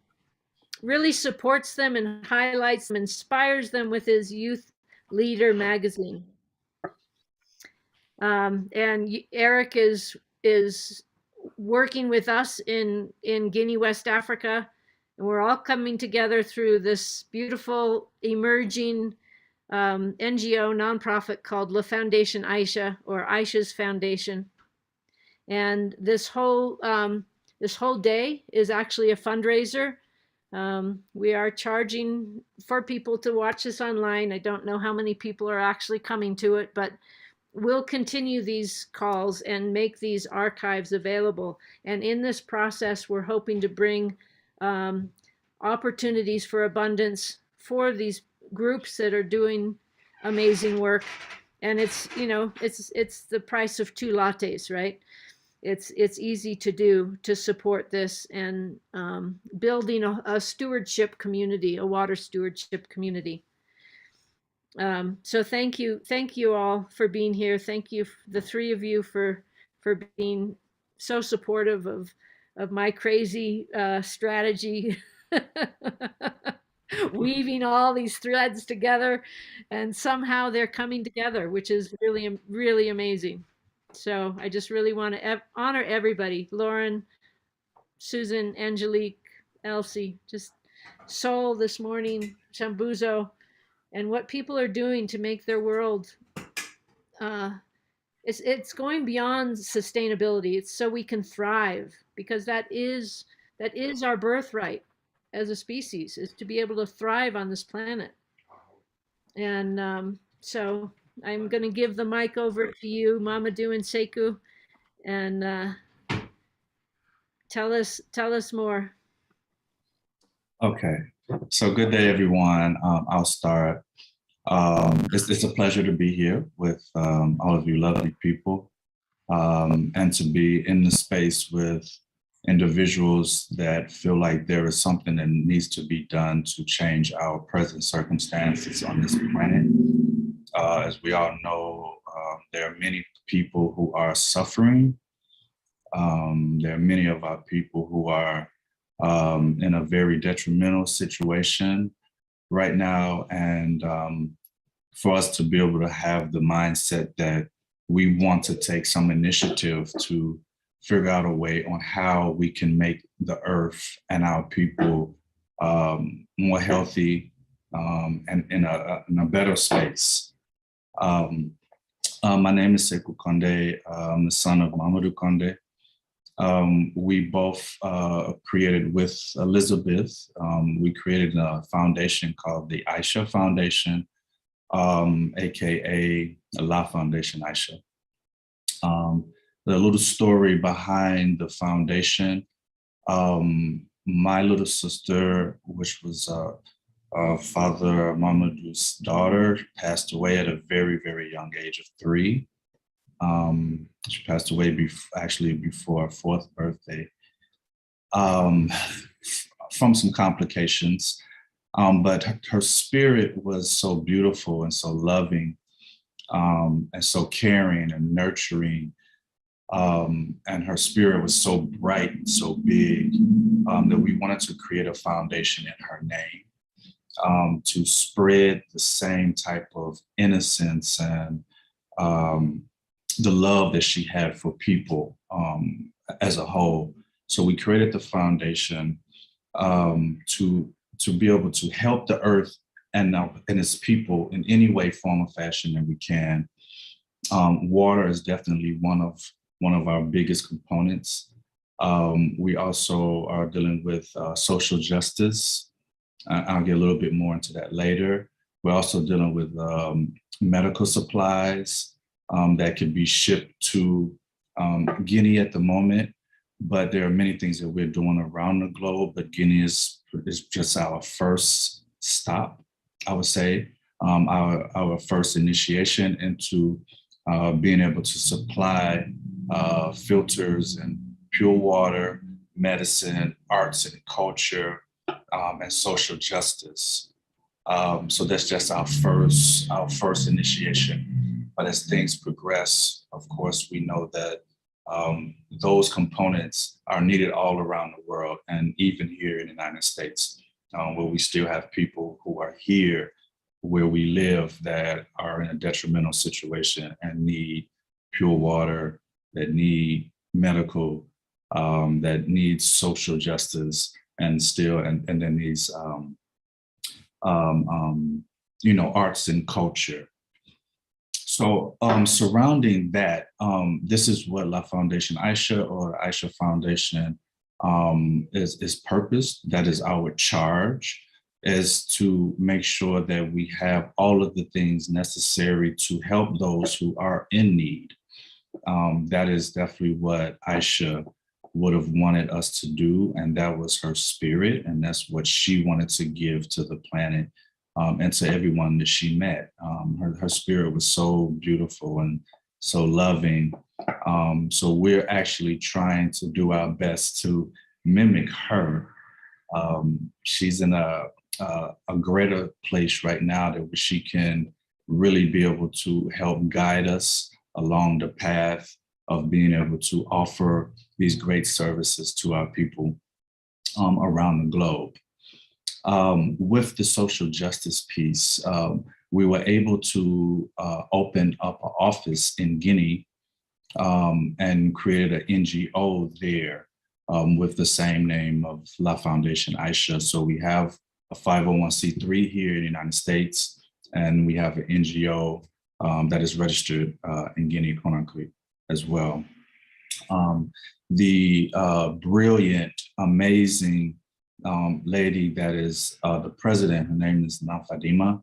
really supports them and highlights them, inspires them with his Youth Leader magazine. And Eric is working with us in Guinea, West Africa, and we're all coming together through this beautiful emerging NGO nonprofit called La Foundation Aisha, or Aisha's Foundation. And this whole day is actually a fundraiser. We are charging for people to watch this online. I don't know how many people are actually coming to it, but we'll continue these calls and make these archives available. And in this process, we're hoping to bring opportunities for abundance for these groups that are doing amazing work. And it's, you know, it's the price of 2 lattes, right? It's easy to do, to support this, and building a stewardship community, a water stewardship community. So thank you all for being here. Thank you, the 3 of you, for being so supportive of my crazy strategy, weaving all these threads together, and somehow they're coming together, which is really, really amazing. So I just really want to honor everybody: Lauren, Susan, Angelique, Elsie, just Sol this morning, Chambuzo, and what people are doing to make their world. It's going beyond sustainability. It's so we can thrive, because that is our birthright as a species, is to be able to thrive on this planet. And so I'm going to give the mic over to you, Mamadou and Sekou, and tell us more. Okay, so good day, everyone. I'll start. It's a pleasure to be here with all of you lovely people, and to be in the space with individuals that feel like there is something that needs to be done to change our present circumstances on this planet. As we all know, there are many people who are suffering. There are many of our people who are in a very detrimental situation right now. And for us to be able to have the mindset that we want to take some initiative to figure out a way on how we can make the earth and our people more healthy and in a better space. My name is Sekou Konde. I'm the son of Mamadou Konde. We both created with Elizabeth, we created a foundation called the Aisha Foundation, AKA La Foundation Aisha. The little story behind the foundation, my little sister, which was Father Mamadou's daughter, passed away at a very, very young age of 3. She passed away actually before her 4th birthday, from some complications. But her spirit was so beautiful and so loving, and so caring and nurturing. And her spirit was so bright and so big, that we wanted to create a foundation in her name, to spread the same type of innocence and the love that she had for people as a whole. So we created the foundation to be able to help the earth and its people in any way, form, or fashion that we can. Water is definitely one of our biggest components. We also are dealing with social justice. I'll get a little bit more into that later. We're also dealing with medical supplies that can be shipped to Guinea at the moment, but there are many things that we're doing around the globe, but Guinea is just our first stop, I would say, our first initiation into being able to supply filters and pure water, medicine, arts and culture, and social justice. So that's just our first initiation. But as things progress, of course, we know that those components are needed all around the world, and even here in the United States, where we still have people who are here where we live that are in a detrimental situation and need pure water, that need medical, that needs social justice, and then needs arts and culture. So surrounding that, this is what La Foundation Aisha or Aisha Foundation is purpose. That is our charge, is to make sure that we have all of the things necessary to help those who are in need. That is definitely what Aisha would have wanted us to do, and that was her spirit, and that's what she wanted to give to the planet and to everyone that she met. Her spirit was so beautiful and so loving. So we're actually trying to do our best to mimic her. She's in a greater place right now that she can really be able to help guide us along the path of being able to offer these great services to our people around the globe. With the social justice piece, we were able to open up an office in Guinea and created an NGO there with the same name of La Foundation Aisha. So we have a 501c3 here in the United States, and we have an NGO that is registered in Guinea-Conakry as well. The brilliant, amazing lady that is the president, her name is Fadima.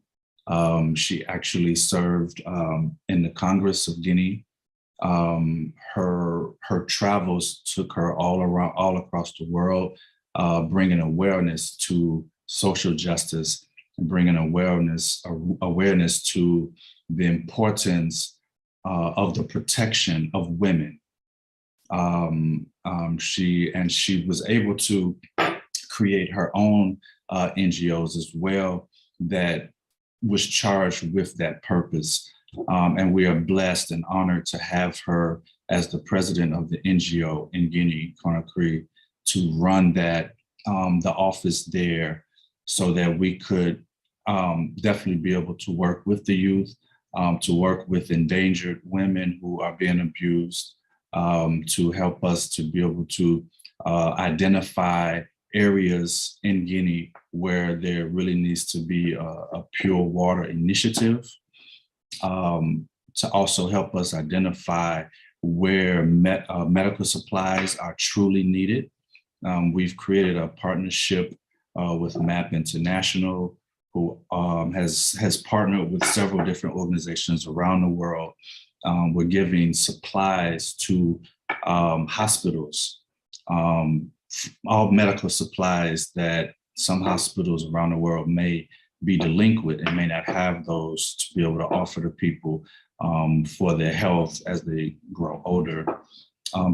She actually served in the Congress of Guinea. Her travels took her all across the world, bringing awareness to social justice and bringing awareness to the importance of the protection of women. She was able to create her own NGOs as well that was charged with that purpose. And we are blessed and honored to have her as the president of the NGO in Guinea-Conakry to run that, the office there, so that we could definitely be able to work with the youth, to work with endangered women who are being abused, to help us to be able to identify areas in Guinea where there really needs to be a pure water initiative, to also help us identify where medical supplies are truly needed. We've created a partnership with MAP International, who has partnered with several different organizations around the world. We're giving supplies to hospitals, all medical supplies that some hospitals around the world may be delinquent and may not have those to be able to offer to people for their health as they grow older.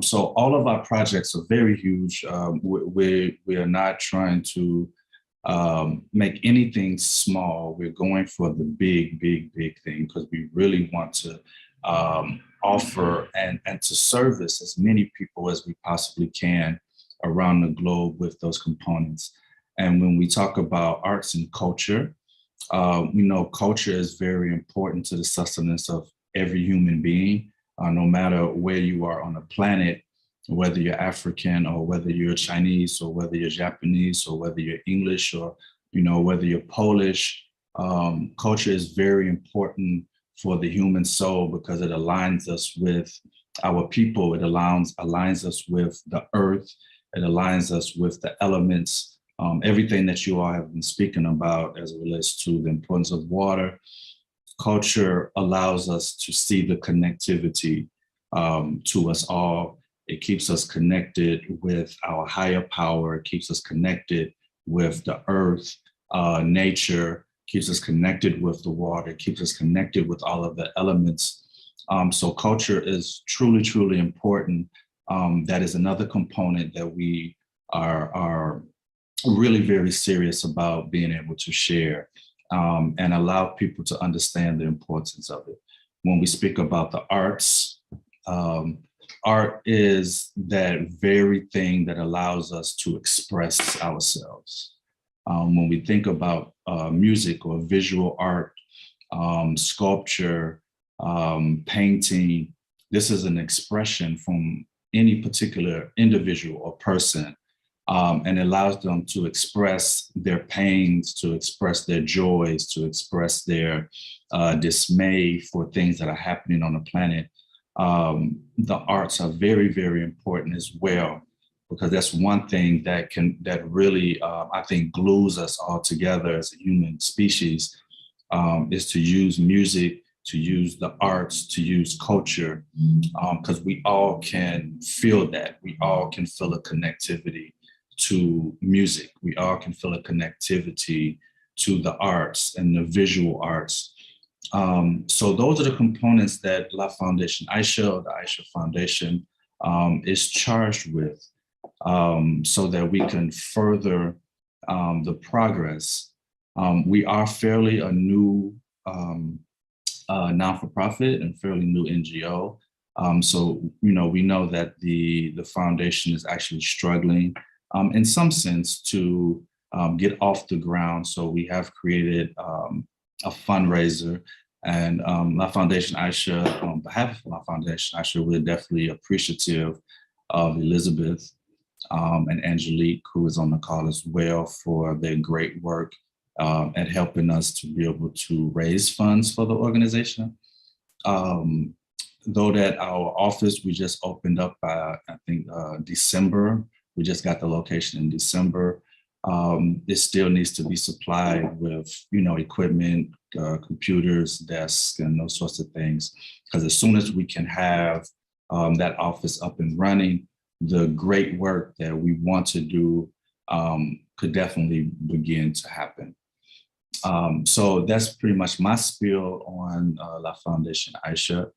So all of our projects are very huge. We are not trying to make anything small. We're going for the big thing, because we really want to offer and to service as many people as we possibly can around the globe with those components. And when we talk about arts and culture, we know culture is very important to the sustenance of every human being, no matter where you are on the planet, whether you're African or whether you're Chinese or whether you're Japanese or whether you're English or whether you're Polish. Culture is very important for the human soul because it aligns us with our people. It aligns us with the earth. It aligns us with the elements, everything that you all have been speaking about as it relates to the importance of water. Culture allows us to see the connectivity to us all. It keeps us connected with our higher power. It keeps us connected with the earth, nature, keeps us connected with the water, keeps us connected with all of the elements. So culture is truly, truly important. That is another component that we are really very serious about being able to share and allow people to understand the importance of it. When we speak about the arts, art is that very thing that allows us to express ourselves. When we think about music or visual art, sculpture, painting, this is an expression from any particular individual or person, and allows them to express their pains, to express their joys, to express their dismay for things that are happening on the planet. The arts are very, very important as well, because that's one thing that really, I think, glues us all together as a human species, is to use music, to use the arts, to use culture, because we all can feel that. We all can feel a connectivity to music. We all can feel a connectivity to the arts and the visual arts. So those are the components that La Foundation Aisha, or the Aisha Foundation, is charged with, so that we can further the progress. We are fairly a new non-for-profit and fairly new NGO. So, we know that the foundation is actually struggling in some sense to get off the ground. So we have created a fundraiser, and La Foundation Aisha, on behalf of La Foundation Aisha, we're definitely appreciative of Elizabeth and Angelique, who is on the call as well, for their great work at helping us to be able to raise funds for the organization. Though that our office, we just opened up by, I think, December. We just got the location in December. It still needs to be supplied with, equipment, computers, desks, and those sorts of things. Because as soon as we can have that office up and running, the great work that we want to do could definitely begin to happen. So that's pretty much my spiel on La Foundation Aisha.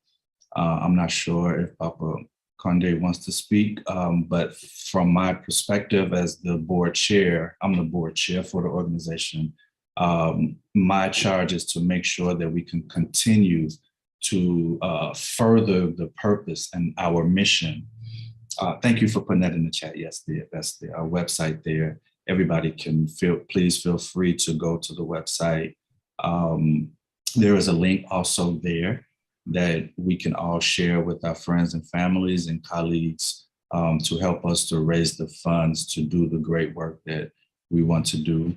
I'm not sure if Papa Conde wants to speak, but from my perspective as the board chair, I'm the board chair for the organization. My charge is to make sure that we can continue to further the purpose and our mission. Thank you for putting that in the chat. Yes, that's our website there. Everybody can please feel free to go to the website. There is a link also there that we can all share with our friends and families and colleagues to help us to raise the funds to do the great work that we want to do.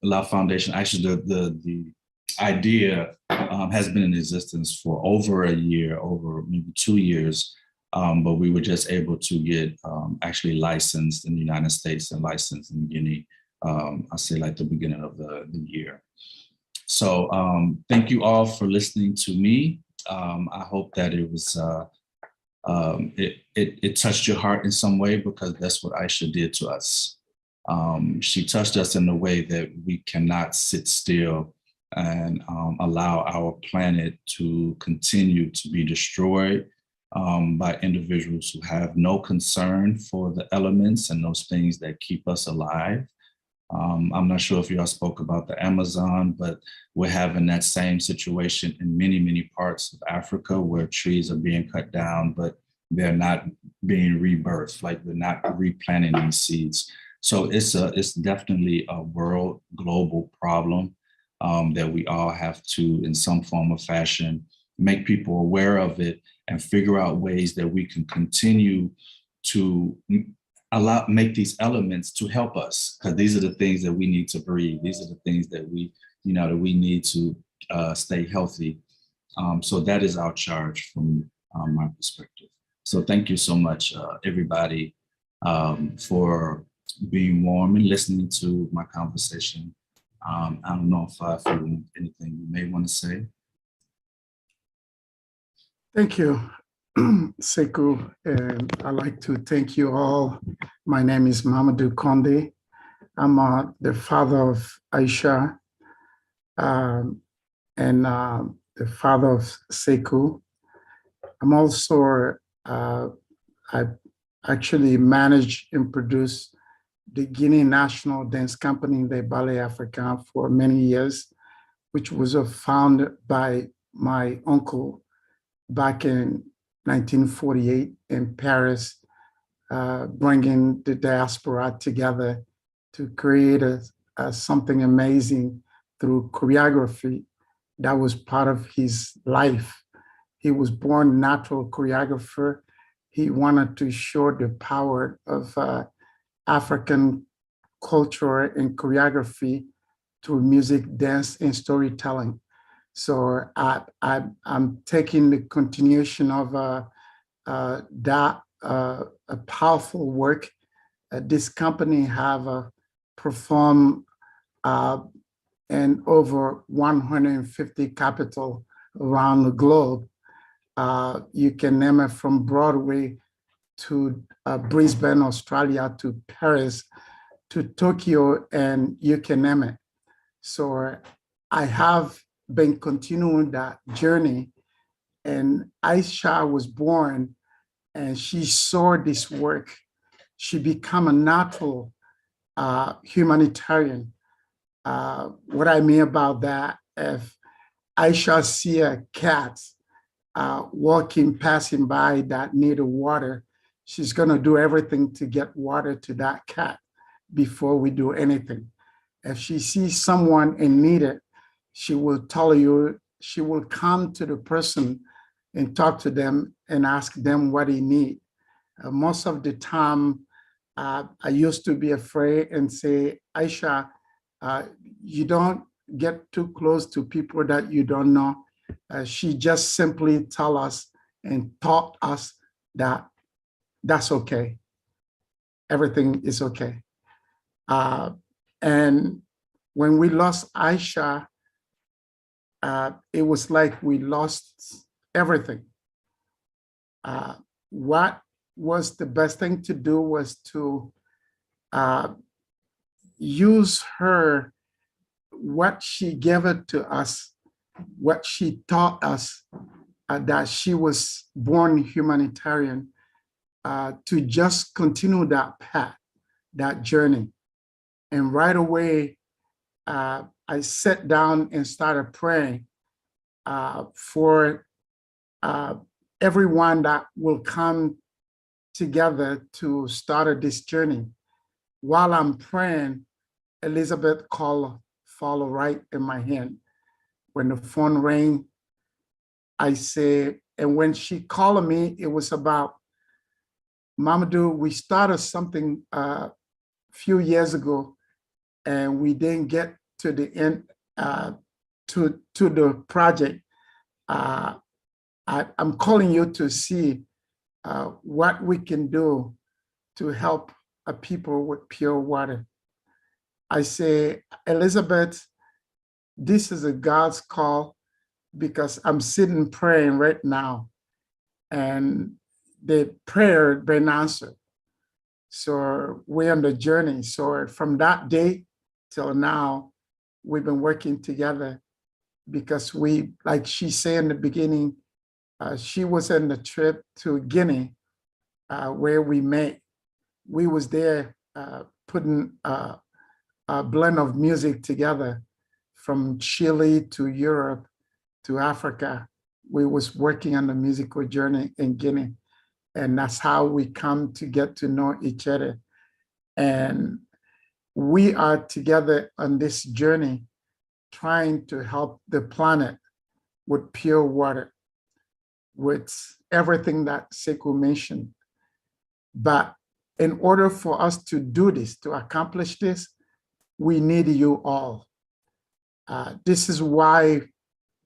La Foundation, actually the idea has been in existence for over a year, over maybe 2 years, but we were just able to get actually licensed in the United States and licensed in Guinea, I say like the beginning of the year. So thank you all for listening to me. I hope that it was, it touched your heart in some way, because that's what Aisha did to us. She touched us in a way that we cannot sit still and allow our planet to continue to be destroyed by individuals who have no concern for the elements and those things that keep us alive. I'm not sure if y'all spoke about the Amazon, but we're having that same situation in many, many parts of Africa where trees are being cut down, but they're not being rebirthed, like they're not replanting these seeds. So it's definitely a world global problem that we all have to, in some form or fashion, make people aware of it and figure out ways that we can continue to make these elements to help us, because these are the things that we need to breathe. These are the things that we need to stay healthy. So that is our charge from my perspective. So thank you so much, everybody, for being warm and listening to my conversation. I don't know if you anything you may want to say. Thank you, Sekou, and I'd like to thank you all. My name is Mamadou Konde. I'm the father of Aisha and the father of Sekou. I'm also, I actually manage and produce the Guinea National Dance Company, the Ballet Africain, for many years, which was founded by my uncle back in 1948 in Paris, bringing the diaspora together to create something amazing through choreography. That was part of his life. He was born natural choreographer. He wanted to show the power of African culture and choreography through music, dance, and storytelling. So I'm taking the continuation of that a powerful work. This company have performed in over 150 capitals around the globe. You can name it from Broadway to Brisbane, Australia, to Paris, to Tokyo, and you can name it. So I have been continuing that journey, and Aisha was born and she saw this work. She became a natural humanitarian. What I mean about that, if Aisha see a cat walking, passing by that needed water, she's gonna do everything to get water to that cat before we do anything. If she sees someone in need, she will tell you, she will come to the person and talk to them and ask them what they need. Most of the time, I used to be afraid and say, Aisha, you don't get too close to people that you don't know. She just simply tell us and taught us that that's okay. Everything is okay. And when we lost Aisha, it was like we lost everything. What was the best thing to do was to use her, what she gave it to us, what she taught us, that she was born humanitarian, to just continue that path, that journey. And right away, I sat down and started praying for everyone that will come together to start this journey. While I'm praying, Elizabeth called, follow right in my hand. When the phone rang, I said, and when she called me, it was about, Mamadou, we started something a few years ago, and we didn't get to the end, to the project. I'm calling you to see what we can do to help people with pure water. I say, Elizabeth, this is a God's call, because I'm sitting praying right now, and the prayer been answered. So we're on the journey. So from that day till now, we've been working together, because we, like she said in the beginning, she was in the trip to Guinea, where we met. We was there putting a blend of music together from Chile to Europe to Africa. We was working on the musical journey in Guinea. And that's how we come to get to know each other. And we are together on this journey, trying to help the planet with pure water, with everything that Sekou mentioned. But in order for us to do this, to accomplish this, we need you all. This is why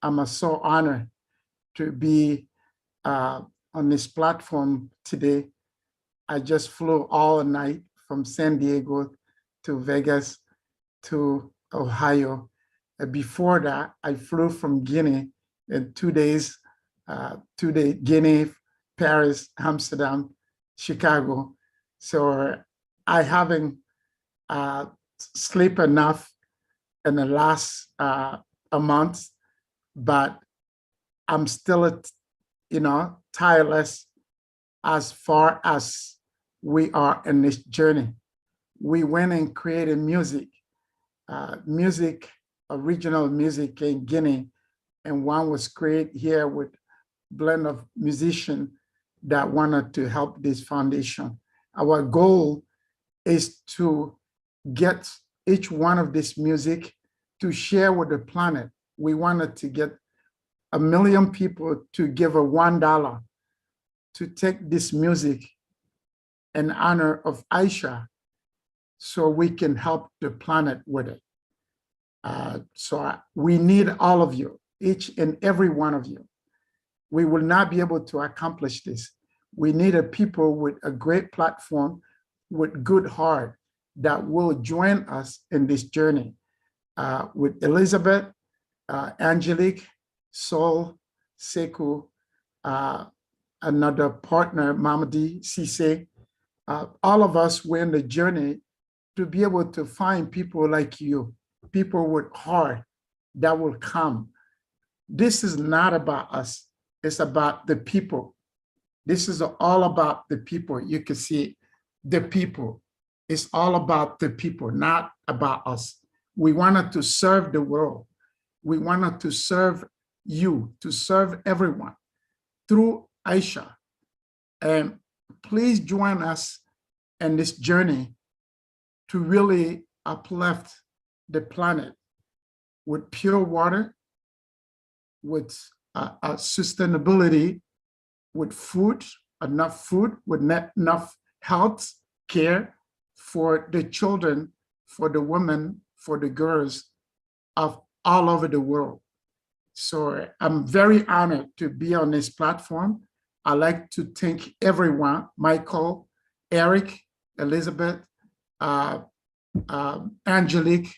I'm so honored to be on this platform today. I just flew all night from San Diego to Vegas to Ohio. Before that, I flew from Guinea in 2 days, Guinea, Paris, Amsterdam, Chicago. So I haven't sleep enough in the last a month, but I'm still, tireless as far as we are in this journey. We went and created music, original music in Guinea, and one was created here with blend of musicians that wanted to help this foundation. Our goal is to get each one of this music to share with the planet. We wanted to get 1 million people to give a $1 to take this music in honor of Aisha so we can help the planet with it. So we need all of you, each and every one of you. We will not be able to accomplish this. We need a people with a great platform, with good heart, that will join us in this journey. With Elizabeth, Angelique, Sol, Sekou, another partner, Mamadi, Cisse, all of us were in the journey to be able to find people like you, people with heart that will come. This is not about us. It's about the people. This is all about the people. You can see the people. It's all about the people, not about us. We wanted to serve the world. We wanted to serve you, to serve everyone through Aisha. And please join us in this journey to really uplift the planet with pure water, with sustainability, with food, enough food, with enough health care for the children, for the women, for the girls of all over the world. So I'm very honored to be on this platform. I'd like to thank everyone, Michael, Eric, Elizabeth, Angelique,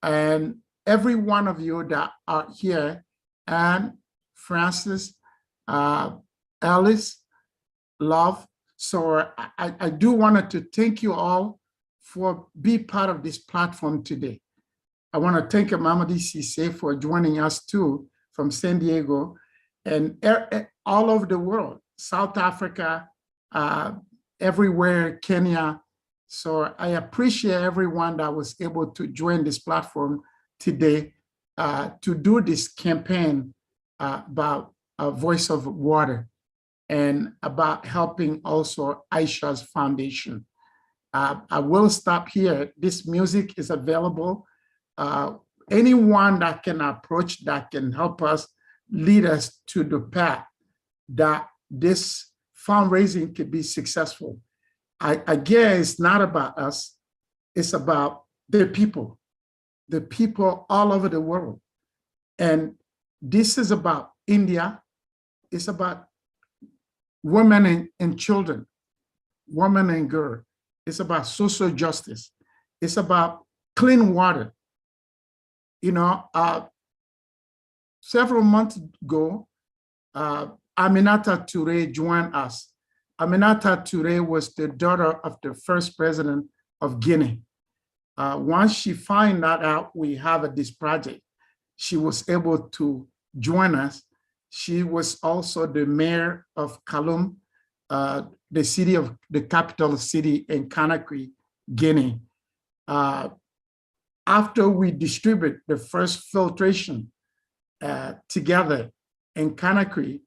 and every one of you that are here, and Francis, Alice, Love. So I do want to thank you all for being part of this platform today. I want to thank Mamadi Cisse for joining us too from San Diego and all over the world, South Africa, everywhere, Kenya. So I appreciate everyone that was able to join this platform today to do this campaign about a Voice of Water and about helping also Aisha's foundation. I will stop here. This music is available. Anyone that can approach, that can help us, lead us to the path that this fundraising could be successful. Again, it's not about us. It's about the people all over the world. And this is about India. It's about women and children, women and girls. It's about social justice. It's about clean water. Several months ago, Aminata Touré joined us. Aminata Touré was the daughter of the first president of Guinea. Once she found that out, we have this project. She was able to join us. She was also the mayor of Kaloum, the capital city in Conakry, Guinea. After we distribute the first filtration together in Conakry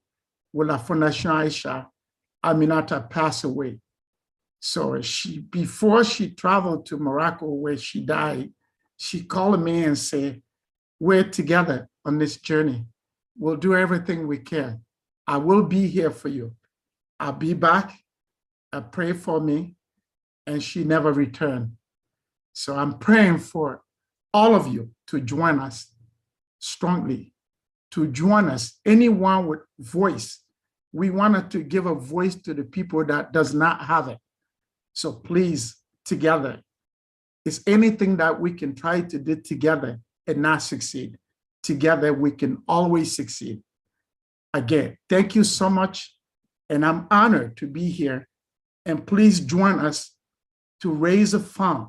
with La Fondation Aisha, Aminata passed away. So before she traveled to Morocco where she died, she called me and said, we're together on this journey. We'll do everything we can. I will be here for you. I'll be back. Pray for me. And she never returned. So I'm praying for all of you to join us strongly, to join us, anyone with voice we wanted to give a voice to the people that does not have it. So please, together, is anything that we can try to do together and not succeed. Together, we can always succeed. Again, thank you so much. And I'm honored to be here. And please join us to raise a fund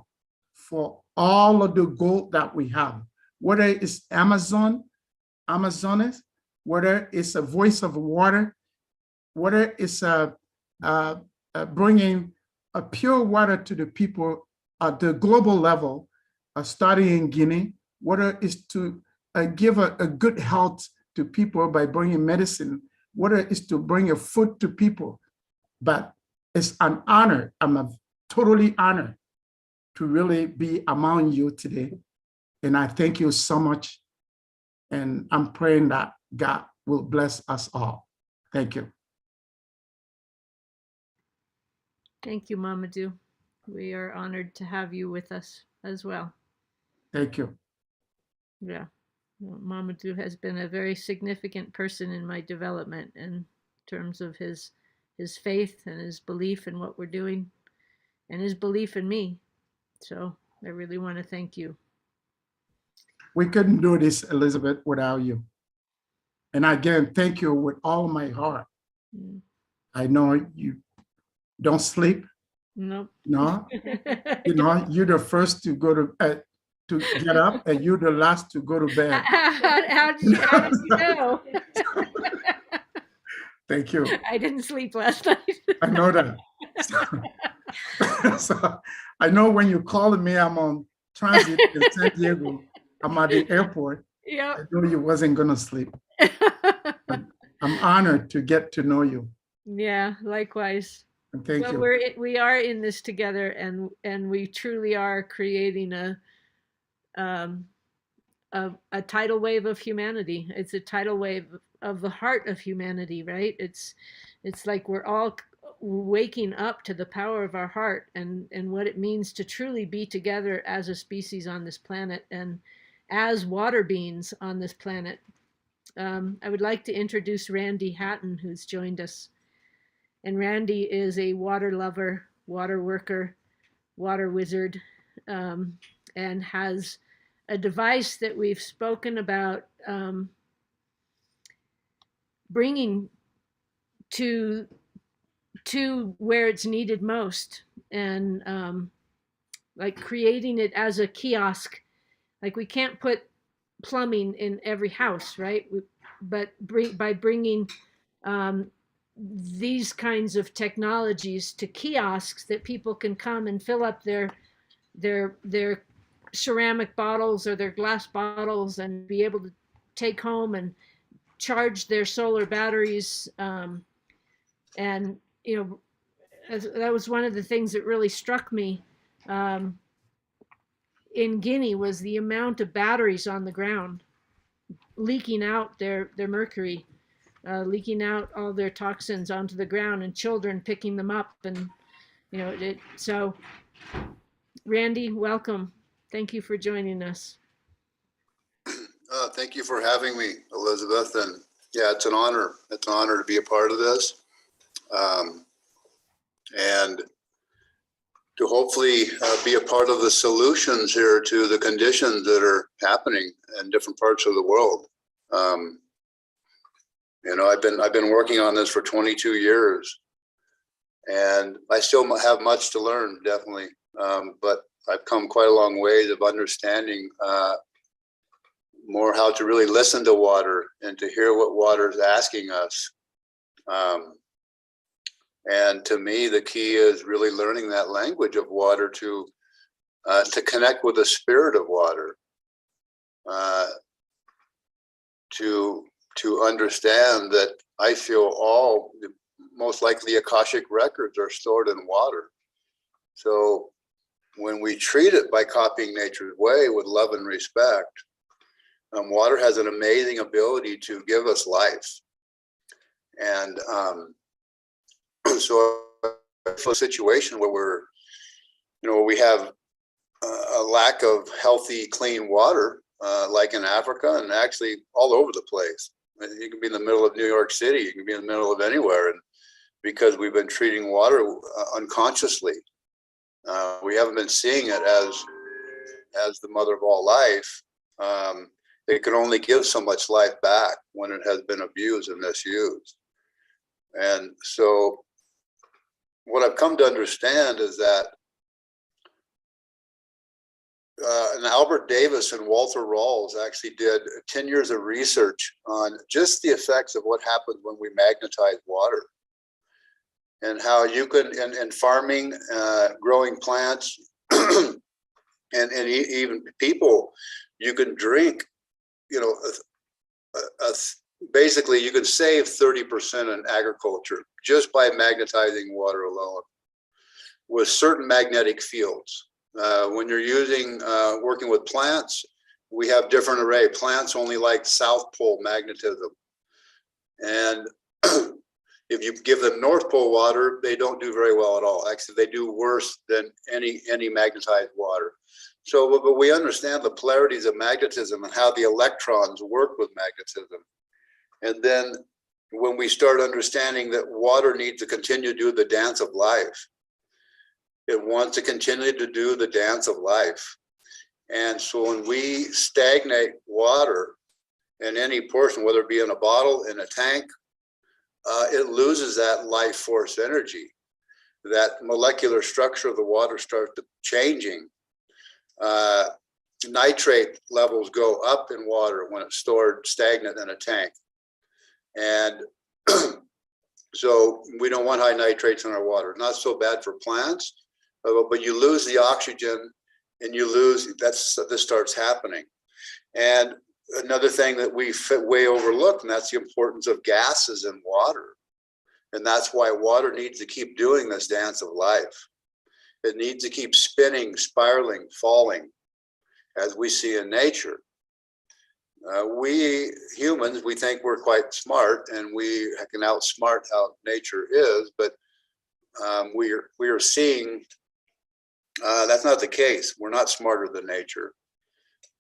for all of the gold that we have, whether it's Amazonas, whether it's a voice of water, whether it's bringing a pure water to the people at the global level, starting in Guinea, whether it's to give a good health to people by bringing medicine, whether it's to bring a food to people. But it's an honor. I'm totally honored to really be among you today. And I thank you so much. And I'm praying that God will bless us all. Thank you. Thank you, Mamadou. We are honored to have you with us as well. Thank you. Yeah. Well, Mamadou has been a very significant person in my development in terms of his faith and his belief in what we're doing and his belief in me. So I really want to thank you. We couldn't do this, Elizabeth, without you. And again, thank you with all my heart. I know you don't sleep. Nope. No. You know, you're the first to go to get up, and you're the last to go to bed. How did you know? Thank you. I didn't sleep last night. I know that. So I know when you called me, I'm on transit in San Diego. I'm at the airport. Yeah. I knew you wasn't gonna sleep. But I'm honored to get to know you. Yeah, likewise. And thank you. We are in this together, and we truly are creating a tidal wave of humanity. It's a tidal wave of the heart of humanity, right? It's like we're all waking up to the power of our heart and what it means to truly be together as a species on this planet and as water beings on this planet. I would like to introduce Randy Hatton, who's joined us. And Randy is a water lover, water worker, water wizard, and has a device that we've spoken about bringing to where it's needed most, and like creating it as a kiosk. Like we can't put plumbing in every house, right? But by bringing these kinds of technologies to kiosks that people can come and fill up their ceramic bottles or their glass bottles and be able to take home and charge their solar batteries. And, you know, that was one of the things that really struck me in Guinea was the amount of batteries on the ground leaking out their mercury, leaking out all their toxins onto the ground, and children picking them up. And, you know, so Randy, welcome. Thank you for joining us. Thank you for having me, Elizabeth. And yeah, it's an honor. It's an honor to be a part of this. And to hopefully be a part of the solutions here to the conditions that are happening in different parts of the world. You know, I've been working on this for 22 years, and I still have much to learn, definitely. But I've come quite a long way of understanding more how to really listen to water and to hear what water is asking us. And to me, the key is really learning that language of water to connect with the spirit of water, to understand that I feel all, most likely Akashic records are stored in water. So when we treat it by copying nature's way with love and respect, water has an amazing ability to give us life. And so a situation where we have a lack of healthy, clean water, like in Africa and actually all over the place. You can be in the middle of New York City, you can be in the middle of anywhere, and because we've been treating water unconsciously, we haven't been seeing it as the mother of all life. It can only give so much life back when it has been abused and misused. And so what I've come to understand is that and Albert Davis and Walter Rawls actually did 10 years of research on just the effects of what happens when we magnetize water, and how you can, in farming, growing plants, and even people, you can drink, you know, basically you can save 30% in agriculture just by magnetizing water alone with certain magnetic fields. When you're using, working with plants, we have different array. Plants only like South Pole magnetism. And if you give them North Pole water, they don't do very well at all. Actually, they do worse than any magnetized water. So, but we understand the polarities of magnetism and how the electrons work with magnetism. And then when we start understanding that water needs to continue to do the dance of life, it wants to continue to do the dance of life. And so when we stagnate water in any portion, whether it be in a bottle, in a tank, it loses that life force energy. That molecular structure of the water starts changing. Nitrate levels go up in water when it's stored stagnant in a tank. And so we don't want high nitrates in our water. Not so bad for plants, but you lose the oxygen and you lose, this starts happening. And another thing that we way overlook, and that's the importance of gases in water. And that's why water needs to keep doing this dance of life. It needs to keep spinning, spiraling, falling, as we see in nature. We humans, we think we're quite smart and we can outsmart how nature is, but we are seeing that's not the case. We're not smarter than nature.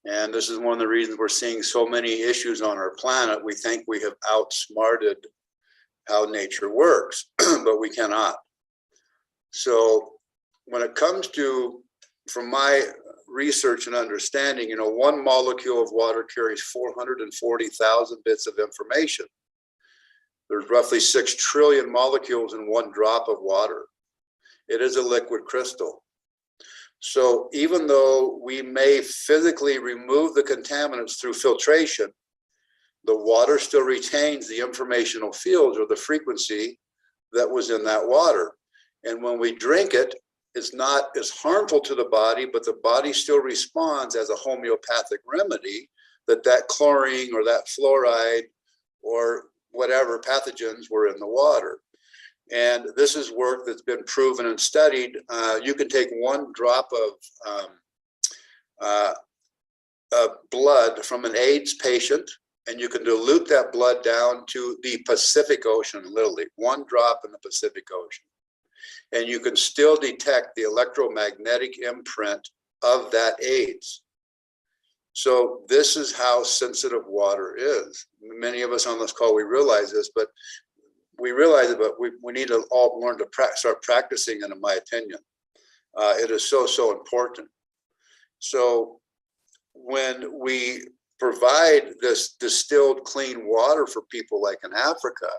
And this is one of the reasons we're seeing so many issues on our planet. We think we have outsmarted how nature works, but we cannot. So when it comes to, from my research and understanding, you know, one molecule of water carries 440,000 bits of information. There's roughly 6 trillion molecules in one drop of water. It is a liquid crystal. So even though we may physically remove the contaminants through filtration, the water still retains the informational fields or the frequency that was in that water. And when we drink it, it's not as harmful to the body, but the body still responds as a homeopathic remedy that chlorine or that fluoride or whatever pathogens were in the water. And this is work that's been proven and studied. You can take 1 drop of blood from an AIDS patient, and you can dilute that blood down to the Pacific Ocean, literally 1 drop in the Pacific Ocean. And you can still detect the electromagnetic imprint of that AIDS. So this is how sensitive water is. Many of us on this call, we realize this, but we realize it, but we need to all learn to start practicing it, in my opinion. It is so important. So when we provide this distilled clean water for people like in Africa,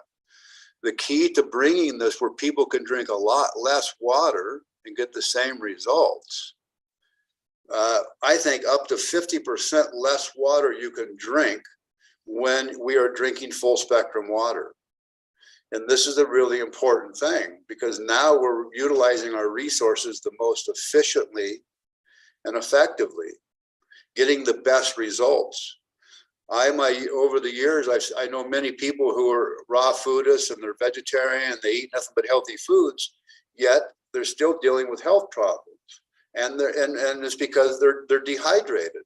the key to bringing this where people can drink a lot less water and get the same results, I think up to 50% less water you can drink when we are drinking full spectrum water. And this is a really important thing, because now we're utilizing our resources the most efficiently and effectively, getting the best results. Over the years, I know many people who are raw foodists and they're vegetarian and they eat nothing but healthy foods, yet they're still dealing with health problems. And it's because they're dehydrated.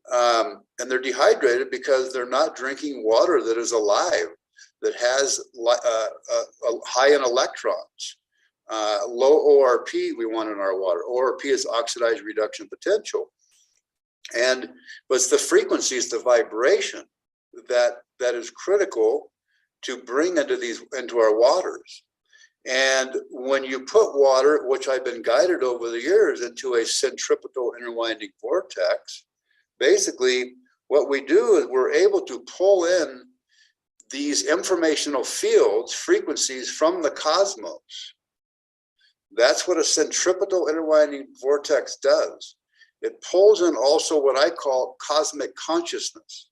And they're dehydrated because they're not drinking water that is alive, that has high in electrons. Low ORP we want in our water. ORP is oxidized reduction potential. But it's the frequency, it's the vibration that is critical to bring into our waters. And when you put water, which I've been guided over the years, into a centripetal interwinding vortex, basically what we do is we're able to pull in these informational fields, frequencies from the cosmos. That's what a centripetal interwinding vortex does. It pulls in also what I call cosmic consciousness.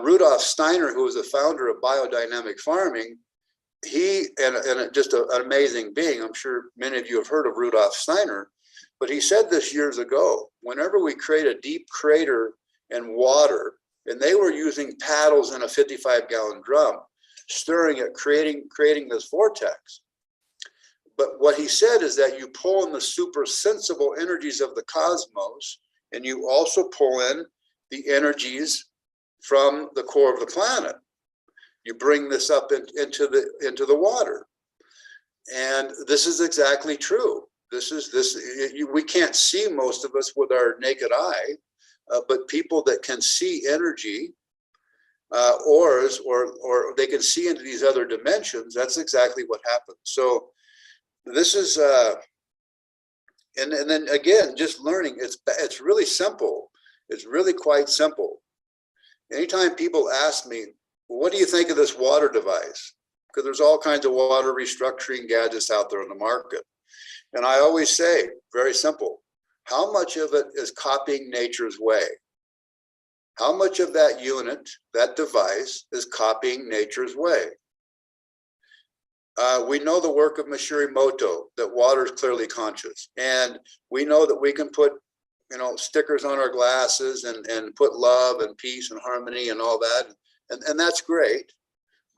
Rudolf Steiner, who was the founder of biodynamic farming, and just an amazing being. I'm sure many of you have heard of Rudolf Steiner, but he said this years ago, whenever we create a deep crater in water, and they were using paddles in a 55-gallon drum, stirring it, creating this vortex. But what he said is that you pull in the super sensible energies of the cosmos, and you also pull in the energies from the core of the planet. You bring this up into the water, and this is exactly true. We can't see, most of us, with our naked eye, but people that can see energy, or they can see into these other dimensions. That's exactly what happens. So this is, and then again, just learning. It's really simple. It's really quite simple. Anytime people ask me, what do you think of this water device? Because there's all kinds of water restructuring gadgets out there on the market. And I always say, very simple, how much of it is copying nature's way? How much of that unit, that device, is copying nature's way? We know the work of Mashirimoto, that water is clearly conscious. And we know that we can put stickers on our glasses and put love and peace and harmony and all that. And that's great,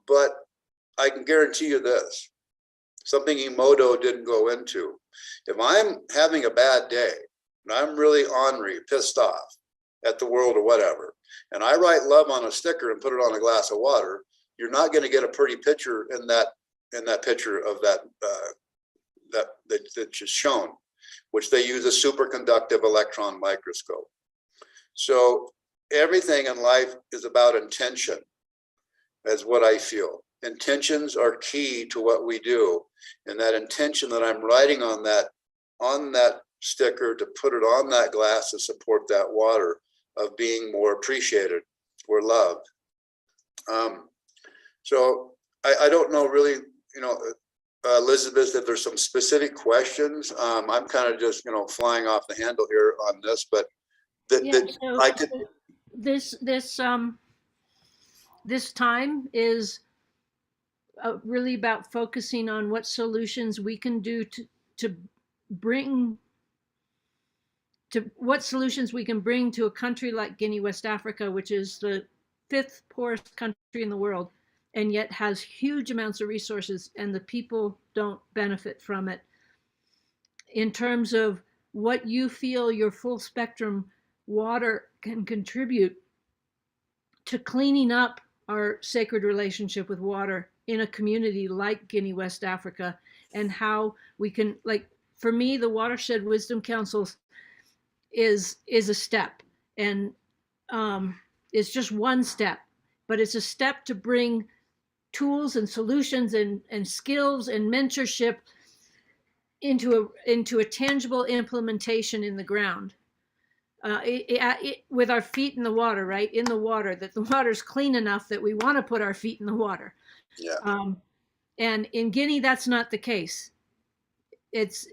but I can guarantee you this, something Emoto didn't go into. If I'm having a bad day and I'm really ornery, pissed off at the world or whatever, and I write love on a sticker and put it on a glass of water, you're not going to get a pretty picture in that picture of that's just shown, which they use a superconductive electron microscope. So everything in life is about intention, as what I feel. Intentions are key to what we do. And that intention that I'm writing on that sticker, to put it on that glass to support that water, of being more appreciated or loved. So I don't know really, Elizabeth, if there's some specific questions. I'm kind of just, flying off the handle here on this, but this time is really about focusing on what solutions we can do to bring to a country like Guinea, West Africa, which is the 5th poorest country in the world, and yet has huge amounts of resources, and the people don't benefit from it. In terms of what you feel your full spectrum water can contribute to cleaning up our sacred relationship with water in a community like Guinea, West Africa, and how we can, like, for me, the Watershed Wisdom Councils is a step, and it's just one step, but it's a step to bring tools and solutions and skills and mentorship into a tangible implementation in the ground. With our feet in the water, right? In the water, that the water's clean enough that we want to put our feet in the water. Yeah. And in Guinea, that's not the case. It's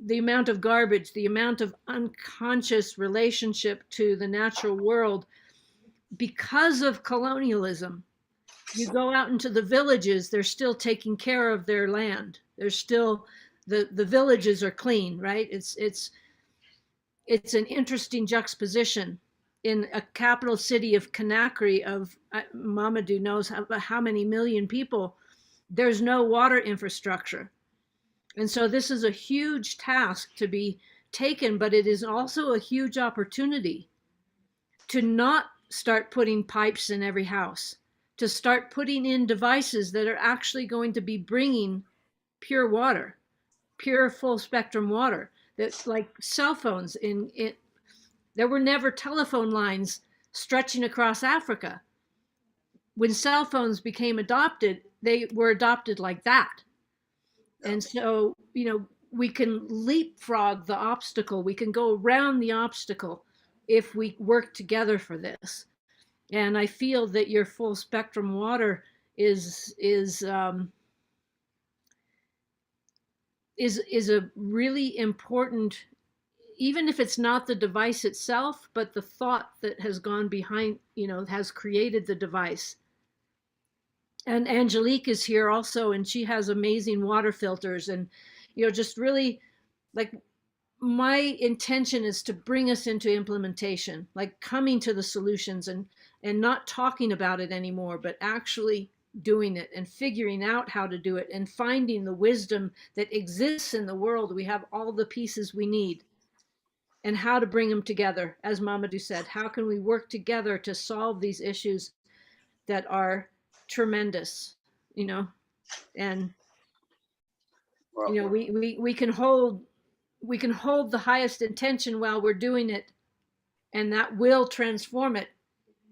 the amount of garbage, the amount of unconscious relationship to the natural world because of colonialism. You go out into the villages, they're still taking care of their land. They're still, the villages are clean, right? It's an interesting juxtaposition. In a capital city of Conakry, of Mamadou knows how many million people, there's no water infrastructure. And so this is a huge task to be taken, but it is also a huge opportunity to not start putting pipes in every house, to start putting in devices that are actually going to be bringing pure water, pure full spectrum water, that's like cell phones. There were never telephone lines stretching across Africa. When cell phones became adopted, they were adopted like that. And so, we can leapfrog the obstacle. We can go around the obstacle if we work together for this. And I feel that your full spectrum water is a really important, even if it's not the device itself, but the thought that has gone behind, has created the device. And Angelique is here also, and she has amazing water filters, and just really, like, my intention is to bring us into implementation, like coming to the solutions and not talking about it anymore, but actually doing it and figuring out how to do it and finding the wisdom that exists in the world. We have all the pieces we need, and how to bring them together. As Mamadou said, how can we work together to solve these issues that are tremendous, and we can hold the highest intention while we're doing it, and that will transform it.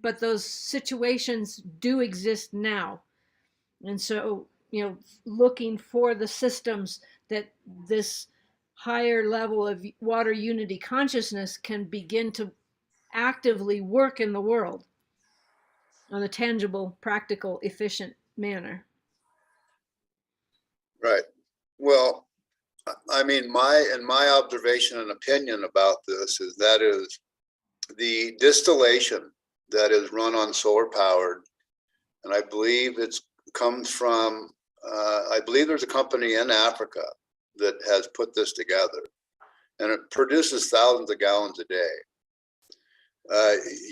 But those situations do exist now. And so, looking for the systems that this higher level of water unity consciousness can begin to actively work in the world on a tangible, practical, efficient manner. Right. Well, I mean, my observation and opinion about this is the distillation that is run on solar powered, and I believe it comes from, I believe there's a company in Africa that has put this together, and it produces thousands of gallons a day.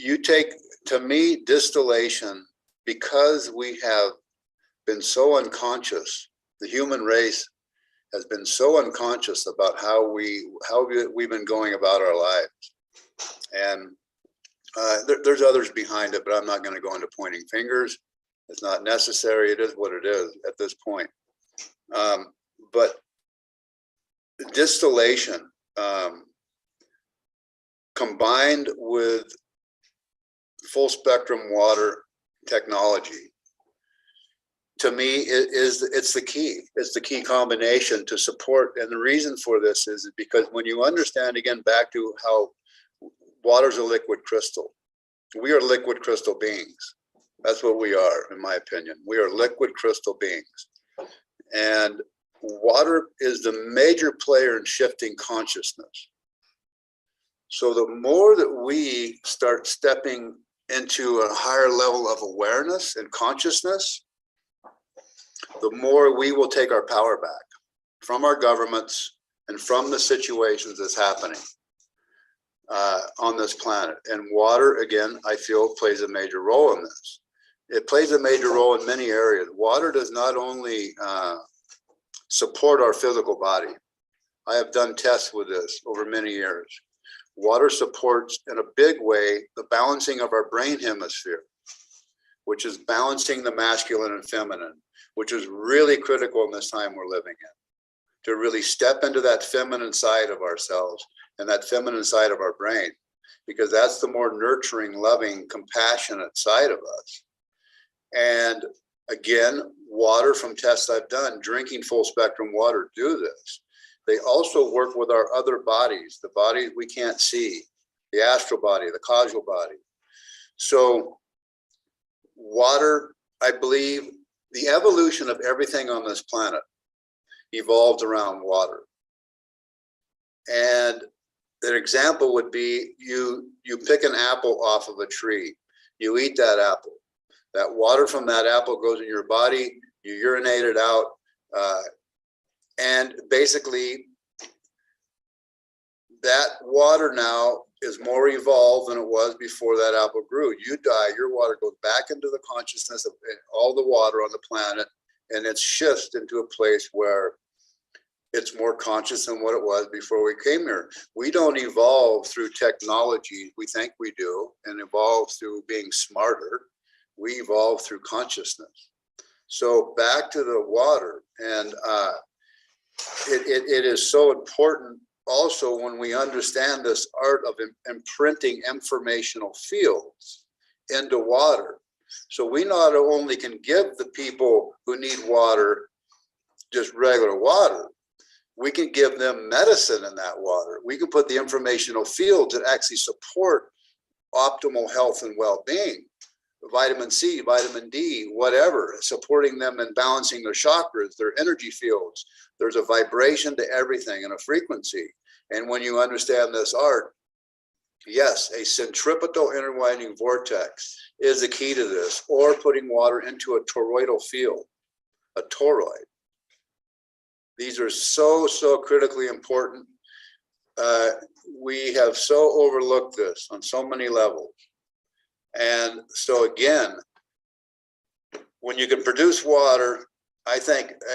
You take, to me, distillation, because we have been so unconscious, the human race has been so unconscious about how we've been going about our lives. And there's others behind it, but I'm not going to go into pointing fingers. It's not necessary. It is what it is at this point. But distillation combined with full spectrum water technology, to me, it's the key. It's the key combination to support. And the reason for this is because when you understand, again, back to how water's a liquid crystal. We are liquid crystal beings. That's what we are, in my opinion. We are liquid crystal beings. And water is the major player in shifting consciousness. So the more that we start stepping into a higher level of awareness and consciousness, the more we will take our power back from our governments and from the situations that's happening on this planet. And water, again, I feel plays a major role in this. It plays a major role in many areas. Water does not only support our physical body. I have done tests with this over many years. Water supports, in a big way, the balancing of our brain hemisphere, which is balancing the masculine and feminine, which is really critical in this time we're living in, to really step into that feminine side of ourselves and that feminine side of our brain, because that's the more nurturing, loving, compassionate side of us. And again, water, from tests I've done, drinking full spectrum water, do this. They also work with our other bodies, the bodies we can't see, the astral body, the causal body. So water, I believe, the evolution of everything on this planet evolved around water. And an example would be you pick an apple off of a tree, you eat that apple. That water from that apple goes in your body, you urinate it out, and basically that water now is more evolved than it was before that apple grew. You die, your water goes back into the consciousness of all the water on the planet, and it shifts into a place where it's more conscious than what it was before we came here. We don't evolve through technology. We think we do, and evolve through being smarter. We evolve through consciousness. So back to the water, and it is so important also when we understand this art of imprinting informational fields into water. So we not only can give the people who need water just regular water, we can give them medicine in that water. We can put the informational fields that actually support optimal health and well-being, vitamin C, vitamin D, whatever, supporting them and balancing their chakras, their energy fields. There's a vibration to everything and a frequency. And when you understand this art, yes, a centripetal interwinding vortex is the key to this, or putting water into a toroidal field, a toroid. These are so, so critically important. We have so overlooked this on so many levels. And so again, when you can produce water, I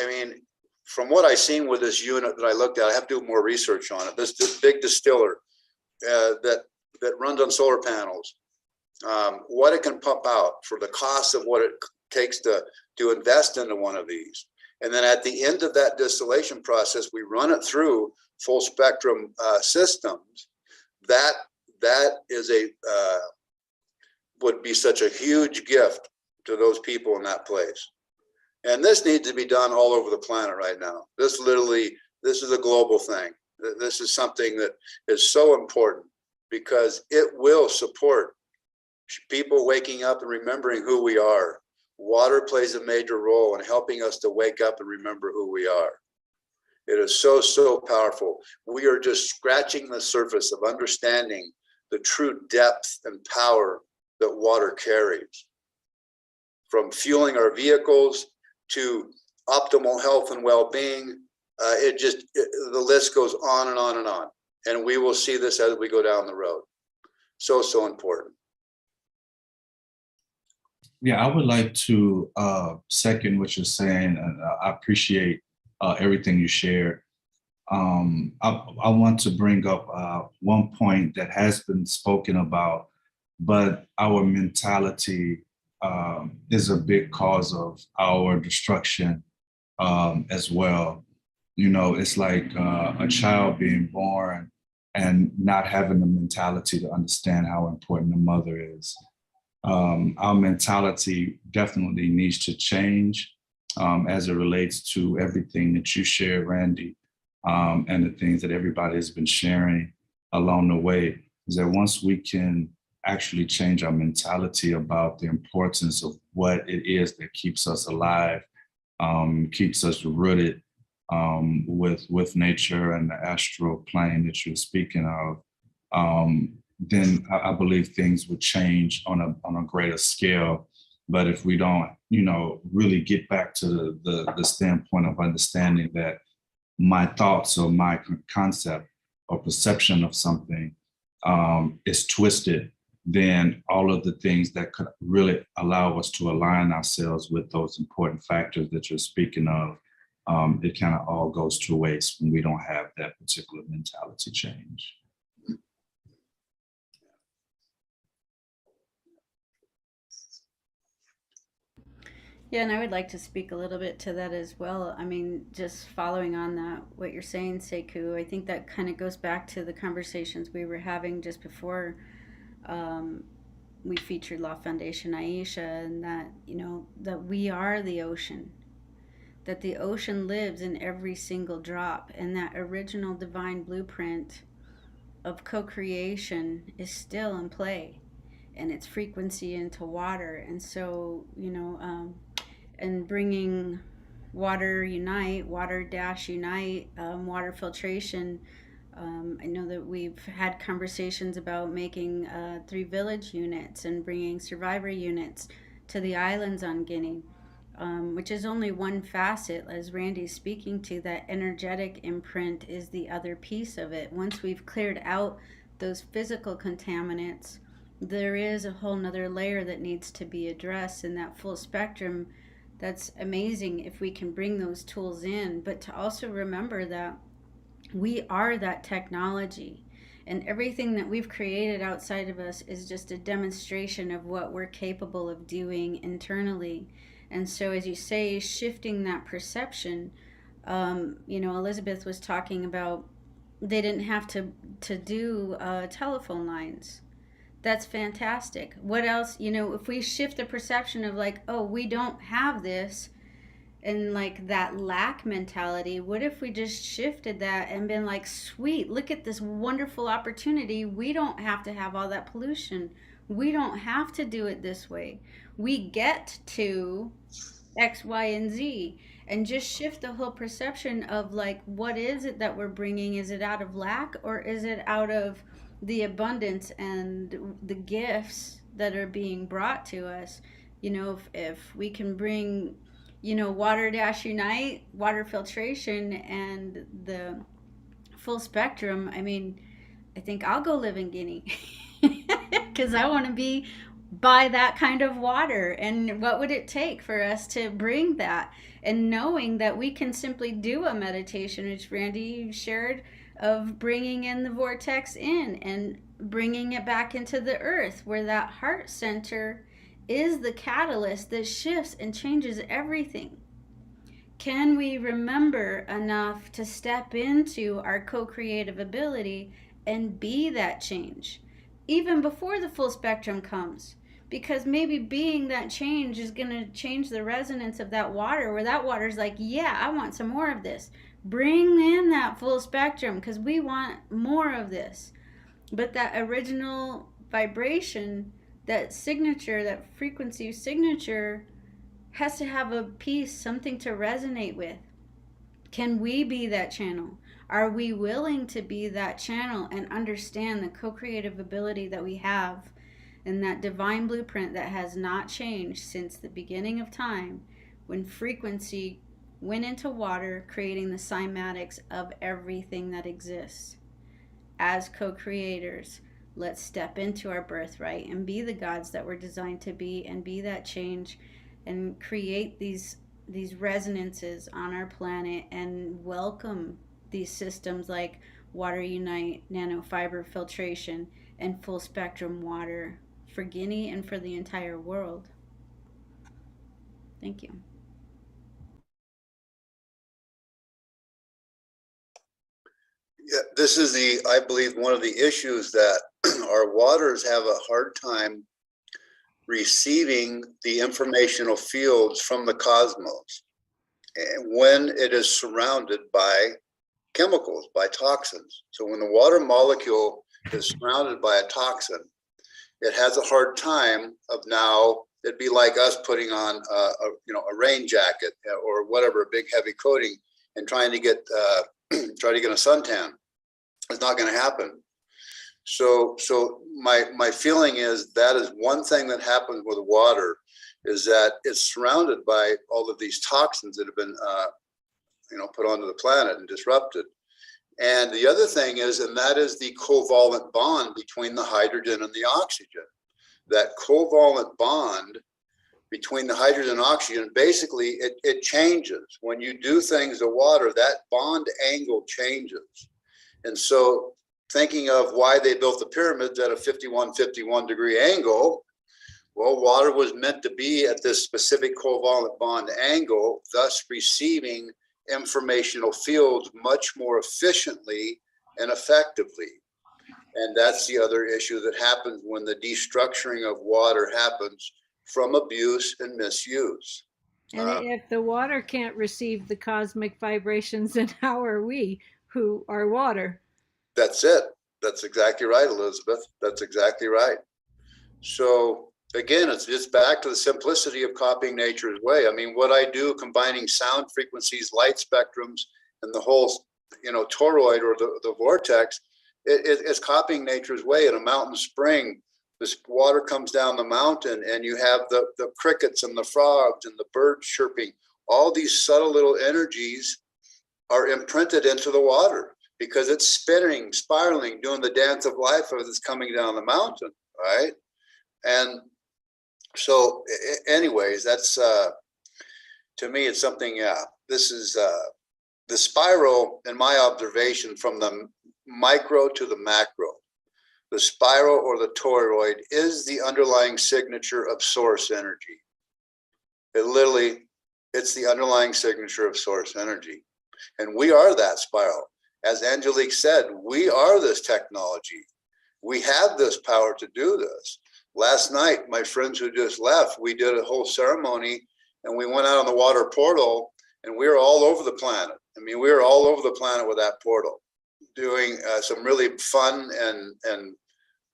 mean, from what I've seen with this unit that I looked at, I have to do more research on it. This big distiller that runs on solar panels, what it can pump out for the cost of what it takes to invest into one of these. And then at the end of that distillation process, we run it through full spectrum systems. That is would be such a huge gift to those people in that place. And this needs to be done all over the planet right now. This is a global thing. This is something that is so important because it will support people waking up and remembering who we are. Water plays a major role in helping us to wake up and remember who we are. It is so, so powerful. We are just scratching the surface of understanding the true depth and power that water carries. From fueling our vehicles to optimal health and well-being, the list goes on and on and on. And we will see this as we go down the road. So, so important. Yeah, I would like to second what you're saying, and I appreciate everything you shared. I want to bring up one point that has been spoken about, but our mentality is a big cause of our destruction as well. You know, it's like a child being born and not having the mentality to understand how important the mother is. Our mentality definitely needs to change as it relates to everything that you shared, Randy, and the things that everybody has been sharing along the way. Is that once we can actually change our mentality about the importance of what it is that keeps us alive, keeps us rooted with nature and the astral plane that you're speaking of, then I believe things would change on a greater scale. But if we don't, really get back to the standpoint of understanding that my thoughts or my concept or perception of something is twisted, then all of the things that could really allow us to align ourselves with those important factors that you're speaking of, it kind of all goes to waste when we don't have that particular mentality change. Yeah, and I would like to speak a little bit to that as well. I mean, just following on that, what you're saying, Sekou, I think that kind of goes back to the conversations we were having just before we featured Law Foundation Aisha, and that, that we are the ocean, that the ocean lives in every single drop, and that original divine blueprint of co-creation is still in play, and its frequency into water. And so, and bringing Water Unite, Water Unite, water filtration. I know that we've had conversations about making 3 village units and bringing survivor units to the islands on Guinea, which is only one facet, as Randy's speaking to. That energetic imprint is the other piece of it. Once we've cleared out those physical contaminants, there is a whole nother layer that needs to be addressed in that full spectrum. That's amazing if we can bring those tools in, but to also remember that we are that technology, and everything that we've created outside of us is just a demonstration of what we're capable of doing internally. And so, as you say, shifting that perception, Elizabeth was talking about they didn't have to do telephone lines. That's fantastic. What else? You know, if we shift the perception of like, oh, we don't have this, and like that lack mentality, what if we just shifted that and been like, sweet, look at this wonderful opportunity. We don't have to have all that pollution. We don't have to do it this way. We get to X, Y, and Z, and just shift the whole perception of like, what is it that we're bringing? Is it out of lack, or is it out of the abundance and the gifts that are being brought to us? You know, if we can bring, you know, Water Dash Unite, water filtration, and the full spectrum, I mean, I think I'll go live in Guinea because I want to be by that kind of water. And what would it take for us to bring that? And knowing that we can simply do a meditation, which Randy shared, of bringing in the vortex in and bringing it back into the earth, where that heart center is the catalyst that shifts and changes everything. Can we remember enough to step into our co-creative ability and be that change even before the full spectrum comes? Because maybe being that change is going to change the resonance of that water, where that water's like, yeah, I want some more of this. Bring in that full spectrum because we want more of this. But that original vibration, that signature, that frequency signature, has to have a piece, something to resonate with. Can we be that channel? Are we willing to be that channel and understand the co-creative ability that we have and that divine blueprint that has not changed since the beginning of time, when frequency went into water, creating the cymatics of everything that exists? As co-creators, let's step into our birthright and be the gods that we're designed to be, and be that change and create these resonances on our planet, and welcome these systems like Water Unite, nanofiber filtration, and full spectrum water for Guinea and for the entire world. Thank you. Yeah, this is I believe, one of the issues that our waters have a hard time receiving the informational fields from the cosmos, and when it is surrounded by chemicals, by toxins. So when the water molecule is surrounded by a toxin, it has a hard time of, now it'd be like us putting on a rain jacket or whatever, a big heavy coating, and trying to get a suntan. It's not going to happen. So my feeling is that is one thing that happens with water, is that it's surrounded by all of these toxins that have been put onto the planet and disrupted. And the other thing is, and that is the covalent bond between the hydrogen and the oxygen. That covalent bond between the hydrogen and oxygen, basically it changes. When you do things to water, that bond angle changes. And so thinking of why they built the pyramids at a 51 degree angle, well, water was meant to be at this specific covalent bond angle, thus receiving informational fields much more efficiently and effectively. And that's the other issue that happens when the destructuring of water happens from abuse and misuse. And if the water can't receive the cosmic vibrations, then how are we, who are water? That's it. That's exactly right, Elizabeth. That's exactly right. So again, it's just back to the simplicity of copying nature's way. I mean, what I do, combining sound frequencies, light spectrums, and the whole, toroid or the vortex, it's copying nature's way. In a mountain spring, this water comes down the mountain, and you have the crickets and the frogs and the birds chirping. All these subtle little energies are imprinted into the water because it's spinning, spiraling, doing the dance of life as it's coming down the mountain, right? And so anyways, that's, to me, it's something, this is the spiral, in my observation, from the micro to the macro. The spiral, or the toroid, is the underlying signature of source energy. It's the underlying signature of source energy. And we are that spiral. as Angelique said, we are this technology. We have this power to do this. Last night, my friends who just left, we did a whole ceremony and we went out on the water portal and we were all over the planet. I mean, we were all over the planet with that portal, doing some really fun and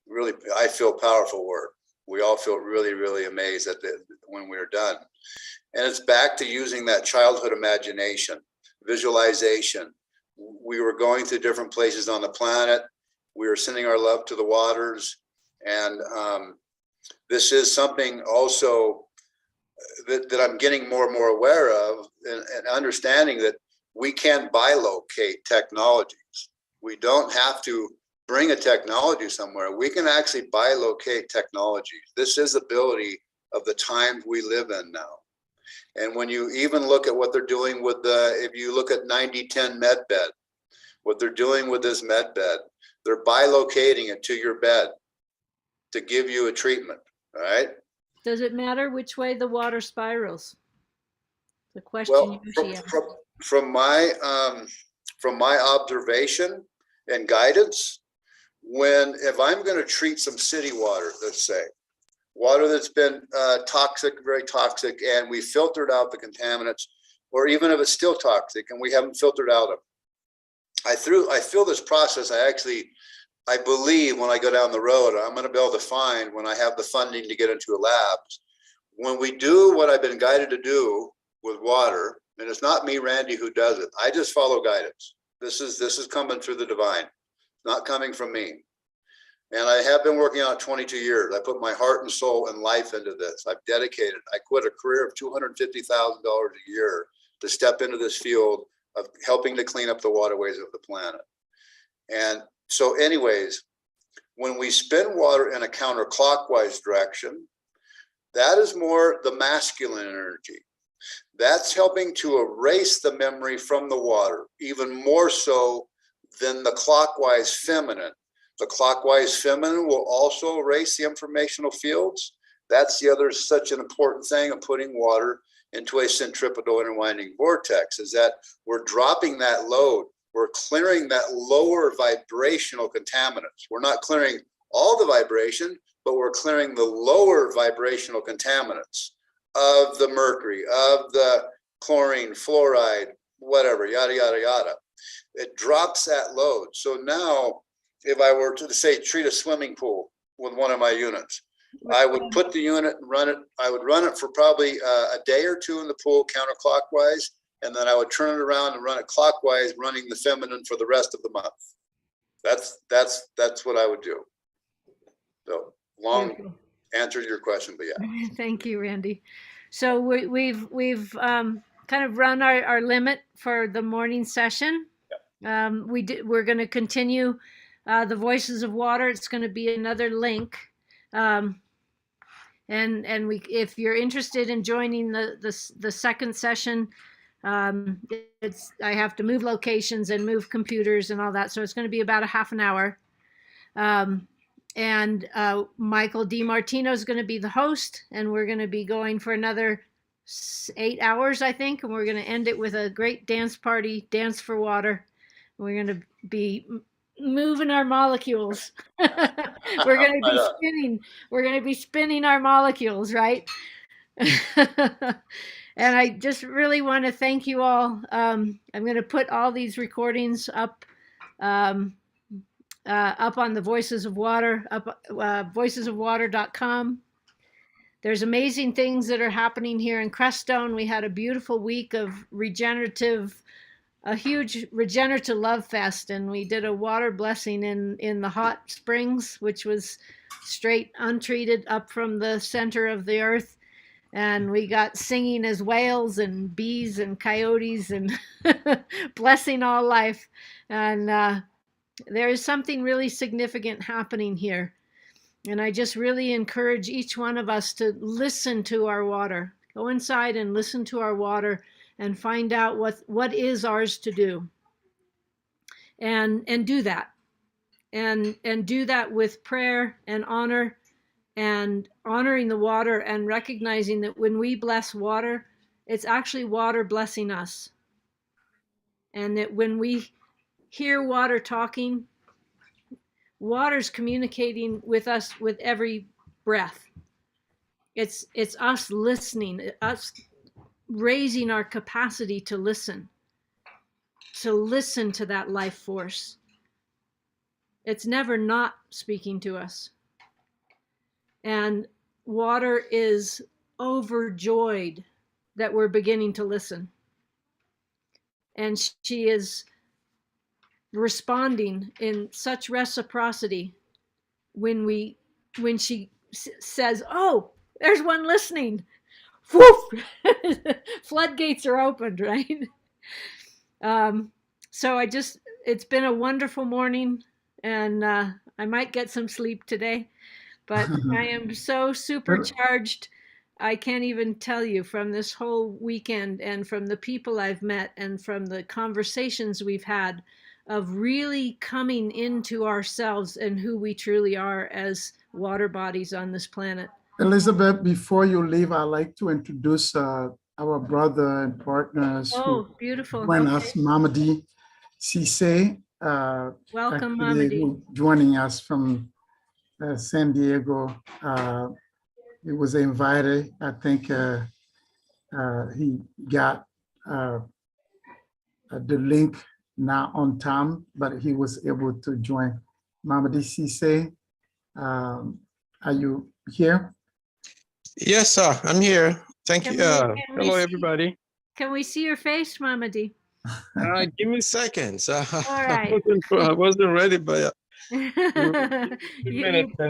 really, I feel, powerful work. We all feel really, really amazed when we're done. And it's back to using that childhood imagination, visualization. We were going to different places on the planet. We were sending our love to the waters. And this is something also that I'm getting more and more aware of, and understanding that we can bilocate technologies. We don't have to bring a technology somewhere. We can actually bilocate technologies. This is the ability of the times we live in now. And when you even look at what they're doing with if you look at 9010 medbed, what they're doing with this medbed, they're bilocating it to your bed to give you a treatment, all right? Does it matter which way the water spirals? The question Well, usually asks. from my observation and guidance, if I'm going to treat some city water, let's say, water that's been toxic, very toxic, and we filtered out the contaminants, or even if it's still toxic and we haven't filtered out them, I feel this process. I believe when I go down the road, I'm going to be able to find, when I have the funding to get into a lab, when we do what I've been guided to do with water, and it's not me, Randy, who does it. I just follow guidance. This is coming through the divine, not coming from me. And I have been working on it 22 years. I put my heart and soul and life into this. I've dedicated. I quit a career of $250,000 a year to step into this field of helping to clean up the waterways of the planet. And so anyways, when we spin water in a counterclockwise direction, that is more the masculine energy. That's helping to erase the memory from the water, even more so than the clockwise feminine. The clockwise feminine will also erase the informational fields. That's the other such an important thing of putting water into a centripetal interwinding vortex, is that we're dropping that load. We're clearing that lower vibrational contaminants. We're not clearing all the vibration, but we're clearing the lower vibrational contaminants of the mercury, of the chlorine, fluoride, whatever, yada, yada, yada. It drops that load. So now, if I were to say treat a swimming pool with one of my units, I would put the unit and run it. I would run it for probably a day or two in the pool counterclockwise, and then I would turn it around and run it clockwise, running the feminine for the rest of the month. That's what I would do. So long answer to your question, but yeah. Thank you, Randy. So we've kind of run our limit for the morning session. We're going to continue the Voices of Water. It's going to be another link. And if you're interested in joining the second session, I have to move locations and move computers and all that. So it's going to be about a half an hour. And Michael DiMartino is going to be the host, and we're going to be going for another 8 hours, I think. And we're going to end it with a great dance party, Dance for Water. We're going to be moving our molecules. We're going to be spinning. We're going to be spinning our molecules, right? And I just really want to thank you all. I'm going to put all these recordings up on the Voices of Water, voicesofwater.com. There's amazing things that are happening here in Crestone. We had a beautiful week of a huge regenerative love fest, and we did a water blessing in the hot springs, which was straight untreated up from the center of the earth. And we got singing as whales and bees and coyotes and blessing all life. And there is something really significant happening here. And I just really encourage each one of us to listen to our water. Go inside and listen to our water and find out what is ours to do. And do that. And do that with prayer and honor, and honoring the water, and recognizing that when we bless water, it's actually water blessing us. And that when we hear water talking. Water's communicating with us with every breath. It's us listening, us raising our capacity to listen to that life force. It's never not speaking to us. And water is overjoyed that we're beginning to listen. And she is responding in such reciprocity when she says, "Oh, there's one listening." Woof! Floodgates are opened, right? So it's been a wonderful morning, and I might get some sleep today, but I am so supercharged. I can't even tell you, from this whole weekend and from the people I've met and from the conversations we've had, of really coming into ourselves and who we truly are as water bodies on this planet. Elizabeth, before you leave, I'd like to introduce our brother and partners who beautiful. join us, Mamadi Cisse. Welcome, actually, Mamadi. joining us from San Diego. He was invited. I think he got the link not on time, but he was able to join. Mamadi Cisse, are you here? Yes, sir. I'm here. Thank you. Hello, see- everybody. Can we see your face, Mamadi? Give me seconds. All right. I wasn't ready, but You've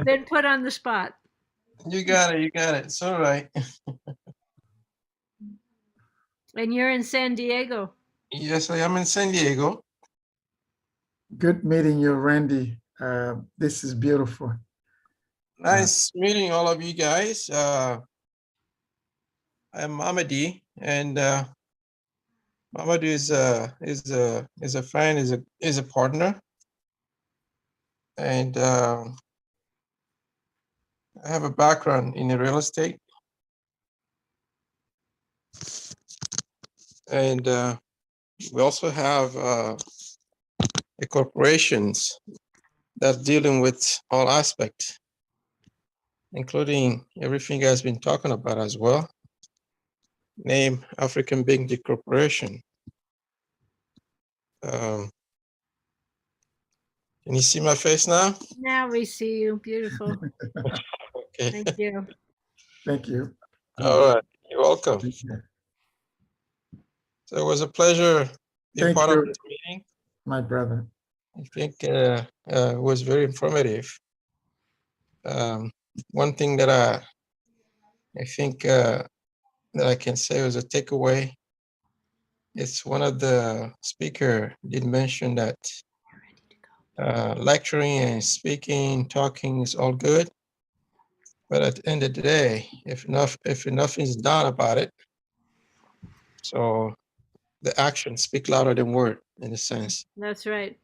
been put on the spot. you got it. You got it. It's all right. And you're in San Diego. Yes, I am in San Diego. Good meeting you, Randy. This is beautiful. Nice meeting all of you guys. I'm Mamadi, and Mamadi is a friend, is a partner, and I have a background in real estate, and we also have a corporations that's dealing with all aspects, including everything you guys been talking about as well. Name African Big D Corporation. Can you see my face now? Now we see you. Beautiful. Okay. Thank you. Thank you. All right. You're welcome. So it was a pleasure being Thank part you, of this meeting. my brother. I think it was very informative. One thing that I think that I can say was a takeaway. It's one of the speaker did mention that lecturing and speaking, talking is all good, but at the end of the day, if nothing is done about it, so the actions speak louder than word, in a sense. That's right.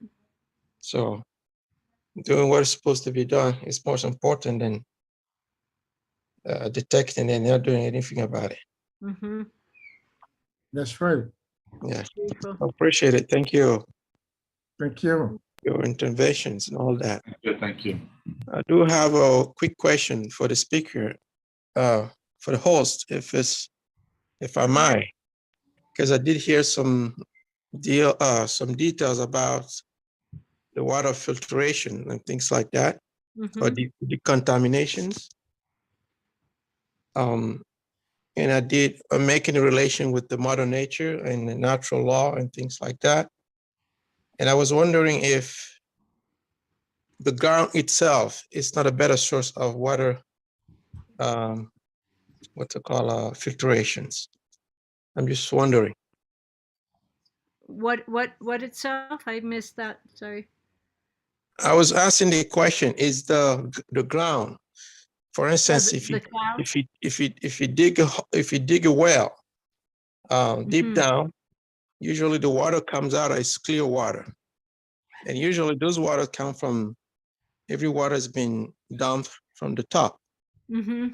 So doing what is supposed to be done is more important than detecting and not doing anything about it. Mm-hmm. That's right. Yeah, I appreciate it. Thank you. Thank you. Your interventions and all that. Thank you. I do have a quick question for the speaker, for the host, if I might, because I did hear some details about the water filtration and things like that, or the contaminations. And I did making a relation with the mother nature and the natural law and things like that. And I was wondering if the ground itself is not a better source of water, filtrations. I'm just wondering. What itself? I missed that. Sorry. I was asking the question: is the ground, for instance, if you dig a well deep down, usually the water comes out as clear water, and usually those water come from every water has been dumped from the top. Mm-hmm.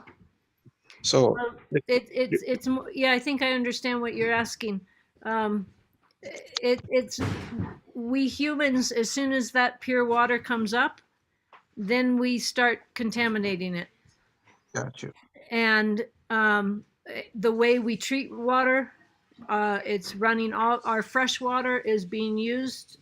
So well, it's yeah. I think I understand what you're asking. It's we humans, as soon as that pure water comes up, then we start contaminating it. Gotcha. And the way we treat water, it's running, all our fresh water is being used.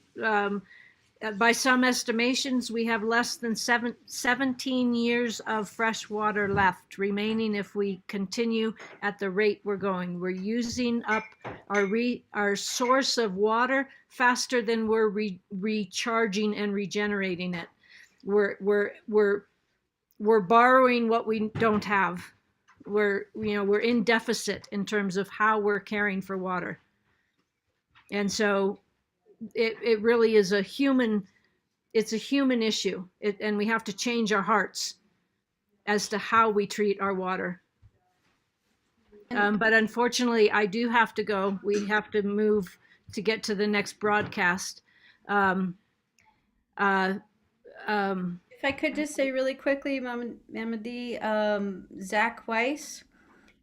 By some estimations, we have less than 17 years of fresh water left remaining if we continue at the rate we're going. We're using up our source of water faster than we're recharging and regenerating it. We're borrowing what we don't have. We're in deficit in terms of how we're caring for water. And so it really is a human issue, and we have to change our hearts as to how we treat our water. But unfortunately, I do have to go. We have to move to get to the next broadcast. If I could just say really quickly, Mama D, Zach Weiss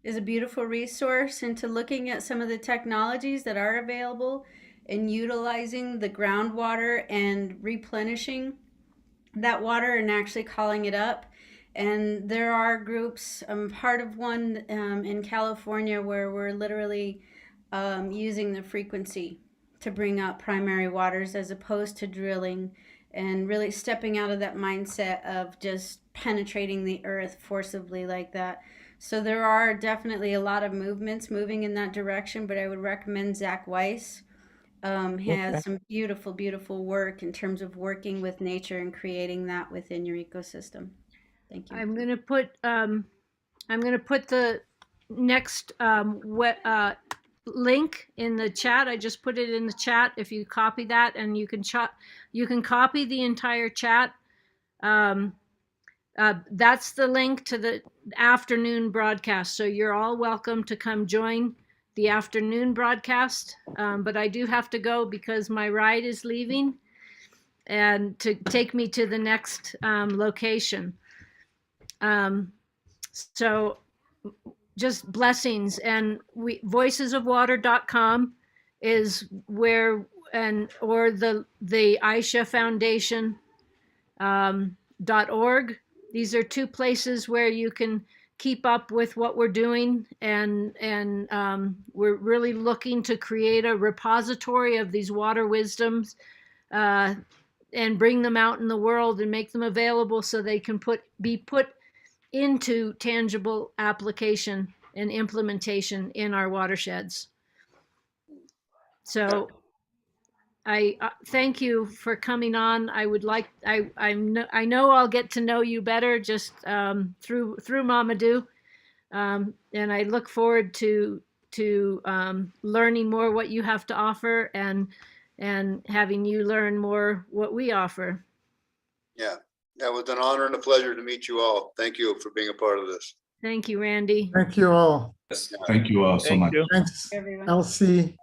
is a beautiful resource into looking at some of the technologies that are available and utilizing the groundwater and replenishing that water and actually calling it up. And there are groups, I'm part of one in California where we're literally using the frequency to bring up primary waters as opposed to drilling, and really stepping out of that mindset of just penetrating the earth forcibly like that. So there are definitely a lot of movements moving in that direction, but I would recommend Zach Weiss. Has some beautiful, beautiful work in terms of working with nature and creating that within your ecosystem. Thank you. I'm going to put the next link in the chat. I just put it in the chat. If you copy that, and you can copy the entire chat. That's the link to the afternoon broadcast. So you're all welcome to come join the afternoon broadcast. But I do have to go because my ride is leaving and to take me to the next location. So just blessings, and voicesofwater.com is where, or the Aisha Foundation .org. These are two places where you can keep up with what we're doing, and we're really looking to create a repository of these water wisdoms and bring them out in the world and make them available so they can be put into tangible application and implementation in our watersheds. So I thank you for coming on. I would like, I know I'll get to know you better just through Mamadou, and I look forward to learning more what you have to offer and having you learn more what we offer. Yeah, it was an honor and a pleasure to meet you all. Thank you for being a part of this. Thank you, Randy. Thank you all. Thank you all so much. Thanks, Everyone. Elsie.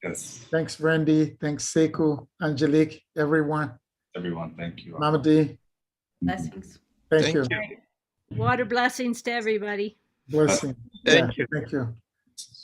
Yes. Thanks, Randy. Thanks, Sekou, Angelique, everyone. Everyone, thank you. Mama D. Blessings. Thank you. Water blessings to everybody. Blessing. Thank you. Thank you.